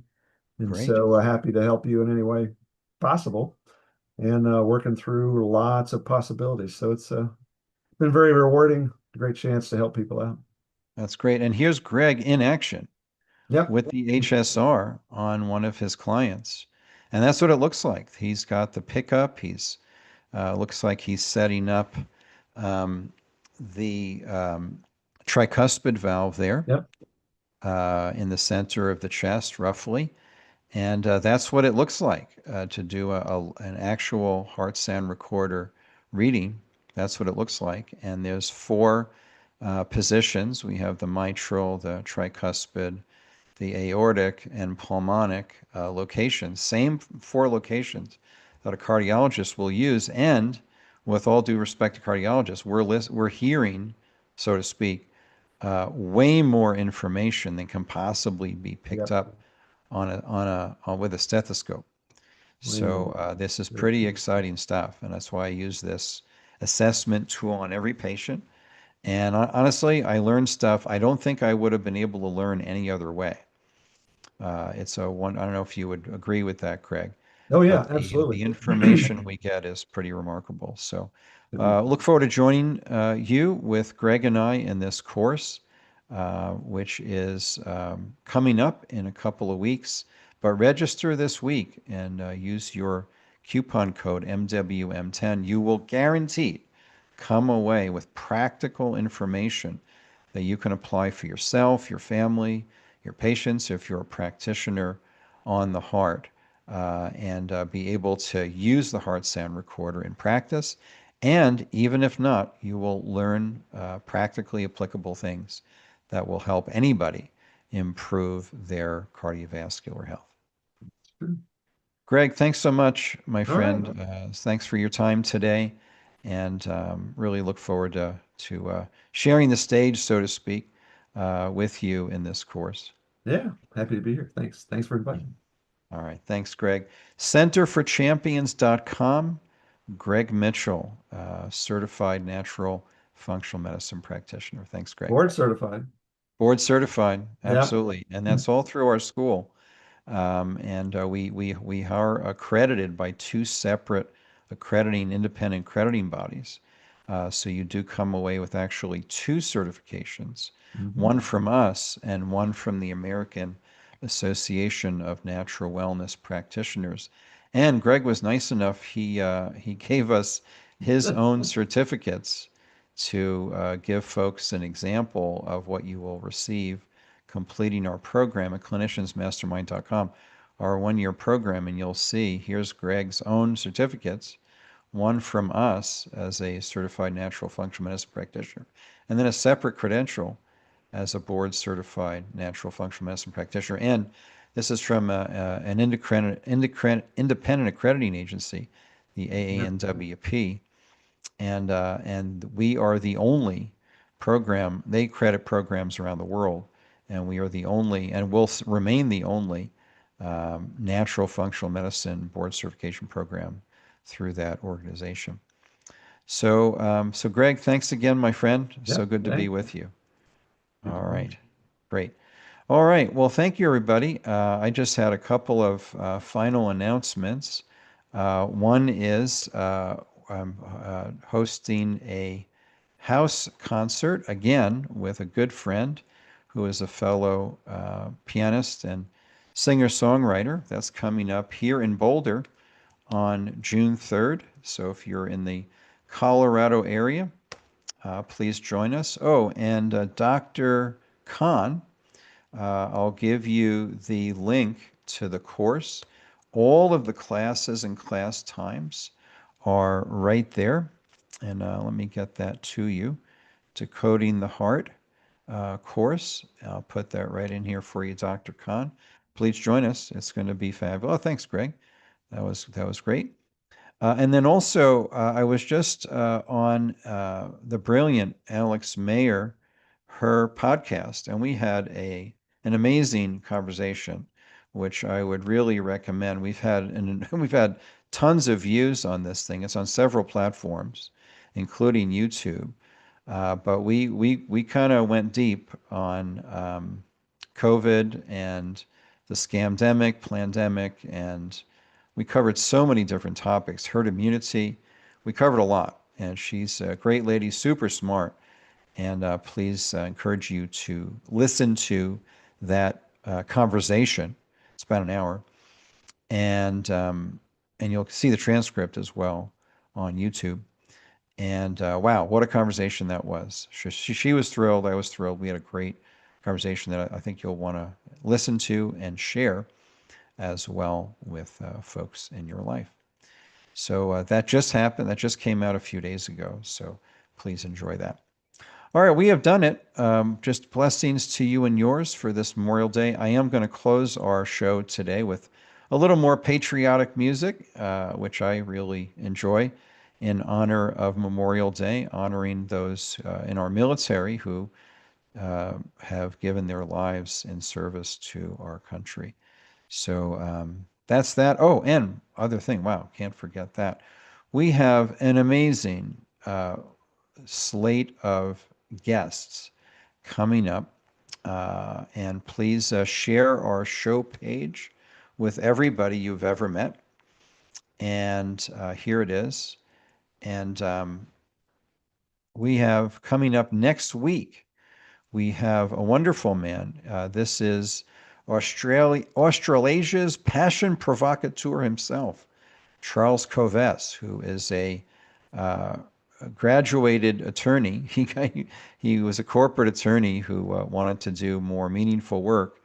and Great. so happy to help you in any way. possible, and working through lots of possibilities. So it's been very rewarding, a great chance to help people out. That's great. And here's Greg in action Yep. with the HSR on one of his clients. And that's what it looks like. He's got the pickup. He's looks like he's setting up um, the tricuspid valve there Yep. in the center of the chest, roughly. And that's what it looks like to do an actual heart sound recorder reading. That's what it looks like. And there's four positions. We have the mitral, the tricuspid, the aortic, and pulmonic locations. Same four locations that a cardiologist will use. And with all due respect to cardiologists, we're hearing, so to speak, way more information than can possibly be picked Yep. up with a stethoscope. Way So more. this is Very pretty true. exciting stuff, and that's why I use this assessment tool on every patient. And honestly, I learned stuff I don't think I would have been able to learn any other way. It's a one. I don't know if you would agree with that, Craig, Oh yeah, but absolutely. the information we get is pretty remarkable. So Indeed. look forward to joining you with Greg and I in this course, which is coming up in a couple of weeks. But register this week and use your coupon code MWM10. You will guaranteed come away with practical information that you can apply for yourself, your family, your patients, if you're a practitioner on the heart, and be able to use the heart sound recorder in practice. And even if not, you will learn practically applicable things that will help anybody improve their cardiovascular health. Sure. Greg, thanks so much, my All right. friend. Thanks for your time today, and really look forward to sharing the stage, so to speak, with you in this course. Yeah, happy to be here. Thanks. Thanks for inviting me. All right, thanks, Greg. Centerforchampions.com, Greg Mitchell, certified natural functional medicine practitioner. Thanks, Greg. Board certified. Board certified, Yeah. absolutely, and that's all through our school. And we are accredited by two separate independent accrediting bodies. So you do come away with actually two certifications, Mhm. one from us and one from the American Association of Natural Wellness Practitioners. And Greg was nice enough, he gave us his own certificates to give folks an example of what you will receive completing our program at cliniciansmastermind.com, our one-year program, and you'll see here's Greg's own certificates, one from us as a certified natural functional medicine practitioner, and then a separate credential as a board certified natural functional medicine practitioner. And this is from an independent accrediting agency, the Yep. AANWP, and we are the only program. They credit programs around the world, and we are the only, and will remain the only natural functional medicine board certification program through that organization. So Greg, thanks again, my friend. So Yep. good to be Hey, with you. good to All be here. right, great. All right, well, thank you, everybody. I just had a couple of final announcements. One is I'm hosting a house concert again with a good friend who is a fellow pianist and singer-songwriter. That's coming up here in Boulder on June 3rd. So if you're in the Colorado area, please join us. Oh, and Dr. Khan, I'll give you the link to the course. All of the classes and class times are right there. And let me get that to you. Decoding the Heart course. I'll put that right in here for you, Dr. Khan. Please join us. It's going to be fabulous. Oh, thanks, Greg. That was great. And then also, I was just on the brilliant Alex Mayer, her podcast, and we had an amazing conversation, which I would really recommend. We've had tons of views on this thing. It's on several platforms, including YouTube. But we kind of went deep on COVID and the scamdemic, plandemic, and We covered so many different topics, herd immunity. We covered a lot, and she's a great lady, super smart. And please encourage you to listen to that conversation. It's about an hour, and you'll see the transcript as well on YouTube. And wow, what a conversation that was. She was thrilled. I was thrilled. We had a great conversation that I think you'll want to listen to and share as well with folks in your life. So that just happened. That just came out a few days ago. So please enjoy that. All right, we have done it. Just blessings to you and yours for this Memorial Day. I am going to close our show today with a little more patriotic music, which I really enjoy, in honor of Memorial Day, honoring those in our military who have given their lives in service to our country. So that's that. Oh, and other thing. Wow, can't forget that. We have an amazing slate of guests coming up. And please share our show page with everybody you've ever met. And here it is. And we have coming up next week, we have a wonderful man. This is Australasia's passion provocateur himself, Charles Coves, who is a graduated attorney. He was a corporate attorney who wanted to do more meaningful work.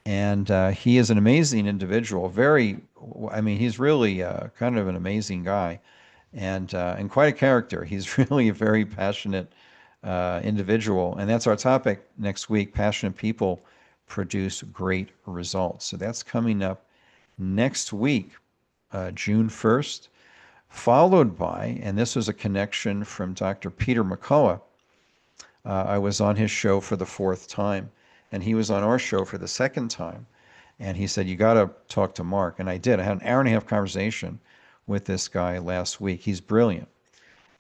And he is an amazing individual. He's really kind of an amazing guy, and quite a character. He's really a very passionate individual. And that's our topic next week. Passionate people produce great results. So that's coming up next week, June 1st, followed by, and this was a connection from Dr. Peter McCullough. I was on his show for the 4th time, and he was on our show for the 2nd time. And he said, you got to talk to Mark. And I did. I had an hour-and-a-half conversation with this guy last week. He's brilliant.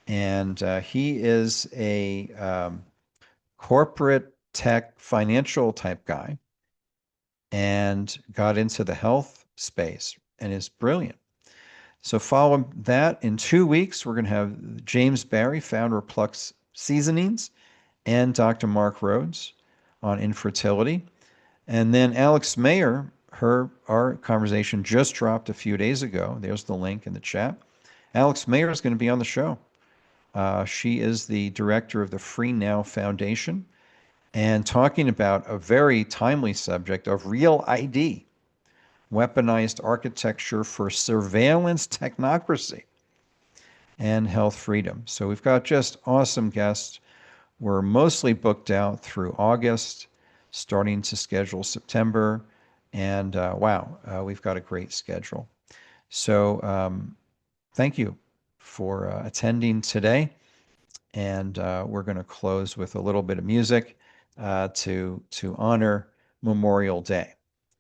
And he is a corporate tech financial type guy and got into the health space and is brilliant. So follow that. In 2 weeks, we're going to have James Barry, founder of Plux Seasonings, and Dr. Mark Rhodes on infertility. And then Alex Mayer, our conversation just dropped a few days ago. There's the link in the chat. Alex Mayer is going to be on the show. She is the director of the Free Now Foundation and talking about a very timely subject of real ID, weaponized architecture for surveillance technocracy and health freedom. So we've got just awesome guests. We're mostly booked out through August, starting to schedule September. And we've got a great schedule. So thank you for attending today. And we're going to close with a little bit of music to honor Memorial Day,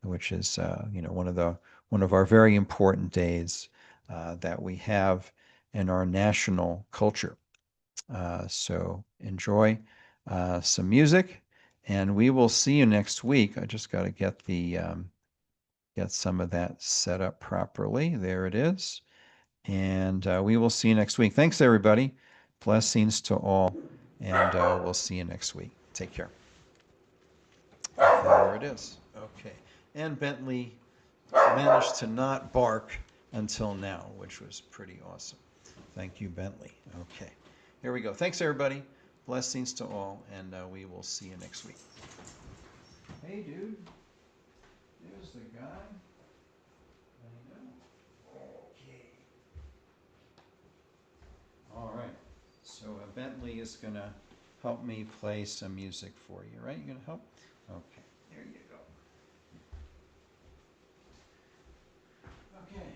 which is one of our very important days that we have in our national culture. So enjoy some music, and we will see you next week. I just got to get some of that set up properly. There it is. And we will see you next week. Thanks, everybody. Blessings to all, and we'll see you next week. Take care. There it is. Okay. And Bentley managed to not bark until now, which was pretty awesome. Thank you, Bentley. Okay. Here we go. Thanks, everybody. Blessings to all, and we will see you next week. Hey, dude. There's the guy. I know. Okay. All right. So Bentley is going to help me play some music for you, right? You going to help? Okay. There you go. Okay.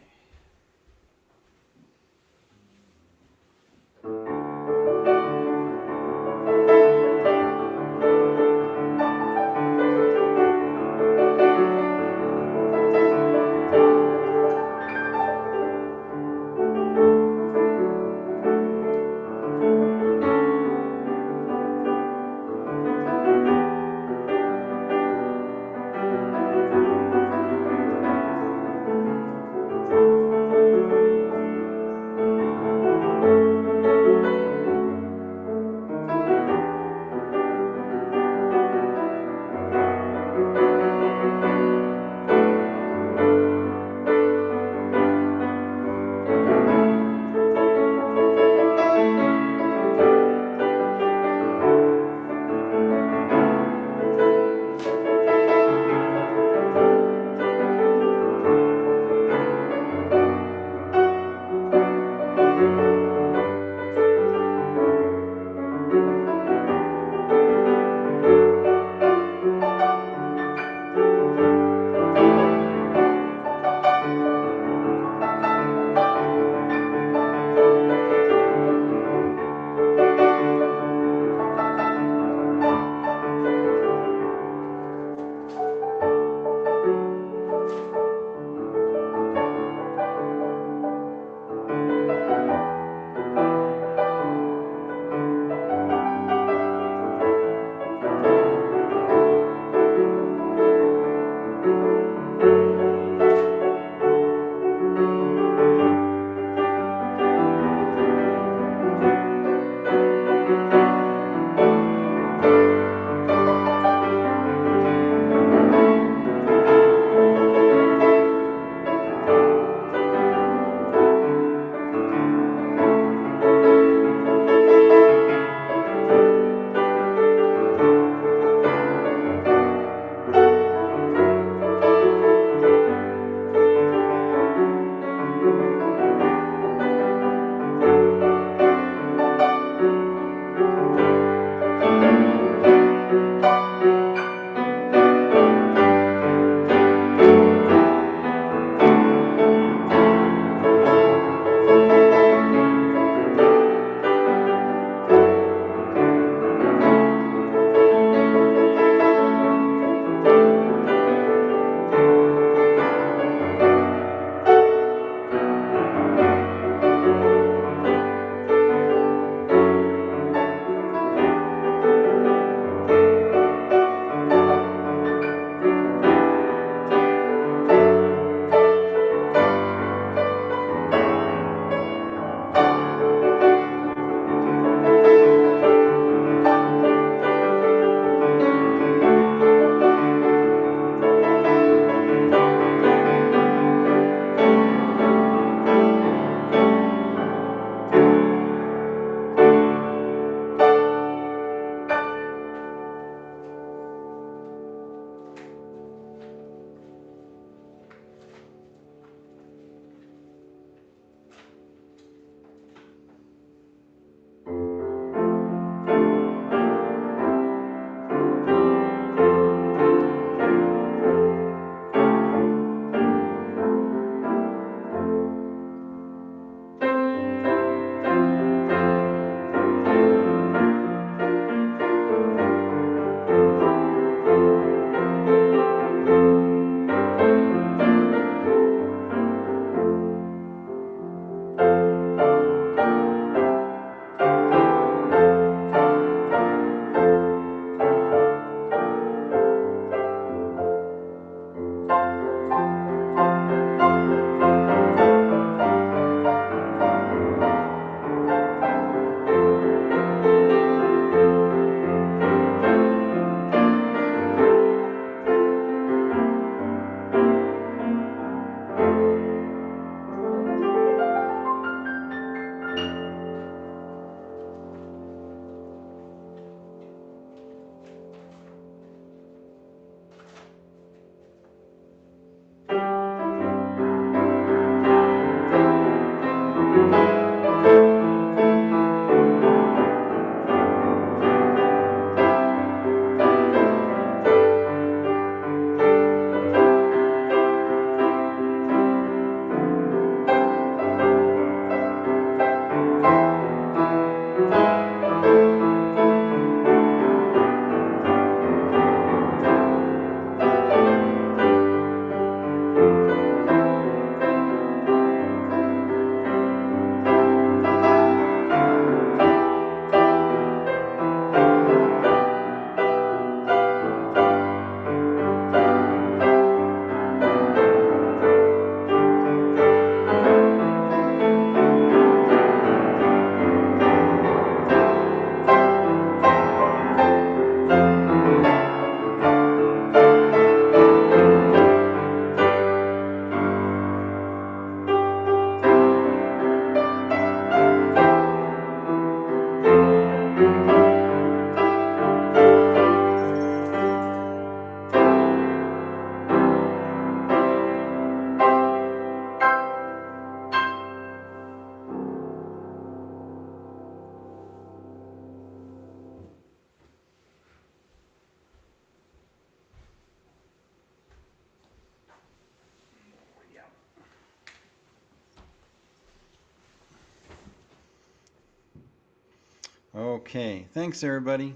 Okay, thanks everybody.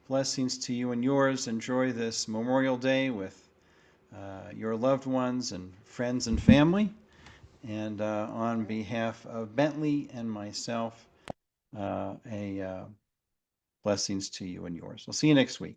Blessings to you and yours. Enjoy this Memorial Day with your loved ones and friends and family. And on behalf of Bentley and myself, blessings to you and yours. We'll see you next week.